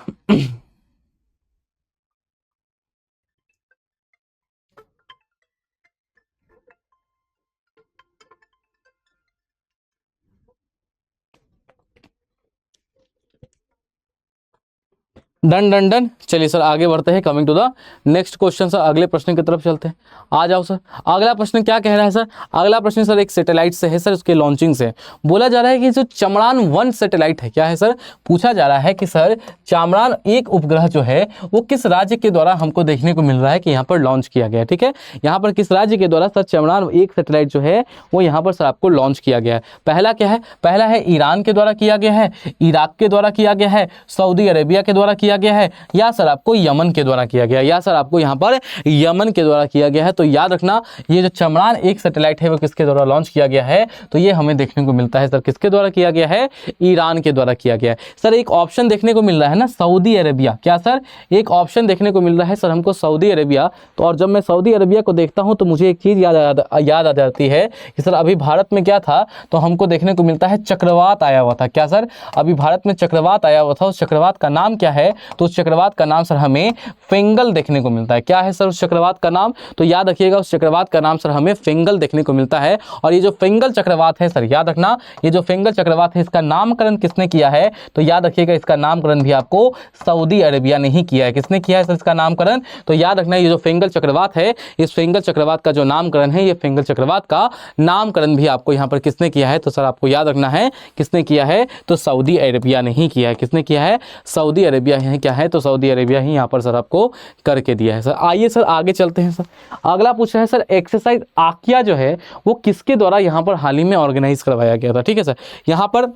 A: Done done done. चलिए सर आगे बढ़ते हैं। Coming to the next question sir, अगले प्रश्न की तरफ चलते हैं। आ जाओ सर, अगला प्रश्न क्या कह रहा है सर? अगला प्रश्न सर एक सैटेलाइट से है सर, उसके लॉन्चिंग से बोला जा रहा है कि जो चमड़ान-1 सैटेलाइट है, क्या है सर? पूछा जा रहा है कि सर चमड़ान-1 उपग्रह जो है वो किस राज्य के द्वारा हमको देखने को मिल रहा है कि यहाँ पर लॉन्च किया गया है। ठीक है, यहाँ पर किस राज्य के द्वारा सर चमड़ान-1 सैटेलाइट जो है वो यहाँ पर सर आपको लॉन्च किया गया है? पहला क्या है? पहला है ईरान के द्वारा किया गया है, इराक के द्वारा किया गया है, सऊदी अरेबिया के द्वारा किया गया है, या सर आपको यमन के द्वारा किया गया, या सर आपको यहाँ पर यमन के द्वारा किया गया है। तो याद रखना ये जो चमड़ान-1 सैटेलाइट है वो किसके द्वारा लॉन्च किया गया है? तो ये हमें देखने को मिलता है सर किसके द्वारा किया गया है? ईरान के द्वारा किया गया है। सर एक ऑप्शन देखने को मिल रहा है ना, सऊदी अरेबिया। क्या सर? एक ऑप्शन देखने को मिल रहा है सर हमको सऊदी अरेबिया। तो और जब मैं सऊदी अरेबिया को देखता हूँ तो मुझे एक चीज़ याद आ जाती है कि सर अभी भारत में क्या था? तो हमको देखने को मिलता है चक्रवात आया हुआ था। क्या सर? अभी भारत में चक्रवात आया हुआ था, उस चक्रवात का नाम क्या है? तो उस चक्रवात का नाम सर हमें फिंगल देखने को मिलता है। क्या है सर उस चक्रवात का नाम? तो याद रखिएगा उस चक्रवात का नाम सर हमें फिंगल देखने को मिलता है। और ये जो फिंगल चक्रवात है सर, याद रखना ये जो फिंगल चक्रवात है इसका नामकरण किसने किया है? तो याद रखिएगा इसका नामकरण भी आपको सऊदी अरेबिया ने ही किया है। किसने किया है सर इसका नामकरण? तो याद रखना ये जो फिंगल चक्रवात है, इस फिंगल चक्रवात का जो नामकरण है, ये फिंगल चक्रवात का नामकरण भी आपको यहाँ पर किसने किया है? तो सर आपको याद रखना है किसने किया है? तो सऊदी अरेबिया ने ही किया है। किसने किया है? सऊदी अरेबिया हैं क्या है, तो सऊदी अरेबिया ही यहाँ पर सर आपको करके दिया है सर। आइए सर आगे चलते हैं सर। अगला पूछा है सर, एक्सरसाइज आकिया जो है वो किसके द्वारा यहाँ पर हाल ही में ऑर्गेनाइज करवाया गया था। ठीक है सर, यहाँ पर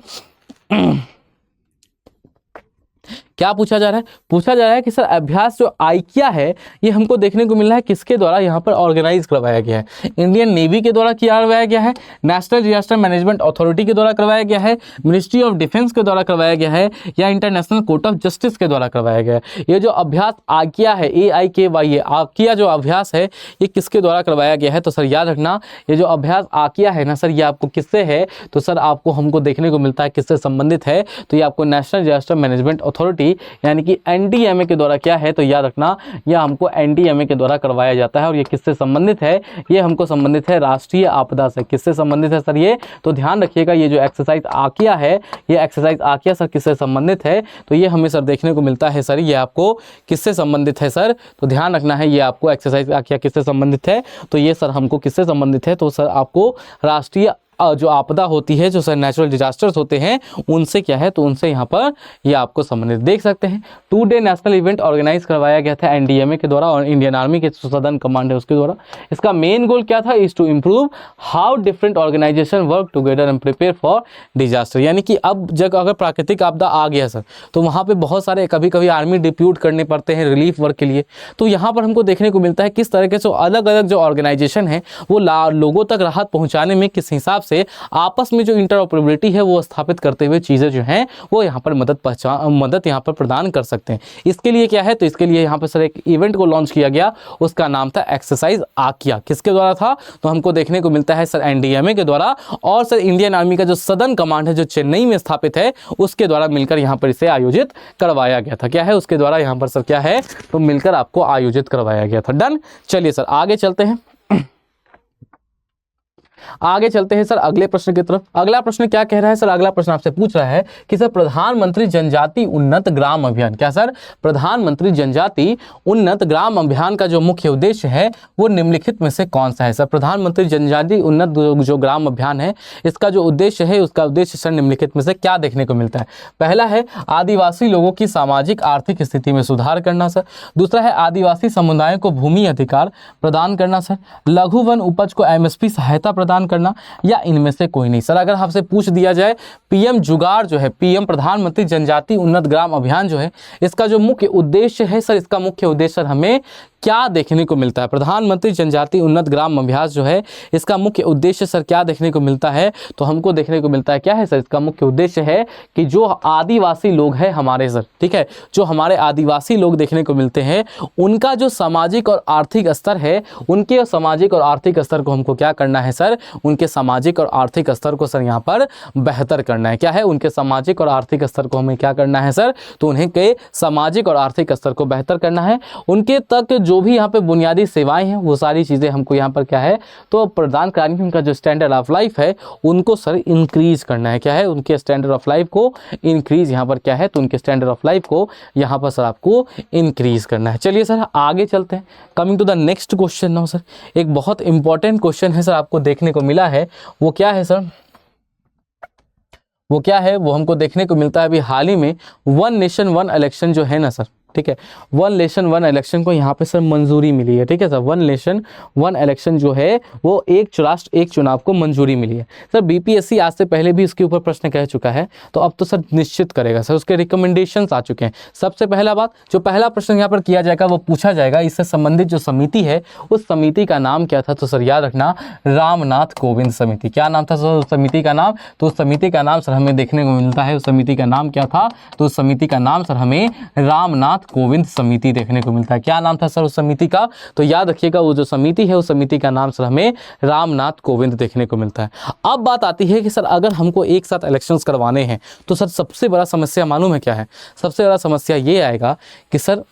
A: क्या पूछा जा रहा है, पूछा जा रहा है कि सर अभ्यास जो आइकिया है ये हमको देखने को मिल रहा है किसके द्वारा यहाँ पर ऑर्गेनाइज करवाया गया है। इंडियन नेवी के द्वारा करवाया गया है, नेशनल डिजास्टर मैनेजमेंट अथॉरिटी के द्वारा करवाया गया है, मिनिस्ट्री ऑफ डिफेंस के द्वारा करवाया गया है, या इंटरनेशनल कोर्ट ऑफ जस्टिस के द्वारा करवाया गया है। ये जो अभ्यास आकिया है, AIKY आकिया जो अभ्यास है ये किसके द्वारा करवाया गया है, तो सर याद रखना ये जो अभ्यास आकिया है ना सर ये आपको किससे है, तो सर आपको हमको देखने को मिलता है किससे संबंधित है, तो ये आपको नेशनल डिजास्टर मैनेजमेंट अथॉरिटी यानी कि NDMA के द्वारा क्या है, तो याद रखना यह हमको NDMA के द्वारा करवाया जाता है। और ये किससे संबंधित है, ये हमको संबंधित है राष्ट्रीय आपदा से। किससे संबंधित है सर ये, तो ध्यान रखिएगा ये जो एक्सरसाइज आकिया है ये एक्सरसाइज आकिया सर किससे संबंधित है, तो ये हमें सर देखने को मिलता है सर ये आपको किससे संबंधित है सर, तो ध्यान रखना है ये आपको एक्सरसाइज आकिया किससे संबंधित है, तो ये सर हमको किससे संबंधित है, तो सर आपको राष्ट्रीय जो आपदा होती है, जो सर नेचुरल डिजास्टर्स होते हैं उनसे क्या है, तो उनसे यहाँ पर ये आपको संबंधित देख सकते हैं। 2 डे नेशनल इवेंट ऑर्गेनाइज करवाया गया था NDMA के द्वारा और इंडियन आर्मी के सदर्न कमांड है उसके द्वारा। इसका मेन गोल क्या था, is to improve how different organization work together and prepare for disaster. यानी कि अब जब अगर प्राकृतिक आपदा आ गया सर तो वहाँ पर बहुत सारे कभी कभी आर्मी डिप्यूट करने पड़ते हैं रिलीफ वर्क के लिए, तो यहाँ पर हमको देखने को मिलता है किस तरीके से अलग अलग जो ऑर्गेनाइजेशन है वो लोगों तक राहत पहुँचाने में किस हिसाब से आपस में जो इंटरऑपरेबिलिटी है वो स्थापित करते हुए चीज़ें जो हैं वो यहाँ पर मदद यहाँ पर प्रदान कर सकते हैं। इसके लिए क्या है, तो इसके लिए यहाँ पर सर एक इवेंट को लॉन्च किया गया, उसका नाम था एक्सरसाइज आकिया। किसके द्वारा था, तो हमको देखने को मिलता है सर NDMA के द्वारा और सर इंडियन आर्मी का जो सदर्न कमांड है जो चेन्नई में स्थापित है उसके द्वारा मिलकर यहाँ पर इसे आयोजित करवाया गया था। क्या है, उसके द्वारा यहाँ पर सर क्या है, तो मिलकर आपको आयोजित करवाया गया था। डन, चलिए सर आगे चलते हैं। आगे चलते हैं सर अगले प्रश्न की तरफ। अगला प्रश्न क्या कह रहा है सर, अगला प्रश्न आपसे पूछ रहा है कि सर प्रधानमंत्री जनजाति उन्नत ग्राम अभियान, क्या सर प्रधानमंत्री जनजाति उन्नत ग्राम अभियान का जो मुख्य उद्देश्य है वो निम्नलिखित में से कौन सा है। सर प्रधानमंत्री जनजाति उन्नत जो ग्राम अभियान है इसका जो उद्देश्य है उसका उद्देश्य सर निम्नलिखित में से क्या देखने को मिलता है। पहला है आदिवासी लोगों की सामाजिक आर्थिक स्थिति में सुधार करना सर। दूसरा है आदिवासी समुदायों को भूमि अधिकार प्रदान करना सर। लघु वन उपज को MSP सहायता प्रदान करना, या इनमें से कोई नहीं। सर अगर आपसे पूछ दिया जाए PM जुगाड़ जो है, PM प्रधानमंत्री जनजाति उन्नत ग्राम अभियान जो है इसका जो मुख्य उद्देश्य है सर, इसका मुख्य उद्देश्य सर हमें क्या देखने को मिलता है। प्रधानमंत्री जनजाति उन्नत ग्राम अभ्यास जो है इसका मुख्य उद्देश्य सर क्या देखने को मिलता है, तो हमको देखने को मिलता है क्या है सर, इसका मुख्य उद्देश्य है कि जो आदिवासी लोग हैं हमारे सर, ठीक है, जो हमारे आदिवासी लोग देखने को मिलते हैं उनका जो सामाजिक और आर्थिक स्तर है, उनके सामाजिक और आर्थिक स्तर को हमको क्या करना है सर, उनके सामाजिक और आर्थिक स्तर को सर यहाँ पर बेहतर करना है। क्या है, उनके सामाजिक और आर्थिक स्तर को हमें क्या करना है सर, तो उन्हें के सामाजिक और आर्थिक स्तर को बेहतर करना है। उनके तक जो भी यहाँ पे बुनियादी सेवाएं हैं वो सारी चीज़ें हमको यहाँ पर क्या है, तो प्रदान करानी है। उनका जो स्टैंडर्ड ऑफ लाइफ है उनको सर इंक्रीज करना है। क्या है, उनके स्टैंडर्ड ऑफ लाइफ को इंक्रीज यहाँ पर क्या है, तो उनके स्टैंडर्ड ऑफ लाइफ को यहाँ पर सर आपको इंक्रीज करना है। चलिए सर आगे चलते हैं। Coming to the next question now sir, एक बहुत इंपॉर्टेंट क्वेश्चन है सर आपको देखने को मिला है, वो क्या है सर, वो क्या है, वो हमको देखने को मिलता है अभी हाल ही में वन नेशन वन इलेक्शन जो है ना सर, ठीक है, वन नेशन वन इलेक्शन को यहाँ पे सर मंजूरी मिली है। ठीक है sir, one nation one election जो है वो एक राष्ट्र एक चुनाव को मंजूरी मिली है। सर BPSC आज से पहले भी इसके ऊपर प्रश्न कह चुका है, तो अब तो सर निश्चित करेगा सर, उसके रिकमेंडेशंस आ चुके हैं। सबसे पहला बात, जो पहला प्रश्न यहाँ पर किया जाएगा वो पूछा जाएगा इससे संबंधित जो समिति है उस समिति का नाम क्या था, तो सर याद रखना रामनाथ कोविंद समिति। क्या नाम था सर उस समिति का नाम, तो उस समिति का नाम सर हमें देखने को मिलता है, उस समिति का नाम क्या था, तो उस समिति का नाम सर हमें रामनाथ कोविंद समिति देखने को मिलता है। क्या नाम था सर उस समिति का, तो याद रखिएगा वो जो समिति है उस समिति का नाम सर हमें रामनाथ कोविंद देखने को मिलता है। अब बात आती है कि सर अगर हमको एक साथ इलेक्शंस करवाने हैं तो सर सबसे बड़ा समस्या मालूम है क्या है, सबसे बड़ा समस्या ये आएगा कि सर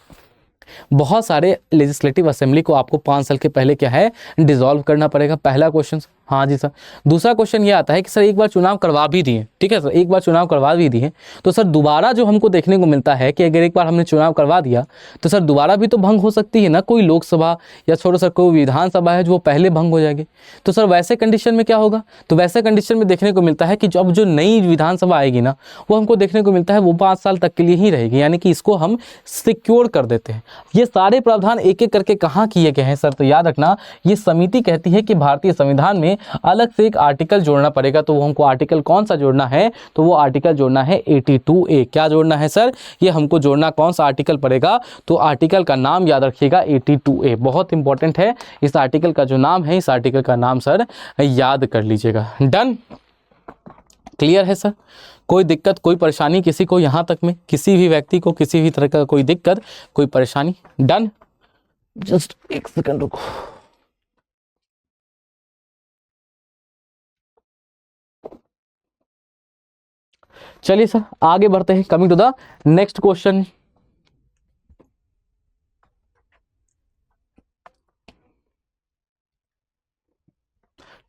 A: बहुत सारे लेजिस्लेटिव असेंबली को आपको 5 साल के पहले क्या है डिसॉल्व करना पड़ेगा। पहला क्वेश्चन, हाँ जी सर। दूसरा क्वेश्चन ये आता है कि सर एक बार चुनाव करवा भी दिए, ठीक है सर, एक बार चुनाव करवा भी दिए तो सर दोबारा जो हमको देखने को मिलता है कि अगर एक बार हमने चुनाव करवा दिया तो सर दोबारा भी तो भंग हो सकती है ना, कोई लोकसभा या छोड़ो सर कोई विधानसभा है जो वो पहले भंग हो जाएगी। तो सर वैसे कंडीशन में क्या होगा, तो वैसे कंडीशन में देखने को मिलता है कि जब जो नई विधानसभा आएगी ना वो हमको देखने को मिलता है वो 5 साल तक के लिए ही रहेगी, यानी कि इसको हम सिक्योर कर देते हैं। ये सारे प्रावधान एक एक करके कहाँ किए गए हैं सर, तो याद रखना ये समिति कहती है कि भारतीय संविधान में अलग से एक आर्टिकल जोड़ना पड़ेगा। तो वो हमको आर्टिकल कौन सा जोड़ना है, तो वो आर्टिकल जोड़ना है 82A। क्या जोड़ना है सर, ये हमको जोड़ना कौन सा आर्टिकल पड़ेगा, तो आर्टिकल का नाम याद रखिएगा 82A, बहुत इंपॉर्टेंट है। इस आर्टिकल का जो नाम है, इस आर्टिकल का नाम सर याद कर लीजिएगा। डन, क्लियर है सर। कोई दिक्कत कोई परेशानी किसी को, यहाँ तक में किसी भी व्यक्ति को किसी भी तरह का कोई दिक्कत कोई परेशानी? डन, जस्ट एक सेकंड रुको। चलिए सर आगे बढ़ते हैं, coming to the next question.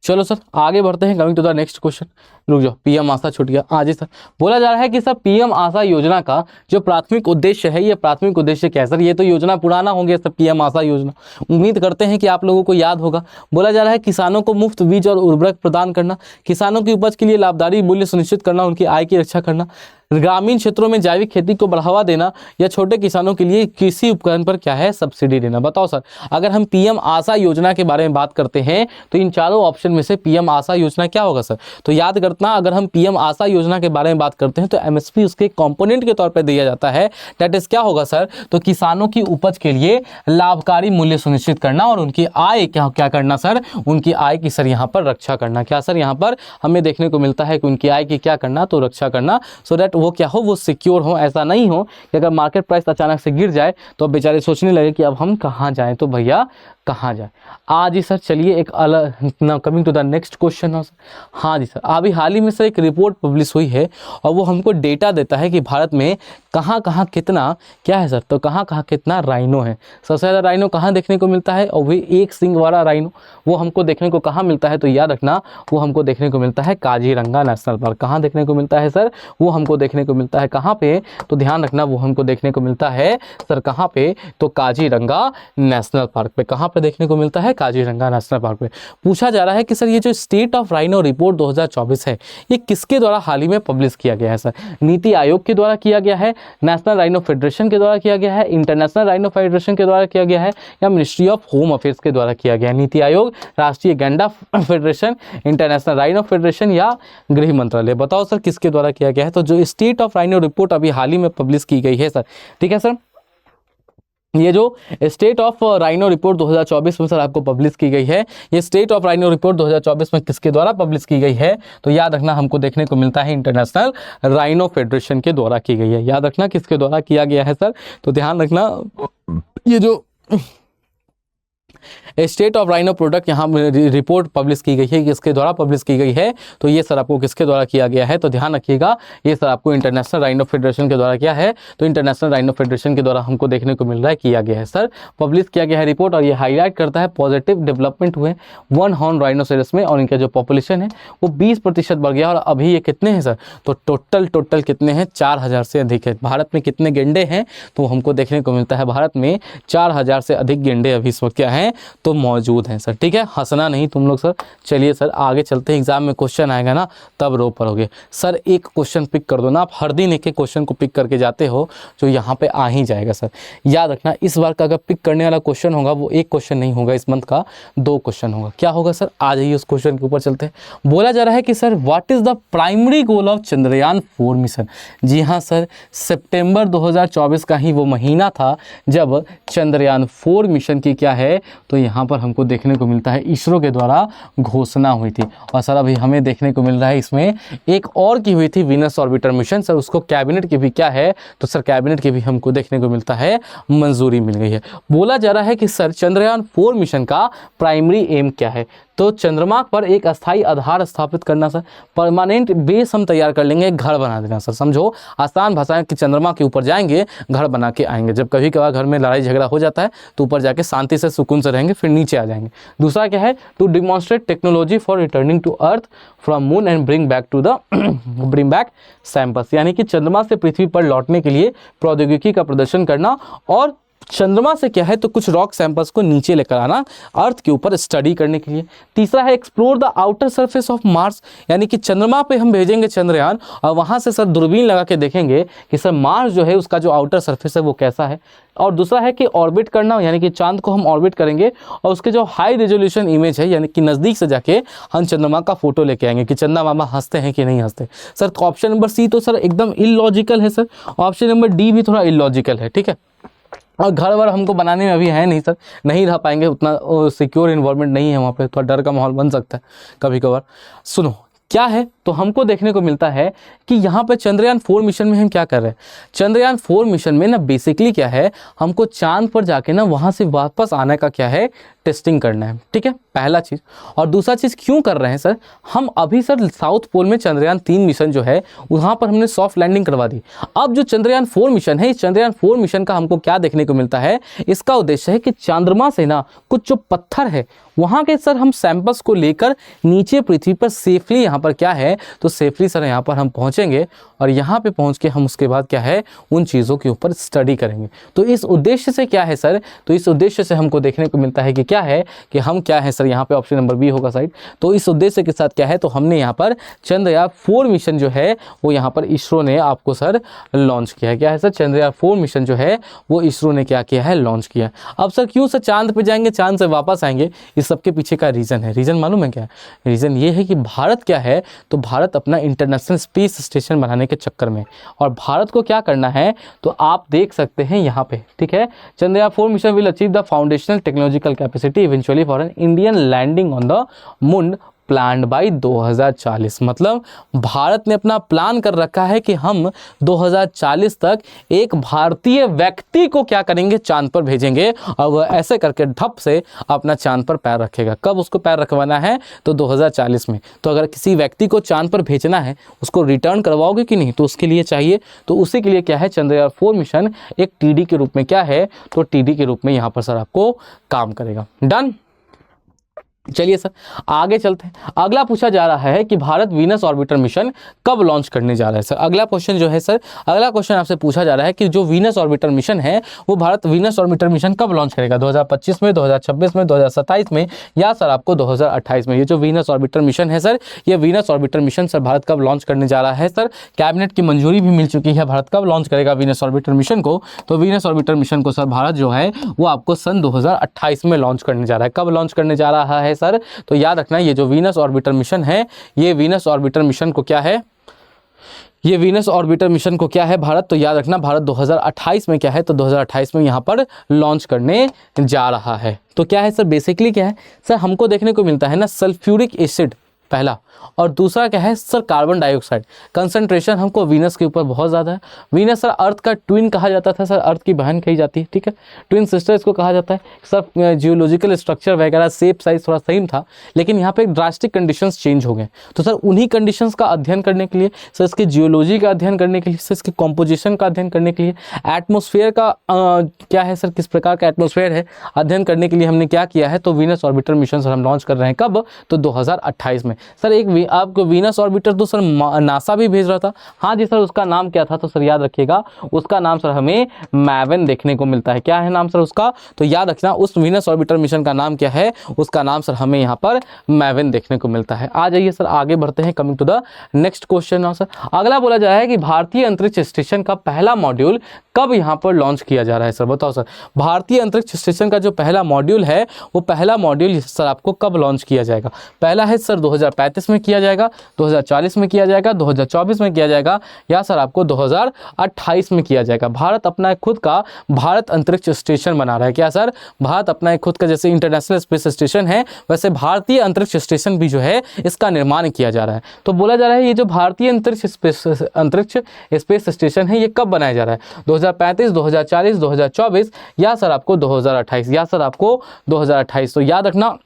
A: चलो सर आगे बढ़ते हैं, coming to the next question. रुक जाओ, पीएम आशा छूट गया। हाँ जी सर, बोला जा रहा है कि सर पीएम आशा योजना का जो प्राथमिक उद्देश्य है, ये प्राथमिक उद्देश्य क्या है सर? ये तो योजना पुराना हो गया सर, पीएम आशा योजना, उम्मीद करते हैं कि आप लोगों को याद होगा। बोला जा रहा है किसानों को मुफ्त बीज और उर्वरक प्रदान करना, किसानों की उपज के लिए लाभकारी मूल्य सुनिश्चित करना, उनकी आय की रक्षा करना, ग्रामीण क्षेत्रों में जैविक खेती को बढ़ावा देना, या छोटे किसानों के लिए कृषि उपकरण पर क्या है, सब्सिडी देना। बताओ सर, अगर हम पीएम आशा योजना के बारे में बात करते हैं तो इन चारों ऑप्शन में से पीएम आशा योजना क्या होगा सर? तो याद करना, अगर हम पीएम आशा योजना के बारे में बात करते हैं तो एमएसपी उसके कंपोनेंट के तौर पर दिया जाता है। दैट इज क्या होगा सर, तो किसानों की उपज के लिए लाभकारी मूल्य सुनिश्चित करना और उनकी आय क्या करना सर, उनकी आय की सर यहाँ पर रक्षा करना। क्या सर यहाँ पर हमें देखने को मिलता है कि उनकी आय की क्या करना, तो रक्षा करना, सो दैट वो क्या हो, वो सिक्योर हो। ऐसा नहीं हो कि अगर मार्केट प्राइस अचानक से गिर जाए तो बेचारे सोचने लगे कि अब हम कहाँ जाएं, तो भैया कहाँ जाए। आज ही सर चलिए एक अलग, coming to the next question है सर। हाँ जी सर, अभी हाल ही में सर एक रिपोर्ट पब्लिश हुई है और वो हमको डेटा देता है कि भारत में कहाँ कहाँ कितना क्या है सर, तो कहाँ कहाँ कितना राइनो है। सबसे ज़्यादा राइनो कहाँ देखने को मिलता है, और वही एक सिंग वाला राइनो वो हमको देखने को कहाँ मिलता है, तो याद रखना वो हमको देखने को मिलता है काजीरंगा नेशनल पार्क। कहाँ देखने को मिलता है सर, वो हमको देखने को मिलता है कहाँ पे, तो ध्यान रखना वो हमको देखने को मिलता है सर कहाँ पे, तो काजीरंगा नेशनल पार्क पे। कहाँ पे देखने को मिलता है, काजीरंगा नेशनल पार्क पे। पूछा जा रहा है कि सर ये जो स्टेट ऑफ राइनो रिपोर्ट 2024 है ये किसके द्वारा हाल ही में पब्लिश किया गया है सर? नीति आयोग के द्वारा किया गया है, नेशनल राइनो फेडरेशन के द्वारा किया गया है, इंटरनेशनल राइनो फेडरेशन के द्वारा किया गया है, या मिनिस्ट्री ऑफ होम अफेयर्स के द्वारा किया गया है? नीति आयोग, राष्ट्रीय गैंडा फेडरेशन, इंटरनेशनल राइनो फेडरेशन या गृह मंत्रालय? बताओ सर किसके द्वारा किया गया है? तो जो स्टेट ऑफ राइनो रिपोर्ट अभी हाल ही में पब्लिश की गई है सर, ठीक है सर, ये जो स्टेट ऑफ राइनो रिपोर्ट 2024 में सर आपको पब्लिश की गई है, ये स्टेट ऑफ राइनो रिपोर्ट 2024 में किसके द्वारा पब्लिश की गई है, तो याद रखना हमको देखने को मिलता है इंटरनेशनल राइनो फेडरेशन के द्वारा की गई है। याद रखना किसके द्वारा किया गया है सर, तो ध्यान रखना ये जो स्टेट ऑफ राइनो प्रोडक्ट यहाँ रिपोर्ट पब्लिश की गई है, किसके द्वारा पब्लिश की गई है, तो ये सर आपको किसके द्वारा किया गया है, तो ध्यान रखिएगा ये सर आपको इंटरनेशनल राइनो फेडरेशन के द्वारा क्या है, तो इंटरनेशनल राइनो फेडरेशन के द्वारा हमको देखने को मिल रहा है किया गया है सर, पब्लिश किया गया है रिपोर्ट। और ये हाईलाइट करता है पॉजिटिव डेवलपमेंट हुए वन हॉर्न राइनोसेरस में, और इनका जो पॉपुलेशन है वो 20% बढ़ गया। और अभी ये कितने हैं सर, तो टोटल कितने हैं, 4000 से अधिक है। भारत में कितने गेंडे हैं, तो हमको देखने को मिलता है भारत में 4000 से अधिक गेंडे अभी इस वक्त क्या हैं, तो मौजूद हैं सर, ठीक है, हंसना नहीं तुम लोग सर। चलिए सर आगे चलते हैं, एग्जाम में क्वेश्चन आएगा ना तब रो पड़ोगे सर। एक क्वेश्चन पिक कर दो ना, आप हर दिन एक एक क्वेश्चन को पिक करके जाते हो जो यहाँ पे आ ही जाएगा सर। याद रखना इस बार का अगर पिक करने वाला क्वेश्चन होगा वो एक क्वेश्चन नहीं होगा, इस मंथ का 2 क्वेश्चन होगा। क्या होगा सर, आ जाइए उस क्वेश्चन के ऊपर चलते हैं। बोला जा रहा है कि sir what is the primary goal of Chandrayaan 4 mission. जी हाँ सर, सितंबर 2024 का ही वो महीना था जब चंद्रयान 4 मिशन की क्या है, तो यहाँ पर हमको देखने को मिलता है इसरो के द्वारा घोषणा हुई थी। और सर अभी हमें देखने को मिल रहा है इसमें एक और की हुई थी वीनस ऑर्बिटर मिशन सर, उसको कैबिनेट की भी क्या है, तो सर कैबिनेट की भी हमको देखने को मिलता है मंजूरी मिल गई है। बोला जा रहा है कि सर चंद्रयान 4 मिशन का प्राइमरी एम क्या है, तो चंद्रमा पर एक अस्थाई आधार स्थापित करना सर, परमानेंट बेस हम तैयार कर लेंगे, एक घर बना देना सर। समझो आसान भाषा है कि चंद्रमा के ऊपर जाएंगे, घर बना के आएंगे। जब कभी कभार घर में लड़ाई झगड़ा हो जाता है तो ऊपर जाके शांति से सुकून से रहेंगे, फिर नीचे आ जाएंगे। दूसरा क्या है, to demonstrate technology for returning to earth from moon and bring back samples, यानी कि चंद्रमा से पृथ्वी पर लौटने के लिए प्रौद्योगिकी का प्रदर्शन करना और चंद्रमा से क्या है तो कुछ रॉक सैंपल्स को नीचे लेकर आना अर्थ के ऊपर स्टडी करने के लिए। तीसरा है explore the outer surface of Mars, यानी कि चंद्रमा पे हम भेजेंगे चंद्रयान और वहां से सर दूरबीन लगा के देखेंगे कि सर मार्स जो है उसका जो आउटर सरफेस है वो कैसा है। और दूसरा है कि ऑर्बिट करना, यानी कि चांद को हम ऑर्बिट करेंगे और उसके जो हाई रेजोल्यूशन इमेज है यानी कि नज़दीक से जाके हम चंद्रमा का फोटो लेके आएंगे कि चंदा मामा हंसते हैं कि नहीं हंसते। सर तो ऑप्शन नंबर सी तो सर एकदम इलॉजिकल है सर, ऑप्शन नंबर डी भी थोड़ा इलॉजिकल है, ठीक है। और घर वर हमको बनाने में अभी है नहीं सर, नहीं रह पाएंगे, उतना सिक्योर इन्वायरमेंट नहीं है वहाँ पे, थोड़ा डर का माहौल बन सकता है कभी कभार। सुनो क्या है तो हमको देखने को मिलता है कि यहाँ पे चंद्रयान 4 मिशन में हम क्या कर रहे हैं, चंद्रयान 4 मिशन में ना बेसिकली क्या है, हमको चांद पर जाके ना वहाँ से वापस आने का क्या है टेस्टिंग करना है, ठीक है, पहला चीज़। और दूसरा चीज़ क्यों कर रहे हैं सर, हम अभी सर साउथ पोल में चंद्रयान 3 मिशन जो है वहाँ पर हमने सॉफ्ट लैंडिंग करवा दी। अब जो चंद्रयान 4 मिशन है, इस चंद्रयान 4 मिशन का हमको क्या देखने को मिलता है, इसका उद्देश्य है कि चंद्रमा से ना कुछ जो पत्थर है वहाँ के सर हम सैंपल्स को लेकर नीचे पृथ्वी पर सेफली यहाँ पर क्या है तो सेफली सर यहाँ पर हम पहुँचेंगे और यहाँ पे पहुँच के हम उसके बाद क्या है उन चीज़ों के ऊपर स्टडी करेंगे। तो इस उद्देश्य से क्या है सर, तो इस उद्देश्य से हमको देखने को मिलता है कि क्या है कि हम क्या है सर, यहाँ पे ऑप्शन नंबर बी होगा साइड। तो इस उद्देश्य के साथ क्या है तो हमने यहाँ पर चंद्रयान 4 मिशन जो है वो यहाँ पर इसरो ने आपको सर लॉन्च किया है। क्या है सर, चंद्रयान 4 मिशन जो है वो इसरो ने क्या किया है, लॉन्च किया। अब सर क्यों सर चांद पे जाएंगे, चांद से वापस आएंगे, इस सबके पीछे का रीज़न है, रीज़न मालूम है क्या है, रीज़न ये है कि भारत क्या है तो भारत अपना इंटरनेशनल स्पेस स्टेशन बनाने के चक्कर में, और भारत को क्या करना है तो आप देख सकते हैं यहाँ पे, ठीक है, Chandrayaan 4 mission will achieve the foundational technological capacity eventually for an Indian landing on the moon planned by 2040। मतलब भारत ने अपना प्लान कर रखा है कि हम 2040 तक एक भारतीय व्यक्ति को क्या करेंगे, चांद पर भेजेंगे और वह ऐसे करके ढप से अपना चांद पर पैर रखेगा। कब उसको पैर रखवाना है तो 2040 में। तो अगर किसी व्यक्ति को चांद पर भेजना है उसको रिटर्न करवाओगे कि नहीं, तो उसके लिए चाहिए, तो उसी के लिए क्या है चंद्रयान 4 मिशन एक टीडी के रूप में क्या है तो टीडी के रूप में यहाँ पर सर आपको काम करेगा। डन। चलिए सर आगे चलते हैं। अगला पूछा जा रहा है कि भारत वीनस ऑर्बिटर मिशन कब लॉन्च करने जा रहा है। सर अगला क्वेश्चन जो है सर, अगला क्वेश्चन आपसे पूछा जा रहा है कि जो वीनस ऑर्बिटर मिशन है वो भारत वीनस ऑर्बिटर मिशन कब लॉन्च करेगा, 2025 में, 2026 में, 2027 में या सर आपको 2028 में। ये जो वीनस ऑर्बिटर मिशन है सर, ये Venus orbiter mission sir Bharat कब लॉन्च करने जा रहा है। सर कैबिनेट की मंजूरी भी मिल चुकी है, भारत कब लॉन्च करेगा वीनस ऑर्बिटर मिशन को, तो वीनस ऑर्बिटर मिशन को सर भारत जो है वो आपको सन 2028 में लॉन्च करने जा रहा है। कब लॉन्च करने जा रहा है सर, तो याद रखना ये जो वीनस ऑर्बिटर मिशन है, ये वीनस ऑर्बिटर मिशन को क्या है, ये वीनस ऑर्बिटर मिशन को क्या है भारत, तो याद रखना भारत 2028 में क्या है तो 2028 में यहाँ पर लॉन्च करने जा रहा है। तो क्या है सर, बेसिकली क्या है सर, हमको देखने को मिलता है ना सल्फ्यूरिक एसिड पहला, और दूसरा क्या है सर कार्बन डाइऑक्साइड। कंसंट्रेशन हमको वीनस के ऊपर बहुत ज़्यादा है। वीनस सर अर्थ का ट्विन कहा जाता था सर, अर्थ की बहन कही जाती है, ठीक है, ट्विन सिस्टर इसको कहा जाता है। सर जियोलॉजिकल स्ट्रक्चर वगैरह शेप साइज थोड़ा सेम था, लेकिन यहाँ पे ड्रास्टिक कंडीशंस चेंज हो गए। तो सर उन्हीं कंडीशंस का अध्ययन करने के लिए, सर इसकी जियोलॉजी का अध्ययन करने के लिए, सर इसकी कॉम्पोजिशन का अध्ययन करने के लिए, एटमोसफेयर का क्या है सर, किस प्रकार का एटमोसफेयर है, अध्ययन करने के लिए हमने क्या किया है तो वीनस ऑर्बिटर मिशन सर हम लॉन्च कर रहे हैं। कब, तो 2028 में। सर एक आपको वीनस ऑर्बिटर तो सर नासा भी भेज रहा था, हाँ जी सर, उसका नाम क्या था तो सर याद रखिएगा उसका नाम सर हमें मैवन देखने को मिलता है। क्या है नाम सर उसका, तो याद रखना उस वीनस ऑर्बिटर मिशन का नाम क्या है, उसका नाम सर हमें यहाँ पर मैवन देखने को मिलता है। आ जाइए सर आगे बढ़ते हैं, coming to the next question. Now sir अगला बोला जा रहा है कि भारतीय अंतरिक्ष स्टेशन का पहला मॉड्यूल कब यहाँ पर लॉन्च किया जा रहा है। सर बताओ सर, भारतीय अंतरिक्ष स्टेशन का जो पहला मॉड्यूल है वो पहला मॉड्यूल सर आपको कब लॉन्च किया जाएगा। पहला है सर 2035 में किया जाएगा, 2040 में किया जाएगा, 2024 में किया जाएगा या सर आपको 2028 में किया जाएगा। भारत अपना खुद का भारत अंतरिक्ष स्टेशन बना रहा है। क्या सर, भारत अपना खुद का, जैसे इंटरनेशनल स्पेस स्टेशन है वैसे भारतीय अंतरिक्ष स्टेशन भी जो है इसका निर्माण किया जा रहा है। तो बोला जा रहा है ये जो भारतीय अंतरिक्ष स्पेस स्टेशन है ये कब बनाया जा रहा है, 2035, 2040, 2024 या सर आपको 2028, या सर आपको 2028। तो याद रखना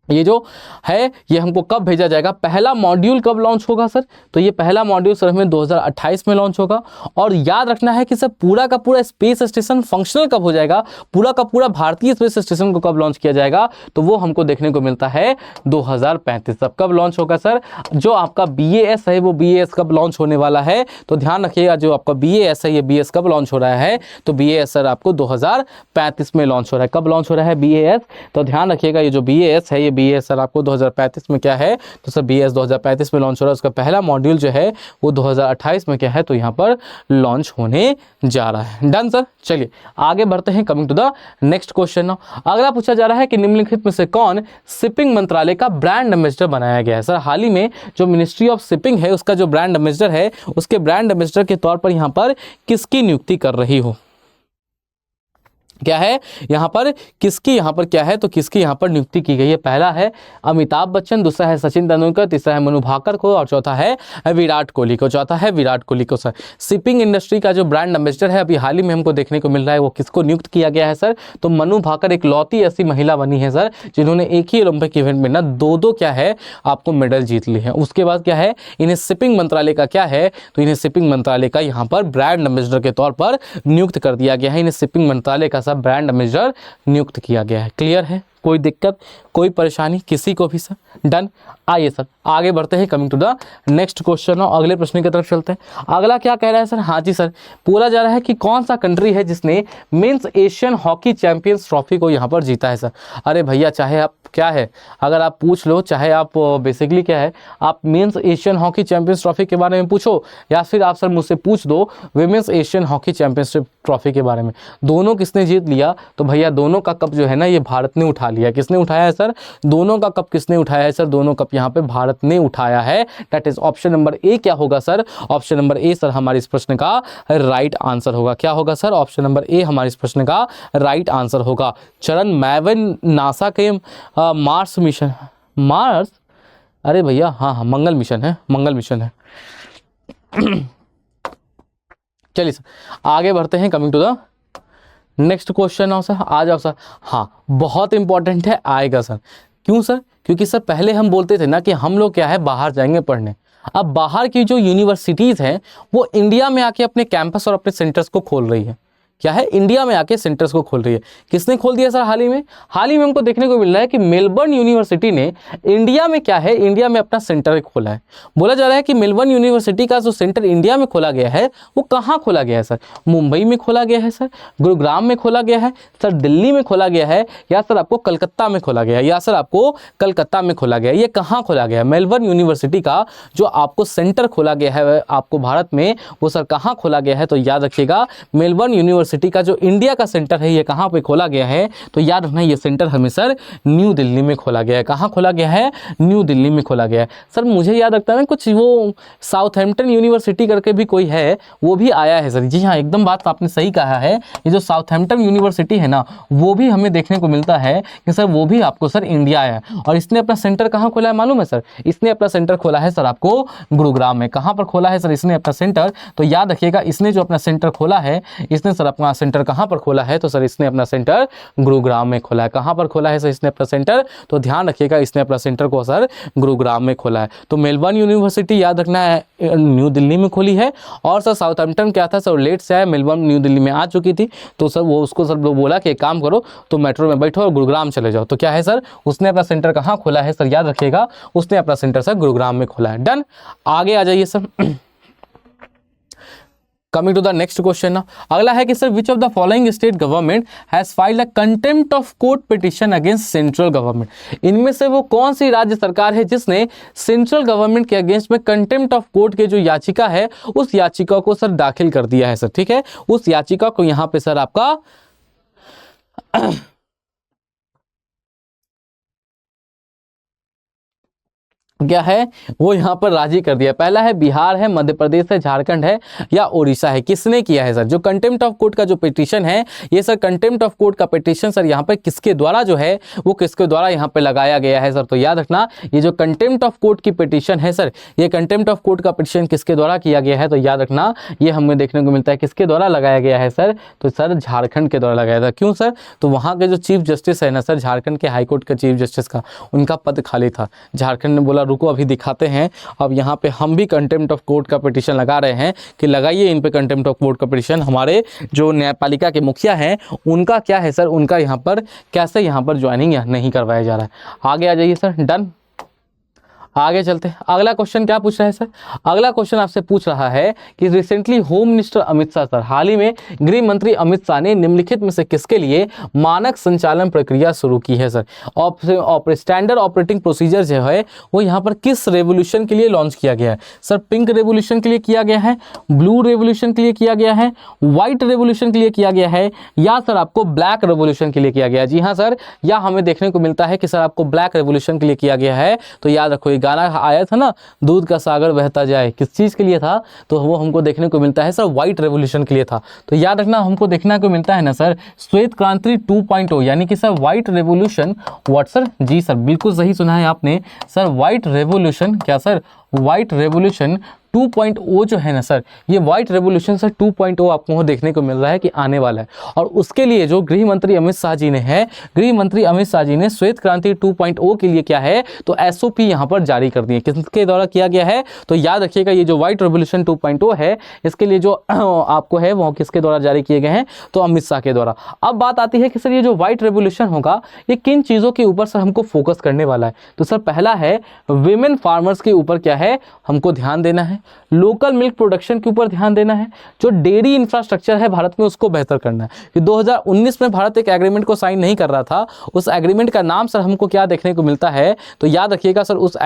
A: ये जो है ये हमको कब भेजा जाएगा, पहला मॉड्यूल कब लॉन्च होगा सर, तो ये पहला मॉड्यूल सर हमें 2028 में लॉन्च होगा। और याद रखना है कि सर पूरा का पूरा स्पेस स्टेशन फंक्शनल कब हो जाएगा, पूरा का पूरा भारतीय स्पेस स्टेशन को कब लॉन्च किया जाएगा, तो वो हमको देखने को मिलता है 2035। अब कब लॉन्च होगा सर, जो आपका BAS है वो BAS कब लॉन्च होने वाला है, तो ध्यान रखिएगा जो आपका BAS है ये BAS कब लॉन्च हो रहा है, तो BAS सर आपको 2035 में लॉन्च हो रहा है। कब लॉन्च हो रहा है BAS, तो ध्यान रखिएगा ये जो BAS है ये BAS सर आपको 2035 में क्या है, तो सर BAS 2035 में लॉन्च हो रहा है। उसका पहला मॉड्यूल जो है वो 2028 में क्या है, तो यहाँ पर लॉन्च होने जा रहा है। डन सर, चलिए आगे बढ़ते हैं। Coming to the next question now, अगला पूछा जा रहा है कि निम्नलिखित में से कौन शिपिंग मंत्रालय का ब्रांड एम्बेसडर बनाया गया है। सर हाल ही में जो मिनिस्ट्री ऑफ शिपिंग है उसका जो ब्रांड एम्बेसडर है, उसके ब्रांड एम्बेसडर के तौर पर यहाँ पर किसकी नियुक्ति कर रही हो, क्या है यहाँ पर, किसकी यहाँ पर क्या है, तो किसकी यहाँ पर नियुक्ति की गई है। पहला है अमिताभ बच्चन, दूसरा है सचिन तेंदुलकर, तीसरा है मनु भाकर को, और चौथा है विराट कोहली को। चौथा है विराट कोहली को। सर शिपिंग इंडस्ट्री का जो ब्रांड एम्बेसडर है अभी हाल ही में हमको देखने को मिल रहा है, वो किसको नियुक्त किया गया है सर, तो मनु भाकर एक लौती ऐसी महिला बनी है सर जिन्होंने एक ही ओलंपिक इवेंट में ना दो क्या है आपको मेडल जीत ली है। उसके बाद क्या है, इन्हें शिपिंग मंत्रालय का क्या है, तो इन्हें शिपिंग मंत्रालय का यहाँ पर ब्रांड एम्बेसडर के तौर पर नियुक्त कर दिया गया है। इन्हें शिपिंग मंत्रालय का सब ब्रांड एम्बेसडर नियुक्त किया गया है। क्लियर है, कोई दिक्कत कोई परेशानी किसी को भी सर। डन, आइए सर आगे बढ़ते हैं। Coming to the next question और अगले प्रश्न की तरफ चलते हैं। अगला क्या कह रहा है सर, हाँ जी सर, पूछा जा रहा है कि कौन सा कंट्री है जिसने men's Asian hockey champions trophy को यहाँ पर जीता है सर। अरे भैया चाहे आप क्या है, अगर आप पूछ लो, चाहे आप बेसिकली क्या है, आप men's Asian hockey champions trophy के बारे में पूछो या फिर आप सर मुझसे पूछ दो women's Asian hockey championship trophy के बारे में, दोनों किसने जीत लिया, तो भैया दोनों का कप जो है ना ये भारत ने उठा लिया। किसने उठाया है सर, दोनों का कप किसने उठाया है सर, दोनों कप यहाँ पे भारत ने उठाया है। That is option number A क्या होगा sir, option number A sir हमारे इस प्रश्न का राइट आंसर होगा। क्या होगा सर, ऑप्शन नंबर ए हमारे इस प्रश्न का राइट आंसर होगा। चरण मैवन नासा के मार्स मिशन, मार्स, अरे भैया हाँ मंगल मिशन है, मंगल मिशन है। चलिए सर आगे बढ़ते हैं। Coming to the next question आओ सर, आ जाओ सर। हाँ बहुत इंपॉर्टेंट है, आएगा सर। क्यों सर, क्योंकि सर पहले हम बोलते थे ना कि हम लोग क्या है बाहर जाएंगे पढ़ने। अब बाहर की जो यूनिवर्सिटीज़ हैं वो इंडिया में आके अपने कैंपस और अपने सेंटर्स को खोल रही है। क्या है, इंडिया में आके सेंटर्स को खोल रही है। किसने खोल दिया सर हाल ही में, हाल ही में हमको देखने को मिल रहा है कि मेलबर्न यूनिवर्सिटी ने इंडिया में क्या है, इंडिया में अपना सेंटर खोला है। बोला जा रहा है कि मेलबर्न यूनिवर्सिटी का जो सेंटर इंडिया में खोला गया है वो कहाँ खोला गया है सर, मुंबई में खोला गया है सर, गुरुग्राम में खोला गया है सर, दिल्ली में खोला गया है, या सर आपको कलकत्ता में खोला गया है, या सर आपको कलकत्ता में खोला गया है। ये कहाँ खोला गया है, मेलबर्न यूनिवर्सिटी का जो आपको सेंटर खोला गया है आपको भारत में, वो सर कहाँ खोला गया है, तो याद रखिएगा मेलबर्न यूनिवर्सिटी का जो इंडिया का सेंटर है ये कहाँ पे खोला गया है, तो याद रखना ये सेंटर हमें सर न्यू दिल्ली में खोला गया है। कहाँ खोला गया है, न्यू दिल्ली में खोला गया है। सर मुझे याद रखता है ना कुछ वो साउथहैम्पटन यूनिवर्सिटी करके भी कोई है, वो भी आया है सर। जी हाँ एकदम बात आपने सही कहा है, ये जो साउथहैम्पटन यूनिवर्सिटी है ना वो भी हमें देखने को मिलता है कि सर वो भी आपको सर इंडिया है। और इसने अपना सेंटर कहाँ खोला है मालूम है सर, इसने अपना सेंटर खोला है सर आपको गुरुग्राम में। कहाँ पर खोला है सर इसने अपना सेंटर, तो याद रखिएगा इसने जो अपना सेंटर खोला है, इसने सर अपना सेंटर कहाँ पर खोला है, तो सर इसने अपना सेंटर गुरुग्राम में खोला है। कहाँ पर खोला है सर इसने अपना सेंटर, तो ध्यान रखिएगा इसने अपना सेंटर को सर गुरुग्राम में खोला है। तो मेलबर्न यूनिवर्सिटी याद रखना है न्यू दिल्ली में खोली है, और सर साउथहैम्पटन क्या था सर लेट से आया, मेलबर्न न्यू दिल्ली में आ चुकी थी, तो सर वो उसको सर बोला कि एक काम करो तो मेट्रो में बैठो और गुरुग्राम चले जाओ। तो क्या है सर उसने अपना सेंटर कहाँ खोला है सर, याद रखिएगा उसने अपना सेंटर सर गुरुग्राम में खोला है। डन, आगे आ जाइए sir. Coming to the next question ना, अगला है कि sir which of the following state government has filed a contempt of court petition against central government. इनमें से वो कौन सी राज्य सरकार है जिसने सेंट्रल गवर्नमेंट के अगेंस्ट में कंटेम्प्ट ऑफ कोर्ट के जो याचिका है उस याचिका को सर दाखिल कर दिया है सर। ठीक है, उस याचिका को यहाँ पे सर आपका क्या है वो यहाँ पर राजी कर दिया। पहला है बिहार है, मध्य प्रदेश है, झारखंड है या उड़ीसा है। किसने किया है सर? जो कंटेम्प्ट ऑफ कोर्ट का जो पिटीशन है ये सर कंटेम्प्ट ऑफ कोर्ट का पिटीशन सर यहाँ पर किसके द्वारा जो है वो किसके द्वारा यहाँ पे लगाया गया है सर? तो याद रखना ये जो कंटेम्प्ट ऑफ कोर्ट की पिटीशन है सर, ये कंटेम्प्ट ऑफ कोर्ट का पिटीशन किसके द्वारा किया गया है? तो याद रखना ये हमें देखने को मिलता है किसके द्वारा लगाया गया है सर? तो सर झारखंड के द्वारा लगाया था। क्यों सर? तो वहाँ के जो चीफ जस्टिस है ना सर, झारखंड के हाईकोर्ट के चीफ जस्टिस का उनका पद खाली था। झारखंड ने बोला रुको अभी दिखाते हैं, अब यहाँ पे हम भी कंटेम्प्ट ऑफ कोर्ट का पिटीशन लगा रहे हैं कि लगाइए इन पे कंटेम्प्ट ऑफ कोर्ट का पिटीशन। हमारे जो न्यायपालिका के मुखिया हैं उनका क्या है सर, उनका यहाँ पर कैसे यहाँ पर ज्वाइनिंग नहीं करवाया जा रहा है। आगे आ जाइए सर। डन, आगे चलते हैं। अगला क्वेश्चन क्या पूछ रहा है सर? अगला क्वेश्चन आपसे पूछ रहा है कि recently home minister Amit Shah sir, हाल ही में गृह मंत्री अमित शाह ने निम्नलिखित में से किसके लिए मानक संचालन प्रक्रिया शुरू की है सर? स्टैंडर्ड ऑपरेटिंग प्रोसीजर जो है वो यहाँ पर किस रेवोल्यूशन के लिए लॉन्च किया गया है सर? पिंक रेवोल्यूशन के लिए किया गया है, ब्लू रेवोल्यूशन के लिए किया गया है, व्हाइट रेवोल्यूशन के लिए किया गया है या सर आपको ब्लैक रेवोल्यूशन के लिए किया गया है? जी हाँ सर, या हमें देखने को मिलता है कि सर आपको ब्लैक रेवोल्यूशन के लिए किया गया है। तो याद रखो गाना आया था ना, दूध का सागर बहता जाए, किस चीज़ के लिए था? तो वो हमको देखने को मिलता है सर व्हाइट रेवोल्यूशन के लिए था। तो याद रखना हमको देखने को मिलता है ना सर श्वेत क्रांति 2.0 यानी कि sir white revolution. What sir? जी सर बिल्कुल सही सुना है आपने सर, व्हाइट रेवोल्यूशन। क्या सर? व्हाइट रेवोल्यूशन 2.0 जो है ना सर, ये व्हाइट रेवोल्यूशन सर 2.0 आपको देखने को मिल रहा है कि आने वाला है। और उसके लिए जो गृह मंत्री अमित शाह जी ने है, गृह मंत्री अमित शाह जी ने श्वेत क्रांति 2.0 के लिए क्या है तो एसओपी यहाँ पर जारी कर दी है। किसके द्वारा किया गया है? तो याद रखिएगा ये जो व्हाइट रेवोल्यूशन 2.0 है इसके लिए जो आपको है वो किसके द्वारा जारी किए गए हैं? तो अमित शाह के द्वारा। अब बात आती है कि सर ये जो व्हाइट रेवोल्यूशन होगा ये किन चीज़ों के ऊपर सर हमको फोकस करने वाला है? तो सर पहला है विमेन फार्मर्स के ऊपर क्या है हमको ध्यान देना है, लोकल मिल्क प्रोडक्शन के ऊपर ध्यान देना है, जो डेयरी इंफ्रास्ट्रक्चर है भारत में उसको बेहतर करना है। कि 2019 में भारत एक एग्रीमेंट को साइन नहीं कर रहा था, उस एग्रीमेंट का नाम सर हमको क्या देखने को मिलता है? तो याद रखिएगा सर उस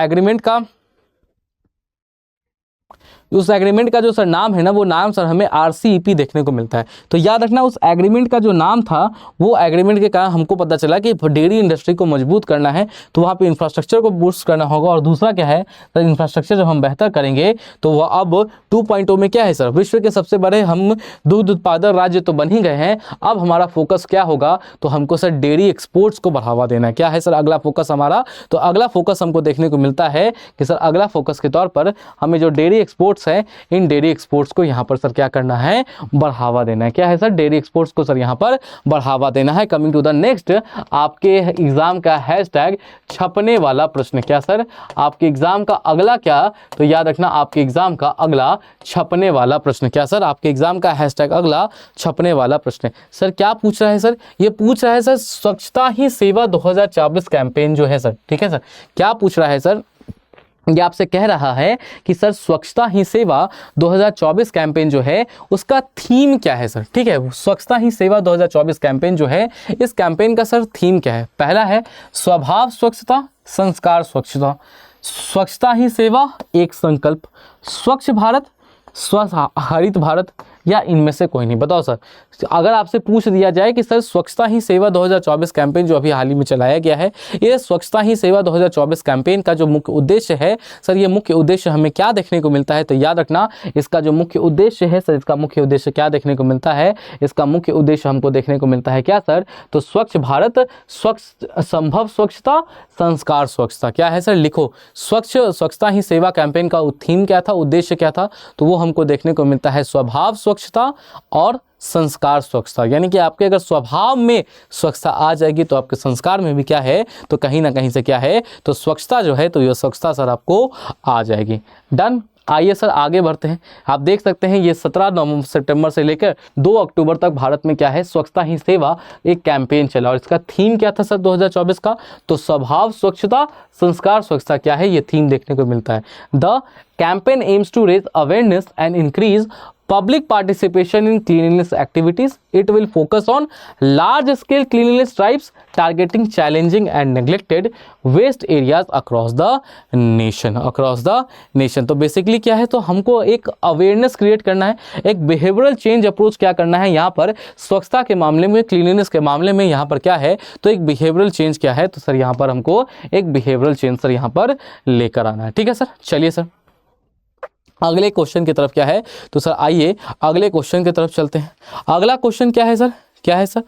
A: एग्रीमेंट का जो सर नाम है ना वो नाम सर हमें RCEP देखने को मिलता है। तो याद रखना उस एग्रीमेंट का जो नाम था वो एग्रीमेंट के कारण हमको पता चला कि डेयरी इंडस्ट्री को मजबूत करना है तो वहाँ पे इंफ्रास्ट्रक्चर को बूस्ट करना होगा। और दूसरा क्या है सर, इंफ्रास्ट्रक्चर जब हम बेहतर करेंगे तो वह अब 2.0 में क्या है सर, विश्व के सबसे बड़े हम दूध उत्पादक राज्य तो बन ही गए हैं। अब हमारा फोकस क्या होगा? तो हमको सर डेयरी एक्सपोर्ट्स को बढ़ावा देना है। क्या है सर अगला फोकस हमारा? तो अगला फोकस हमको देखने को मिलता है कि सर अगला फोकस के तौर पर हमें जो डेयरी एक्सपोर्ट्स है इन डेयरी एक्सपोर्ट्स को यहां पर सर क्या करना है? बढ़ावा देना है। क्या है सर? डेयरी एक्सपोर्ट्स को सर यहां पर बढ़ावा देना है। कमिंग टू द नेक्स्ट, आपके एग्जाम का हैशटैग छपने वाला प्रश्न। क्या सर? आपके एग्जाम का अगला क्या? तो याद रखना आपके एग्जाम का अगला छपने वाला प्रश्न। क्या सर? आपके एग्जाम का हैशटैग अगला छपने वाला प्रश्न। सर क्या पूछ रहा है सर? ये पूछ रहा है सर स्वच्छता ही सेवा 2024 कैंपेन जो है सर, ठीक है सर, क्या पूछ रहा है सर? ये आपसे कह रहा है कि सर स्वच्छता ही सेवा 2024 कैंपेन जो है उसका थीम क्या है सर? ठीक है, स्वच्छता ही सेवा 2024 कैंपेन जो है इस कैंपेन का सर थीम क्या है? पहला है स्वभाव स्वच्छता, संस्कार स्वच्छता, स्वच्छता ही सेवा एक संकल्प, स्वच्छ भारत, स्वच्छ हरित भारत या इनमें से कोई नहीं? बताओ सर, अगर आपसे पूछ दिया जाए कि सर स्वच्छता ही सेवा 2024 कैंपेन जो अभी हाल ही में चलाया गया है, ये स्वच्छता ही सेवा 2024 कैंपेन का जो मुख्य उद्देश्य है सर, ये मुख्य उद्देश्य हमें क्या देखने को मिलता है? तो याद रखना इसका जो मुख्य उद्देश्य है सर, इसका मुख्य उद्देश्य क्या देखने को मिलता है? इसका मुख्य उद्देश्य हमको देखने को मिलता है क्या सर? तो स्वच्छ भारत, स्वच्छ संभव स्वच्छता, संस्कार स्वच्छता। क्या है सर? लिखो स्वच्छता ही सेवा कैंपेन का थीम क्या था, उद्देश्य क्या था? तो वो हमको देखने को मिलता है स्वभाव स्वच्छता और संस्कार स्वच्छता। यानी कि आपके अगर स्वभाव में स्वच्छता आ जाएगी तो आपके संस्कार में भी क्या है तो कहीं ना कहीं से क्या है तो स्वच्छता जो है तो ये स्वच्छता सर आपको आ जाएगी। डन। आइए सर आगे बढ़ते हैं। आप देख सकते हैं ये 17 सितंबर से लेकर 2 अक्टूबर तक भारत में क्या है स्वच्छता ही सेवा एक कैंपेन चला। और इसका थीम क्या था सर 2024 का? तो स्वभाव स्वच्छता, संस्कार स्वच्छता। क्या है ये थीम देखने को मिलता है? The campaign aims to raise awareness and increase public participation in cleanliness activities. It will focus on large scale cleanliness drives targeting challenging and neglected waste areas across the nation. तो basically क्या है, तो हमको एक awareness create करना है, एक behavioural change approach क्या करना है यहाँ पर स्वच्छता के मामले में, क्लीनलीनेस के मामले में यहाँ पर क्या है, तो एक बिहेवियरल चेंज क्या है, तो सर यहाँ पर हमको एक बिहेवियरल चेंज सर यहाँ पर लेकर आना है। ठीक है सर, चलिए सर अगले क्वेश्चन की तरफ क्या है, तो सर आइए अगले क्वेश्चन की तरफ चलते हैं। अगला क्वेश्चन क्या है सर, क्या है सर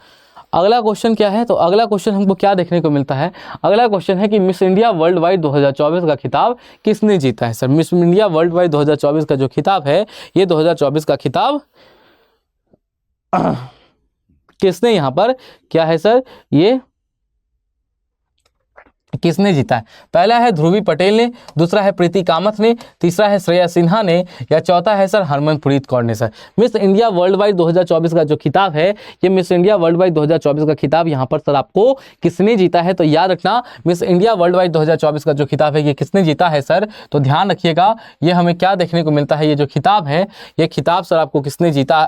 A: अगला क्वेश्चन क्या है, तो अगला क्वेश्चन हमको क्या देखने को मिलता है, अगला क्वेश्चन है कि मिस इंडिया वर्ल्ड वाइड 2024 का खिताब किसने जीता है। Sir miss India world wide 2024 का जो खिताब है, ये 2024 का खिताब किसने यहाँ पर क्या है सर, ये किसने जीता है। पहला है ध्रुवी पटेल ने, दूसरा है प्रीति कामत ने, तीसरा है श्रेया सिन्हा ने, या चौथा है सर हरमनप्रीत कौर ने। Sir miss India world wide 2024 का जो खिताब है, ये मिस इंडिया वर्ल्ड वाइड 2024 का खिताब यहाँ पर सर आपको किसने जीता है, तो याद रखना मिस इंडिया वर्ल्ड वाइड 2024 का जो खिताब है ये किसने जीता है सर, तो ध्यान रखिएगा ये हमें क्या देखने को मिलता है, ये जो खिताब है ये खिताब सर आपको किसने जीता,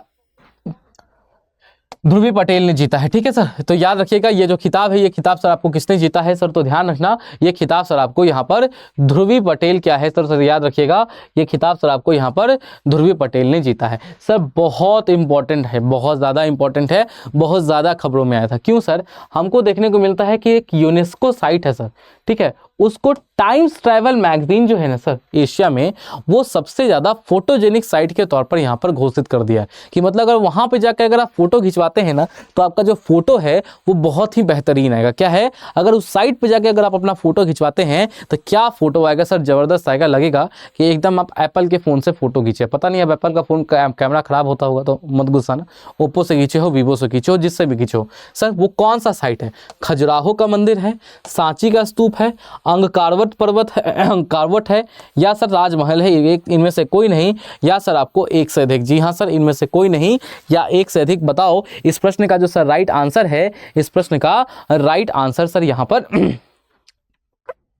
A: ध्रुवी पटेल ने जीता है। ठीक है सर, तो याद रखिएगा ये जो खिताब है ये खिताब सर आपको किसने जीता है सर, तो ध्यान रखना ये खिताब सर आपको यहाँ पर ध्रुवी पटेल क्या है सर याद रखिएगा ये खिताब सर आपको यहाँ पर ध्रुवी पटेल ने जीता है। सर बहुत इंपॉर्टेंट है, बहुत ज़्यादा इंपॉर्टेंट है, बहुत ज़्यादा खबरों में आया था। क्यों सर, हमको देखने को मिलता है कि एक यूनेस्को साइट है सर, ठीक है, उसको टाइम्स ट्रैवल मैगजीन जो है ना सर एशिया में, वो सबसे ज़्यादा फोटोजेनिक साइट के तौर पर यहाँ पर घोषित कर दिया है कि मतलब अगर वहाँ पे जाकर अगर आप फोटो खिंचवाते हैं ना तो आपका जो फोटो है वो बहुत ही बेहतरीन आएगा। क्या है, अगर उस साइट पे जाके अगर आप अपना फोटो खिंचवाते हैं तो क्या फोटो आएगा सर, ज़बरदस्त आएगा, लगेगा कि एकदम आप एप्पल के फ़ोन से फोटो खींचे। पता नहीं अब एप्पल का फ़ोन कैमरा ख़राब होता होगा तो मत गुस्साना, ओप्पो से खींचे हो, वीवो से खींचे हो, जिससे भी खींचे हो। सर वो कौन सा साइट है, खजुराहो का मंदिर है, सांची का स्तूप है, अंगकारवट पर्वत है, अंगकारवट है, या सर राजमहल है, एक इनमें से कोई नहीं, या सर आपको एक से अधिक। जी हाँ सर, इनमें से कोई नहीं या एक से अधिक। बताओ इस प्रश्न का जो सर राइट आंसर है, इस प्रश्न का राइट आंसर सर यहाँ पर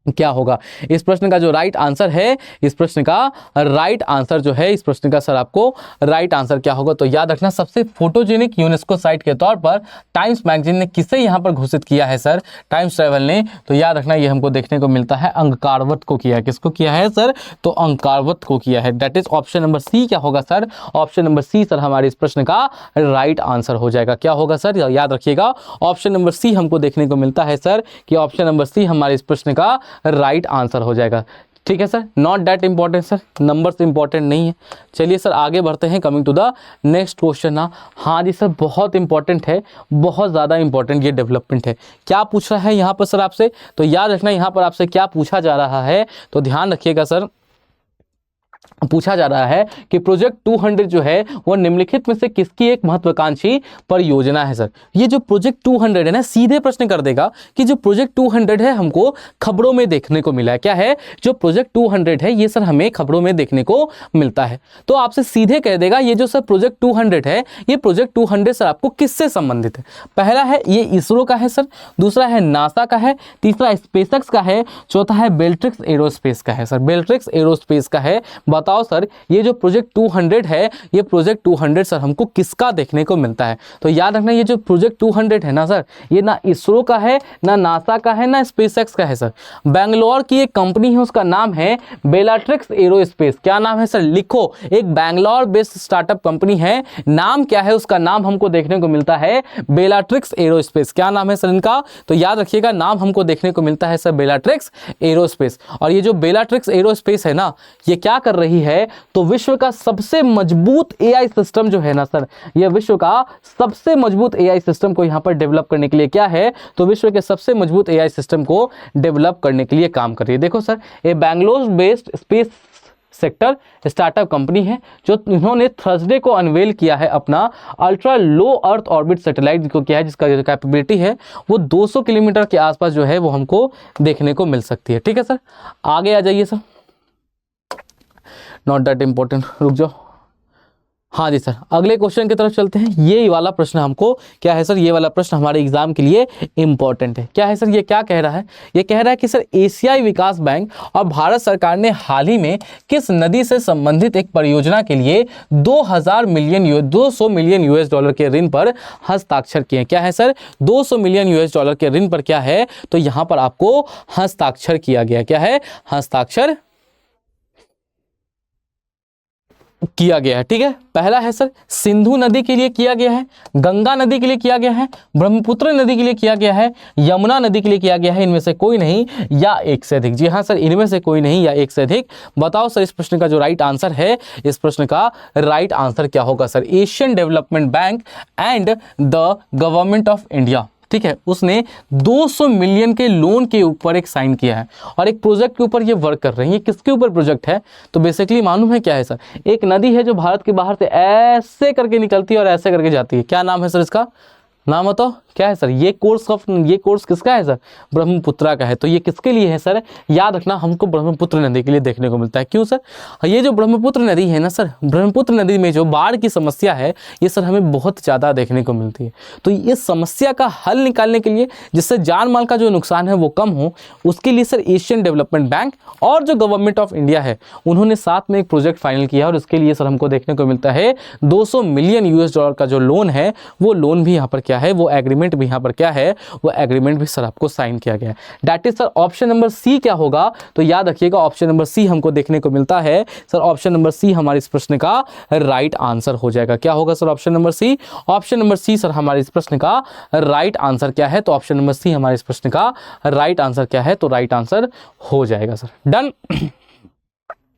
A: क्या होगा। इस प्रश्न का जो राइट आंसर है, इस प्रश्न का राइट आंसर जो है, इस प्रश्न का सर आपको राइट आंसर क्या होगा, तो याद रखना सबसे फोटोजेनिक यूनेस्को साइट के तौर पर टाइम्स मैगजीन ने किसे यहाँ पर घोषित किया है सर, टाइम्स ट्रैवल ने। तो याद रखना ये हमको देखने को मिलता है अंगकारवट को किया है। किसको किया है सर, तो अंगकारवट को किया है। That is option number C क्या होगा sir, option number C sir हमारे इस प्रश्न का राइट आंसर हो जाएगा। क्या होगा सर, याद रखिएगा ऑप्शन नंबर सी हमको देखने को मिलता है सर कि ऑप्शन नंबर सी हमारे इस प्रश्न का राइट आंसर हो जाएगा। ठीक है sir, not that important sir, numbers important नहीं है। चलिए सर आगे बढ़ते हैं, coming to the next question ना। हाँ जी सर, बहुत इंपॉर्टेंट है, बहुत ज़्यादा इंपॉर्टेंट ये डेवलपमेंट है। क्या पूछ रहा है यहाँ पर सर आपसे, तो याद रखना यहाँ पर आपसे क्या पूछा जा रहा है, तो ध्यान रखिएगा सर, पूछा जा रहा है कि प्रोजेक्ट 200 जो है वो निम्नलिखित में से किसकी एक महत्वाकांक्षी परियोजना है। सर ये जो प्रोजेक्ट 200 है ना, सीधे प्रश्न कर देगा कि जो प्रोजेक्ट 200 है हमको खबरों में देखने को मिला है। क्या है, जो प्रोजेक्ट 200 है ये सर हमें खबरों में देखने को मिलता है, तो आपसे सीधे कह देगा ये जो सर प्रोजेक्ट 200 है, ये प्रोजेक्ट 200 सर आपको किससे संबंधित है। पहला है ये इसरो का है सर, दूसरा है नासा का है, तीसरा स्पेसएक्स का है, चौथा है बेल्ट्रिक्स एरोस्पेस का है। सर बेल्ट्रिक्स एरोस्पेस का है। बताओ सर ये जो प्रोजेक्ट 200 है, ये प्रोजेक्ट 200 सर हमको किसका देखने को मिलता है। तो याद रखना ये जो प्रोजेक्ट 200 है ना सर, ये ना इसरो का है, ना नासा का है, ना स्पेसएक्स का है। सर बैंगलोर की एक कंपनी है, उसका नाम है बेलाट्रिक्स एरोस्पेस। क्या नाम है सर, लिखो, एक बैंगलोर बेस्ड स्टार्टअप कंपनी है, नाम क्या है उसका, नाम हमको देखने को मिलता है बेलाट्रिक्स एरोस्पेस। क्या नाम है सर इनका, तो याद रखिएगा नाम हमको देखने को मिलता है सर बेलाट्रिक्स एरोस्पेस। और ये जो बेलाट्रिक्स एरोस्पेस है ना, ये क्या कर रही है, तो विश्व का सबसे मजबूत एआई सिस्टम जो है ना सर, ये विश्व का सबसे मजबूत एआई सिस्टम को यहां पर डेवलप करने के लिए क्या है, तो विश्व के सबसे मजबूत एआई सिस्टम को डेवलप करने के लिए काम कर रही है। देखो सर ये Bangalore based space sector startup company है, जो इन्होंने थर्सडे को अनवेल किया है अपना ultra low earth orbit satellite को, क्या है जिसका जो कैपेबिलिटी है वो 200 किलोमीटर के आसपास जो है वो हमको देखने को मिल सकती है। ठीक है सर, आगे आ जाइए सर, नॉट दैट इंपॉर्टेंट, रुक जाओ। हाँ जी सर, अगले क्वेश्चन की तरफ चलते हैं। ये वाला प्रश्न हमको क्या है सर, ये वाला प्रश्न हमारे एग्जाम के लिए इंपॉर्टेंट है। क्या है सर, ये क्या कह रहा है, ये कह रहा है कि सर एशियाई विकास बैंक और भारत सरकार ने हाल ही में किस नदी से संबंधित एक परियोजना के लिए 200 मिलियन यूएस डॉलर के ऋण पर हस्ताक्षर किए। क्या है सर, 200 मिलियन यूएस डॉलर के ऋण पर क्या है, तो यहां पर आपको हस्ताक्षर किया गया। क्या है, हस्ताक्षर किया गया है। ठीक है, पहला है सर सिंधु नदी के लिए किया गया है, गंगा नदी के लिए किया गया है, ब्रह्मपुत्र नदी के लिए किया गया है, यमुना नदी के लिए किया गया है, इनमें से कोई नहीं या एक से अधिक। जी हाँ सर, इनमें से कोई नहीं या एक से अधिक। बताओ सर इस प्रश्न का जो राइट आंसर है, इस प्रश्न का राइट आंसर क्या होगा sir, Asian development bank and the government of India. ठीक है, उसने 200 मिलियन के लोन के ऊपर एक साइन किया है और एक प्रोजेक्ट के ऊपर ये वर्क कर रहे हैं। ये किसके ऊपर प्रोजेक्ट है, तो बेसिकली मालूम है क्या है सर, एक नदी है जो भारत के बाहर से ऐसे करके निकलती है और ऐसे करके जाती है। क्या नाम है सर इसका, नाम बताओ क्या है सर। ये कोर्स किसका है सर, ब्रह्मपुत्रा का है। तो ये किसके लिए है सर, याद रखना हमको ब्रह्मपुत्र नदी के लिए देखने को मिलता है। क्यों सर, ये जो ब्रह्मपुत्र नदी है ना सर, ब्रह्मपुत्र नदी में जो बाढ़ की समस्या है ये सर हमें बहुत ज़्यादा देखने को मिलती है। तो इस समस्या का हल निकालने के लिए, जिससे जान माल का जो नुकसान है वो कम हो, उसके लिए सर एशियन डेवलपमेंट बैंक और जो गवर्नमेंट ऑफ इंडिया है उन्होंने साथ में एक प्रोजेक्ट फाइनल किया और उसके लिए सर हमको देखने को मिलता है 200 मिलियन यूएस डॉलर का जो लोन है, वो लोन भी यहाँ पर क्या है, वो एग्रीमेंट भी यहाँ पर क्या है, वो एग्रीमेंट भी सर आपको साइन किया गया है। That is sir option number C क्या होगा, तो याद रखिएगा ऑप्शन नंबर सी हमको देखने को मिलता है सर। ऑप्शन नंबर सी हमारे इस प्रश्न का राइट आंसर हो जाएगा। क्या होगा sir, option number C. Option number C sir हमारे इस प्रश्न का राइट आंसर क्या है, तो ऑप्शन नंबर सी हमारे इस प्रश्न का राइट आंसर क्या है, तो राइट आंसर हो जाएगा सर। डन।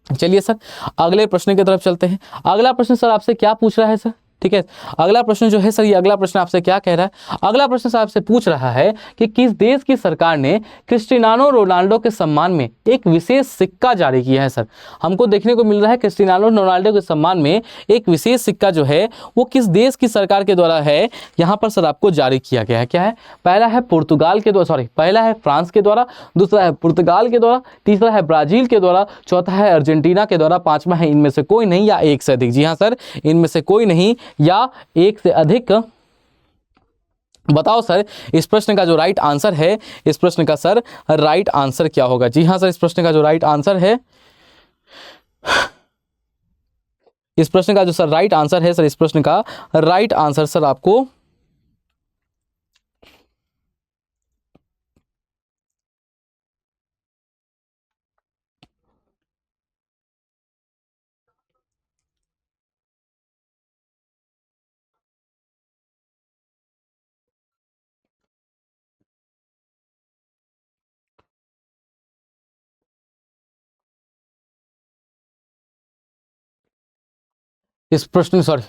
A: चलिए सर अगले प्रश्न की तरफ चलते हैं। अगला प्रश्न सर आपसे क्या पूछ रहा है सर, ठीक है, अगला प्रश्न जो है सर, ये अगला प्रश्न आपसे क्या कह रहा है, अगला प्रश्न सर आपसे पूछ रहा है कि किस देश की सरकार ने क्रिस्टियानो रोनाल्डो के सम्मान में एक विशेष सिक्का जारी किया है सर। हमको देखने को मिल रहा है क्रिस्टियानो रोनाल्डो के सम्मान में एक विशेष सिक्का जो है वो किस देश की सरकार के द्वारा है, यहाँ पर सर आपको जारी किया गया है। क्या है, पहला है पुर्तगाल के द्वारा, पहला है फ्रांस के द्वारा, दूसरा है पुर्तगाल के द्वारा, तीसरा है ब्राजील के द्वारा, चौथा है अर्जेंटीना के द्वारा, पांचवा है इनमें से कोई नहीं या एक से अधिक। जी हाँ सर, इनमें से कोई नहीं या एक से अधिक। बताओ सर इस प्रश्न का जो राइट आंसर है, इस प्रश्न का सर राइट आंसर क्या होगा। जी हाँ सर, इस प्रश्न का जो राइट आंसर है, इस प्रश्न का जो सर राइट आंसर है सर, इस प्रश्न का राइट आंसर सर आपको इस प्रश्न सॉरी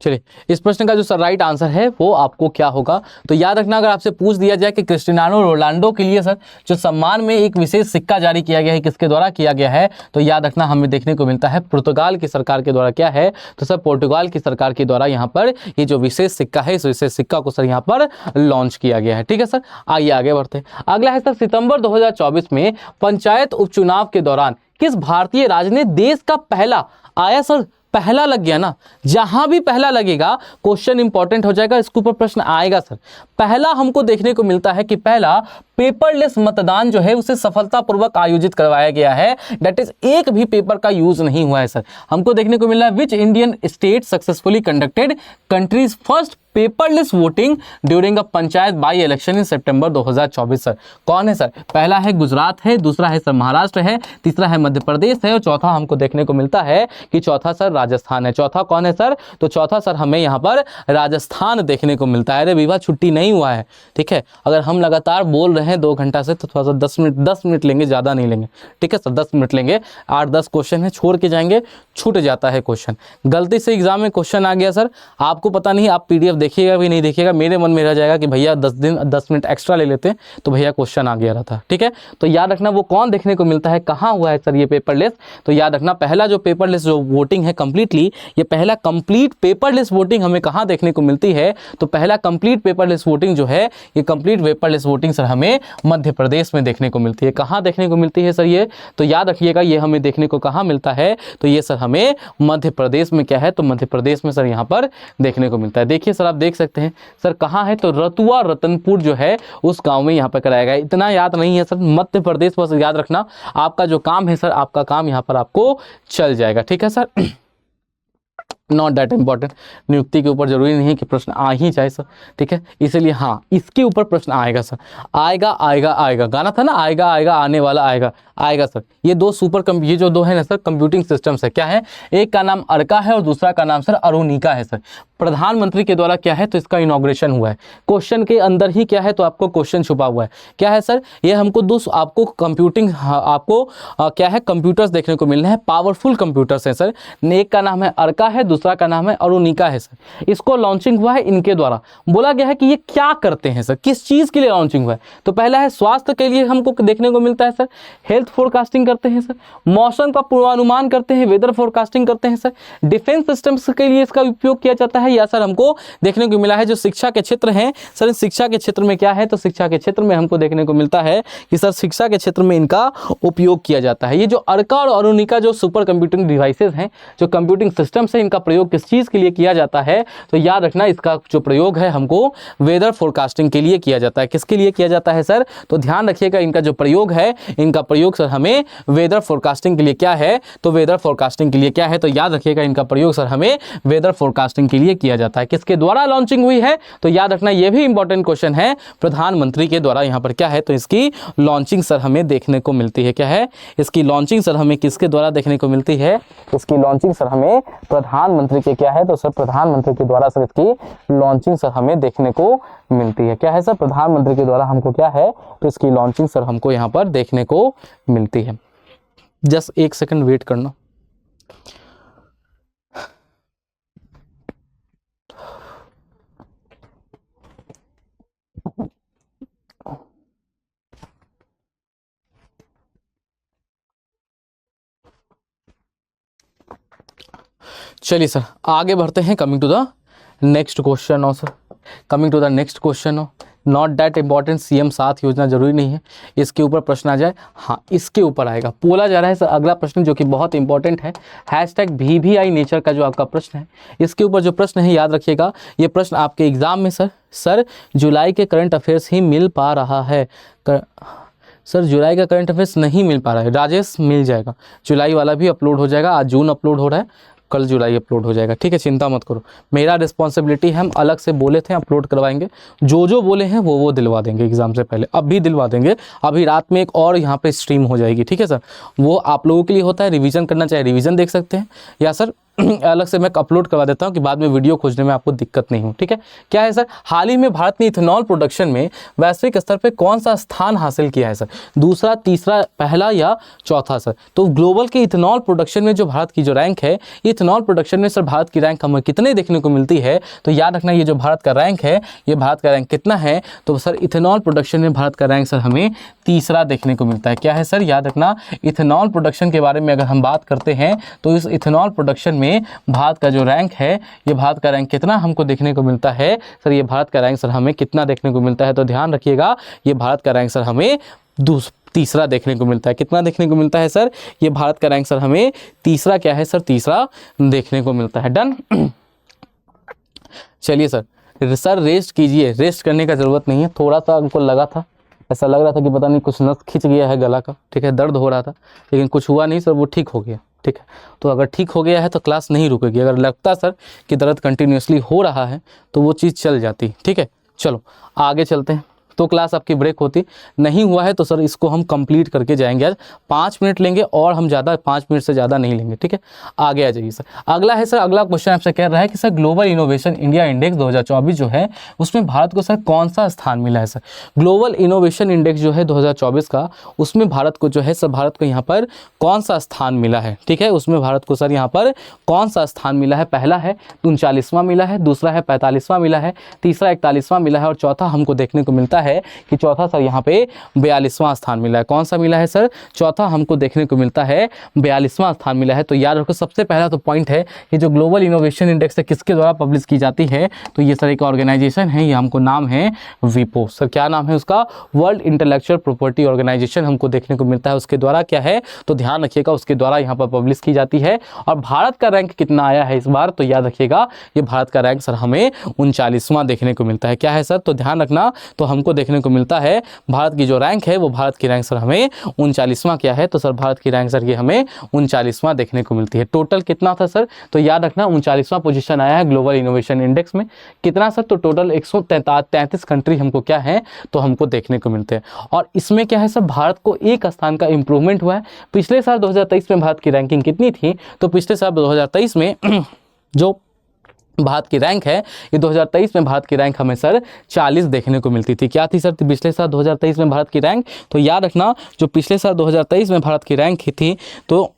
A: चलिए इस प्रश्न का जो सर राइट आंसर है वो आपको क्या होगा, तो याद रखना अगर आपसे पूछ दिया जाए कि क्रिस्टियानो रोनाल्डो के लिए सर जो सम्मान में एक विशेष सिक्का जारी किया गया है, किसके द्वारा किया गया है, तो याद रखना हमें देखने को मिलता है पुर्तगाल की सरकार के द्वारा। क्या है, तो सर पुर्तगाल की सरकार के द्वारा यहाँ पर ये जो विशेष सिक्का है, इस विशेष सिक्का को सर यहाँ पर लॉन्च किया गया है। ठीक है सर, आइए आगे बढ़ते हैं। अगला है सर सितंबर 2024 में पंचायत उपचुनाव के दौरान किस भारतीय राज्य ने देश का पहला, आया सर पहला लग गया ना, जहां भी पहला लगेगा क्वेश्चन इंपॉर्टेंट हो जाएगा, इसके ऊपर प्रश्न आएगा सर। पहला हमको देखने को मिलता है कि पहला पेपरलेस मतदान जो है उसे सफलतापूर्वक आयोजित करवाया गया है। दैट इज एक भी पेपर का यूज नहीं हुआ है सर। हमको देखने को मिल रहा है which Indian state successfully conducted countries first paperless voting during a panchayat by election in September 2024 sir. कौन है सर, पहला है गुजरात है, दूसरा है सर महाराष्ट्र है, तीसरा है मध्य प्रदेश है और चौथा हमको देखने को मिलता है कि चौथा सर राजस्थान है। चौथा कौन है सर, तो चौथा सर हमें यहाँ पर राजस्थान देखने को मिलता है। अरे विवाह छुट्टी नहीं हुआ है, ठीक है, अगर हम लगातार बोल रहे हैं 2 घंटा से तो थोड़ा सा 10 मिनट लेंगे, ज़्यादा नहीं लेंगे। ठीक है सर, 10 मिनट लेंगे, 8-10 क्वेश्चन है, छोड़ के जाएंगे, छूट जाता है क्वेश्चन। गलती से एग्जाम में क्वेश्चन आ गया सर, आपको पता नहीं, आप PDF देखिएगा भी नहीं देखिएगा, मेरे मन में रह जाएगा कि भैया 10 मिनट एक्स्ट्रा ले लेते तो भैया क्वेश्चन आ गया रहता। ठीक है, तो याद रखना वो कौन देखने को मिलता है, कहाँ हुआ है सर ये पेपरलेस। तो याद रखना पहला जो पेपरलेस जो वोटिंग है कंप्लीटली, ये पहला कंप्लीट पेपरलेस वोटिंग हमें कहाँ देखने को मिलती है, तो पहला कंप्लीट पेपरलेस वोटिंग जो है, ये कंप्लीट पेपरलेस वोटिंग सर हमें मध्य प्रदेश में देखने को मिलती है। कहाँ देखने को मिलती है सर ये, तो याद रखिएगा ये हमें देखने को कहाँ मिलता है, तो ये सर हमें मध्य प्रदेश में क्या है, तो मध्य प्रदेश में सर यहाँ पर देखने को मिलता है। देखिए सर आप देख सकते हैं सर कहाँ है, तो रतुआ रतनपुर जो है उस गांव में यहाँ पर कराया गया। इतना याद नहीं है सर, मध्य प्रदेश बस याद रखना, आपका जो काम है सर, आपका काम यहाँ पर आपको चल जाएगा। ठीक है सर, नॉट दैट इम्पॉर्टेंट, नियुक्ति के ऊपर जरूरी नहीं है कि प्रश्न आ ही जाए सर। ठीक है, इसीलिए हाँ इसके ऊपर प्रश्न आएगा सर, आएगा आएगा आएगा, गाना था ना आएगा आएगा आने वाला आएगा आएगा सर। ये ये जो दो है ना सर कंप्यूटिंग सिस्टम्स है, क्या है, एक का नाम अर्का है और दूसरा का नाम सर अरुणिका है सर। प्रधानमंत्री के द्वारा क्या है, तो इसका इनॉग्रेशन हुआ है। क्वेश्चन के अंदर ही क्या है, तो आपको क्वेश्चन छुपा हुआ है, क्या है सर, ये हमको आपको कंप्यूटिंग आपको क्या है, कंप्यूटर्स देखने को मिल रहे हैं, पावरफुल कंप्यूटर्स हैं सर। एक का नाम है अर्का है, दूसरा का नाम है अरुणिका है सर। इसको लॉन्चिंग हुआ है इनके द्वारा। बोला गया है कि ये क्या करते हैं सर, किस चीज़ के लिए लॉन्चिंग हुआ है, तो पहला है स्वास्थ्य के लिए हमको देखने को मिलता है सर, हेल्थ फोरकास्टिंग करते हैं सर, मौसम का पूर्वानुमान करते हैं, वेदर फोरकास्टिंग करते हैं सर, डिफेंस सिस्टम्स के लिए इसका उपयोग किया जाता है, या सर हमको देखने को मिला है जो शिक्षा के क्षेत्र हैं सर, शिक्षा के क्षेत्र में क्या है, तो शिक्षा के क्षेत्र में हमको देखने को मिलता है कि सर शिक्षा के क्षेत्र में इनका उपयोग किया जाता है। ये जो अर्का और अरुणिका जो सुपर कंप्यूटिंग डिवाइसेस हैं, जो कंप्यूटिंग सिस्टम्स हैं, इनका प्रयोग किस चीज़ के लिए किया जाता है, तो याद रखना इसका जो प्रयोग है हमको वेदर फोरकास्टिंग के लिए किया जाता है। किसके लिए किया जाता है सर, तो ध्यान रखिएगा इनका जो प्रयोग है, इनका प्रयोग सर हमें वेदर फोरकास्टिंग के लिए क्या है, तो वेदर फोरकास्टिंग के लिए क्या है, तो याद रखिएगा इनका प्रयोग सर हमें वेदर फोरकास्टिंग के लिए किया जाता है। किसके द्वारा लॉन्चिंग हुई है, तो याद रखना ये भी इंपॉर्टेंट क्वेश्चन है, प्रधानमंत्री के द्वारा यहाँ पर क्या है, तो इसकी लॉन्चिंग सर हमें देखने को मिलती है। क्या है, इसकी लॉन्चिंग सर हमें किसके द्वारा देखने को मिलती है, इसकी लॉन्चिंग सर हमें प्रधानमंत्री के क्या है, तो सर प्रधानमंत्री के द्वारा सर इसकी लॉन्चिंग सर हमें देखने को मिलती है। क्या है सर, प्रधानमंत्री के द्वारा हमको क्या है, तो इसकी लॉन्चिंग सर हमको यहाँ पर देखने को मिलती है। जस्ट एक सेकंड वेट करना। चलिए सर आगे बढ़ते हैं। Coming to the next question हो sir, coming to the next question हो, नॉट दैट इंपॉर्टेंट, सीएम 7 योजना जरूरी नहीं है इसके ऊपर प्रश्न आ जाए, हाँ इसके ऊपर आएगा। बोला जा रहा है सर अगला प्रश्न जो कि बहुत इंपॉर्टेंट है, #VVI नेचर का जो आपका प्रश्न है, इसके ऊपर जो प्रश्न है याद रखिएगा, ये प्रश्न आपके एग्जाम में सर जुलाई के करंट अफेयर्स ही मिल पा रहा है। सर जुलाई का करंट अफेयर्स नहीं मिल पा रहा है राजेश, मिल जाएगा, जुलाई वाला भी अपलोड हो जाएगा, आज जून अपलोड हो रहा है, कल जुलाई अपलोड हो जाएगा। ठीक है, चिंता मत करो, मेरा रिस्पॉन्सिबिलिटी है, हम अलग से बोले थे अपलोड करवाएंगे, जो बोले हैं वो दिलवा देंगे एग्जाम से पहले, अब भी दिलवा देंगे। अभी रात में एक और यहाँ पे स्ट्रीम हो जाएगी। ठीक है सर, वो आप लोगों के लिए होता है, रिवीजन करना चाहे रिवीजन देख सकते हैं, या सर अलग से मैं अपलोड करवा देता हूं कि बाद में वीडियो खोजने में आपको दिक्कत नहीं हो। ठीक है, क्या है सर, हाल ही में भारत ने इथेनॉल प्रोडक्शन में वैश्विक स्तर पे कौन सा स्थान हासिल किया है सर, दूसरा, तीसरा, पहला या चौथा सर। तो ग्लोबल के इथेनॉल प्रोडक्शन में जो भारत की जो रैंक है, इथेनॉल प्रोडक्शन में सर भारत की रैंक हमें कितने देखने को मिलती है, तो याद रखना ये जो भारत का रैंक है, ये भारत का रैंक कितना है, तो सर इथेनॉल प्रोडक्शन में भारत का रैंक सर हमें तीसरा देखने को मिलता है। क्या है सर, याद रखना इथेनॉल प्रोडक्शन के बारे में अगर हम बात करते हैं, तो इस इथेनॉल प्रोडक्शन में भारत का जो रैंक है, ये भारत का रैंक कितना हमको देखने को मिलता है सर, ये भारत का रैंक सर हमें कितना देखने को मिलता है, तो ध्यान रखिएगा ये भारत का रैंक सर हमें तीसरा देखने को मिलता है। कितना देखने को मिलता है सर, ये भारत का रैंक सर हमें तीसरा क्या है सर, तीसरा देखने को मिलता है। डन। चलिए सर रेस्ट कीजिए, रेस्ट करने का ज़रूरत नहीं है, थोड़ा सा हमको लगा था, ऐसा लग रहा था कि पता नहीं कुछ नस खिंच गया है गला का, ठीक है, दर्द हो रहा था, लेकिन कुछ हुआ नहीं सर, वो ठीक हो गया। ठीक है, तो अगर ठीक हो गया है तो क्लास नहीं रुकेगी, अगर लगता सर कि दर्द कंटिन्यूसली हो रहा है तो वो चीज़ चल जाती। ठीक है, चलो आगे चलते हैं। तो क्लास आपकी ब्रेक होती। नहीं हुआ है तो सर इसको हम कंप्लीट करके जाएंगे। आज 5 मिनट लेंगे और हम ज़्यादा 5 मिनट से ज़्यादा नहीं लेंगे, ठीक है। आगे आ जाइए सर। अगला है सर, अगला क्वेश्चन आपसे कह रहा है कि sir global innovation India index 2024 जो है उसमें भारत को सर कौन सा स्थान मिला है सर। ग्लोबल इनोवेशन इंडेक्स जो है 2024 का, उसमें भारत को जो है सर, भारत को यहाँ पर कौन सा स्थान मिला है, ठीक है। उसमें भारत को सर यहाँ पर कौन सा स्थान मिला है। पहला है 39वां मिला है, दूसरा है 45वां मिला है, तीसरा 41वां मिला है और चौथा हमको देखने को मिलता है कि चौथा सर यहाँ पे 42वां स्थान मिला है। कौन सा मिला है सर, चौथा हमको देखने को मिलता है 42वां स्थान मिला है। तो याद रखो, सबसे पहला तो पॉइंट है कि जो ग्लोबल इनोवेशन इंडेक्स है किसके द्वारा पब्लिश की जाती है, तो ये सर एक ऑर्गेनाइजेशन है, ये हमको नाम है विपो। सर क्या नाम है उसका, वर्ल्ड इंटेलेक्चुअल प्रॉपर्टी ऑर्गेनाइजेशन हमको देखने को मिलता है, उसके द्वारा क्या है तो ध्यान रखिएगा, उसके द्वारा यहाँ पर पब्लिश की जाती है। और भारत का रैंक कितना आया है इस बार, तो याद रखिएगा ये भारत का रैंक सर हमें 39वां देखने को मिलता है। क्या है सर, तो ध्यान रखना, तो हमको देखने को मिलता है भारत की जो रैंक है वो भारत की रैंक सर हमें 39वां क्या है, तो सर भारत की रैंक सर ये हमें 39वां देखने को मिलती है। टोटल कितना था सर, तो याद रखना 39वां पोजीशन आया है ग्लोबल इनोवेशन इंडेक्स में। कितना सर, तो टोटल 133 कंट्री हमको क्या है तो हमको देखने को मिलते हैं। और इसमें क्या है सर, भारत को एक स्थान का इंप्रूवमेंट हुआ है। पिछले साल 2023 में भारत की रैंकिंग कितनी थी, तो पिछले साल 2023 में जो भारत की रैंक है, ये 2023 में भारत की रैंक हमें सर 40 देखने को मिलती थी। क्या थी सर पिछले साल 2023 में भारत की रैंक, तो याद रखना जो पिछले साल 2023 में भारत की रैंक थी तो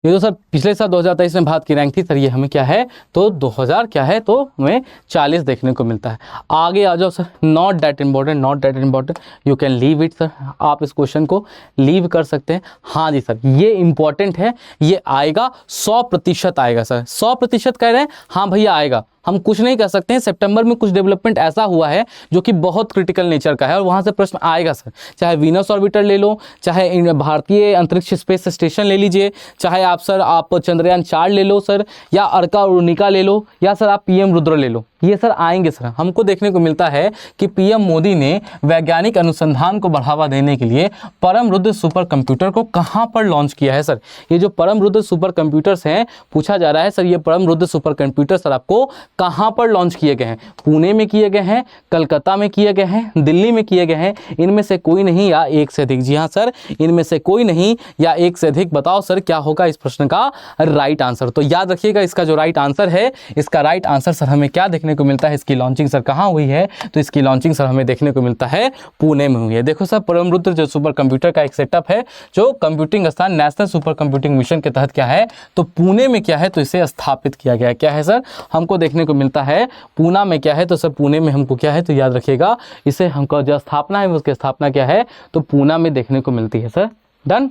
A: ये तो सर पिछले साल 2023 में भारत की रैंक थी सर, ये हमें क्या है तो 2000 क्या है तो हमें 40 देखने को मिलता है। आगे आ जाओ sir, not that important, not that important, you can leave it sir, आप इस क्वेश्चन को लीव कर सकते हैं। हाँ जी सर ये इंपॉर्टेंट है, ये आएगा 100% आएगा सर, 100% कह रहे हैं, हाँ भैया आएगा। हम कुछ नहीं कर सकते हैं, सितंबर में कुछ डेवलपमेंट ऐसा हुआ है जो कि बहुत क्रिटिकल नेचर का है और वहाँ से प्रश्न आएगा सर। चाहे वीनस ऑर्बिटर ले लो, चाहे भारतीय अंतरिक्ष स्पेस स्टेशन ले लीजिए, चाहे आप सर आप चंद्रयान 4 ले लो सर, या अर्का उर्निका ले लो, या सर आप पीएम रुद्र ले लो, ये सर आएंगे सर। हमको देखने को मिलता है कि पीएम मोदी ने वैज्ञानिक अनुसंधान को बढ़ावा देने के लिए परम रुद्र सुपर कंप्यूटर को कहाँ पर लॉन्च किया है सर। ये जो परम रुद्र सुपर कंप्यूटर्स हैं, पूछा जा रहा है सर ये परम रुद्र सुपर कंप्यूटर सर आपको कहाँ पर लॉन्च किए गए हैं। पुणे में किए गए हैं, कलकत्ता में किए गए हैं, दिल्ली में किए गए हैं, इनमें से कोई नहीं या एक से अधिक। जी हाँ सर, इनमें से कोई नहीं या एक से अधिक। बताओ सर क्या होगा इस प्रश्न का राइट आंसर। तो याद रखिएगा इसका जो राइट आंसर है, इसका राइट आंसर सर हमें क्या देखने को मिलता है, इसकी लॉन्चिंग सर कहाँ हुई है, तो इसकी लॉन्चिंग सर हमें देखने को मिलता है पुणे में हुई है। देखो सर परम रुद्र जो सुपर कंप्यूटर का एक सेटअप है, जो कंप्यूटिंग स्थान नेशनल सुपर कंप्यूटिंग मिशन के तहत क्या है तो पुणे में क्या है तो इसे स्थापित किया गया है। क्या है सर, हमको देखने को मिलता है पूना में क्या है तो सर पुणे में हमको क्या है तो याद रखिएगा इसे हमको जो स्थापना है उसकी स्थापना क्या है तो पूना में देखने को मिलती है सर। डन,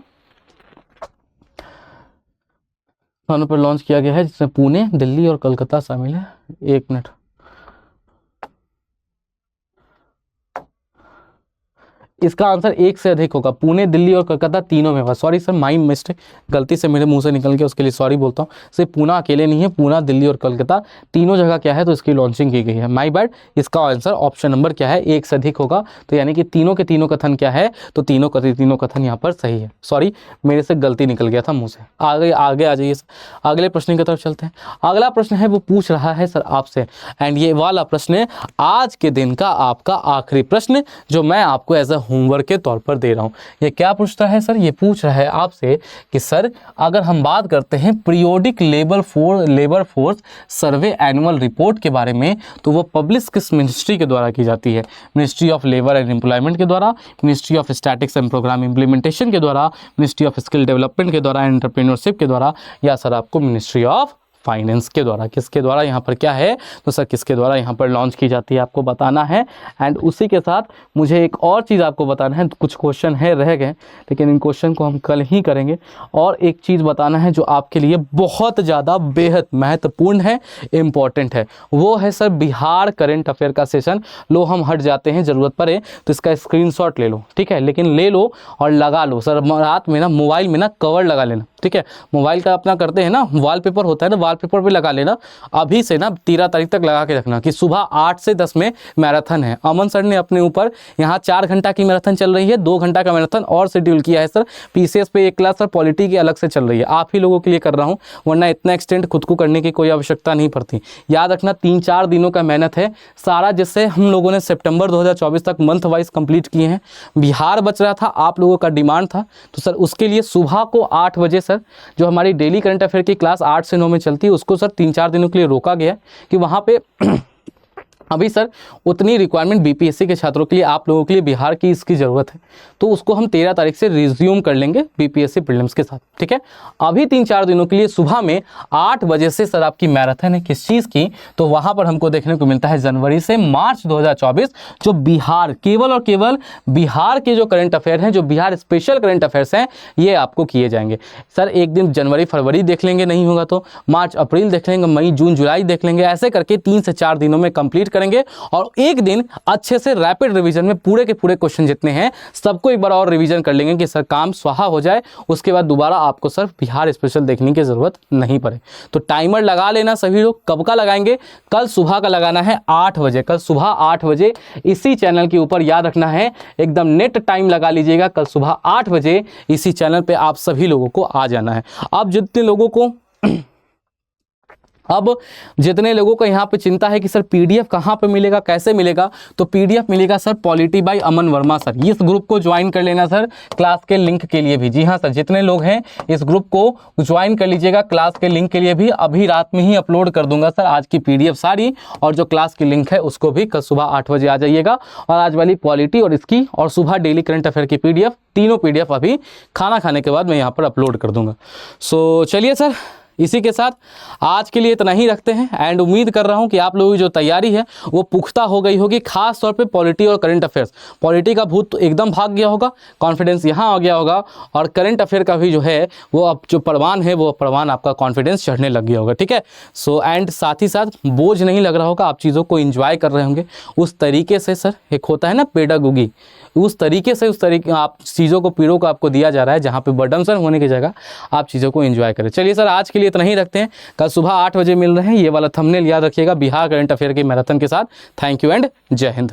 A: स्थानों पर लॉन्च किया गया है जिसमें पुणे, दिल्ली और कलकत्ता शामिल है। एक मिनट, इसका आंसर एक से अधिक होगा, पुणे, दिल्ली और कलकत्ता तीनों में होगा। सॉरी सर माई मिस्टेक, गलती से मेरे मुंह से निकल गया, उसके लिए सॉरी बोलता हूँ। सिर्फ पुणे अकेले नहीं है, पुणे, दिल्ली और कलकत्ता तीनों जगह क्या है तो इसकी लॉन्चिंग की गई है। माई बैड, इसका आंसर ऑप्शन नंबर क्या है एक से अधिक होगा। तो यानी कि तीनों के तीनों कथन क्या है तो तीनों कथन यहाँ पर सही है। सॉरी मेरे से गलती निकल गया था मुँह से। आगे आ जाइए सर, अगले प्रश्न की तरफ चलते हैं। अगला प्रश्न है वो पूछ रहा है सर आपसे, एंड ये वाला प्रश्न आज के दिन का आपका आखिरी प्रश्न जो मैं आपको एज अ होमवर्क के तौर पर दे रहा हूं। ये क्या पूछता है सर, ये पूछ रहा है आपसे कि सर अगर हम बात करते हैं periodic labour force survey annual report के बारे में, तो वो पब्लिश किस मिनिस्ट्री के द्वारा की जाती है। Ministry of labour and employment के द्वारा, ministry of statics and programme implementation के द्वारा, मिनिस्ट्री ऑफ स्किल डेवलपमेंट के द्वारा, एंटरप्रेन्योरशिप के द्वारा, या सर आपको मिनिस्ट्री ऑफ फाइनेंस के द्वारा। किसके द्वारा यहाँ पर क्या है तो सर किसके द्वारा यहाँ पर लॉन्च की जाती है आपको बताना है। एंड उसी के साथ मुझे एक और चीज़ आपको बताना है, कुछ क्वेश्चन है रह गए लेकिन इन क्वेश्चन को हम कल ही करेंगे। और एक चीज़ बताना है जो आपके लिए बहुत ज़्यादा बेहद महत्वपूर्ण है, इम्पॉर्टेंट है, वो है सर बिहार करंट अफेयर का सेशन। लो हम हट जाते हैं, ज़रूरत पड़े तो इसका स्क्रीनशॉट ले लो, ठीक है, लेकिन ले लो और लगा लो सर। रात में ना मोबाइल में ना कवर लगा लेना, ठीक है। मोबाइल का अपना करते हैं ना, वॉलपेपर होता है ना, वाल पेपर पे लगा लेना, अभी से ना 13 तारीख तक लगा के रखना कि सुबह 8 से 10 में मैराथन है। अमन सर ने अपने ऊपर यहाँ 4 घंटा की मैराथन चल रही है, 2 घंटा का मैराथन और शेड्यूल किया है सर। पीसीएस पे एक क्लास और पॉलिटी की अलग से चल रही है, आप ही लोगों के लिए कर रहा हूँ, वरना इतना एक्सटेंड खुद को करने की कोई आवश्यकता नहीं पड़ती। याद रखना 3-4 दिनों का मेहनत है सारा, जिससे हम लोगों ने सितंबर 2024 तक मंथ वाइज कंप्लीट किए हैं। बिहार बच रहा था, आप लोगों का डिमांड था, तो सर उसके लिए सुबह को 8 बजे सर जो हमारी डेली करंट अफेयर की क्लास 8 से 9 में चलती है, उसको सर 3-4 दिनों के लिए रोका गया कि वहाँ पे अभी सर उतनी रिक्वायरमेंट बीपीएससी के छात्रों के लिए, आप लोगों के लिए बिहार की इसकी ज़रूरत है, तो उसको हम 13 तारीख से रिज्यूम कर लेंगे बीपीएससी प्रीलिम्स के साथ, ठीक है। अभी 3-4 दिनों के लिए सुबह में 8 बजे से सर आपकी मैराथन है किस चीज़ की, तो वहाँ पर हमको देखने को मिलता है जनवरी से मार्च 2024 जो बिहार, केवल और केवल बिहार के जो करंट अफेयर हैं, जो बिहार स्पेशल करंट अफेयर्स हैं, ये आपको किए जाएंगे। सर एक दिन जनवरी फरवरी देख लेंगे, नहीं होगा तो मार्च अप्रैल देख लेंगे, मई जून जुलाई देख लेंगे, ऐसे करके 3 से 4 दिनों में कंप्लीट करेंगे। और एक दिन अच्छे से रैपिड रिवीजन में पूरे के पूरे क्वेश्चन जितने हैं सबको एक बार और रिवीजन कर लेंगे कि सर काम स्वाहा हो जाए, उसके बाद दोबारा आपको सर बिहार स्पेशल देखने की जरूरत नहीं पड़े। तो टाइमर लगा लेना सभी लोग। कब का लगाएंगे? कल सुबह का लगाना है 8 बजे, कल सुबह 8 बजे इसी चैनल के ऊपर, याद रखना है एकदम नेट टाइम लगा लीजिएगा, कल सुबह 8 बजे इसी चैनल पे आप सभी लोगों को आ जाना है। अब जितने लोगों को यहाँ पे चिंता है कि सर पीडीएफ कहाँ पे मिलेगा, कैसे मिलेगा, तो पीडीएफ मिलेगा सर पॉलिटी बाय अमन वर्मा सर। इस ग्रुप को ज्वाइन कर लेना सर क्लास के लिंक के लिए भी। जी हाँ सर, जितने लोग हैं इस ग्रुप को ज्वाइन कर लीजिएगा क्लास के लिंक के लिए भी। अभी रात में ही अपलोड कर दूंगा सर आज की पीडीएफ सारी, और जो क्लास की लिंक है उसको भी कल सुबह 8 बजे आ जाइएगा। और आज वाली पॉलिटी और इसकी और सुबह डेली करंट अफेयर की पीडीएफ, तीनों पीडीएफ अभी खाना खाने के बाद मैं यहाँ पर अपलोड कर दूंगा। सो चलिए सर, इसी के साथ आज के लिए इतना ही रखते हैं। एंड उम्मीद कर रहा हूं कि आप लोगों की जो तैयारी है वो पुख्ता हो गई होगी, खास तौर पे पॉलिटी और करंट अफेयर्स। पॉलिटी का भूत तो एकदम भाग गया होगा, कॉन्फिडेंस यहाँ आ गया होगा, और करंट अफेयर का भी जो है वो अब जो परवान है वो परवान आपका कॉन्फिडेंस चढ़ने लग गया होगा, ठीक है। सो एंड साथ ही साथ बोझ नहीं लग रहा होगा, आप चीज़ों को इंजॉय कर रहे होंगे उस तरीके से। सर एक होता है ना पेडागोगी, उस तरीके आप चीज़ों को, पीड़ों को आपको दिया जा रहा है जहाँ पे बर्डनसन होने की जगह आप चीज़ों को एंजॉय करें। चलिए सर, आज के लिए इतना ही रखते हैं। कल सुबह 8 बजे मिल रहे हैं। ये वाला थंबनेल याद रखिएगा, बिहार करंट अफेयर के मैराथन के साथ। थैंक यू एंड जय हिंद।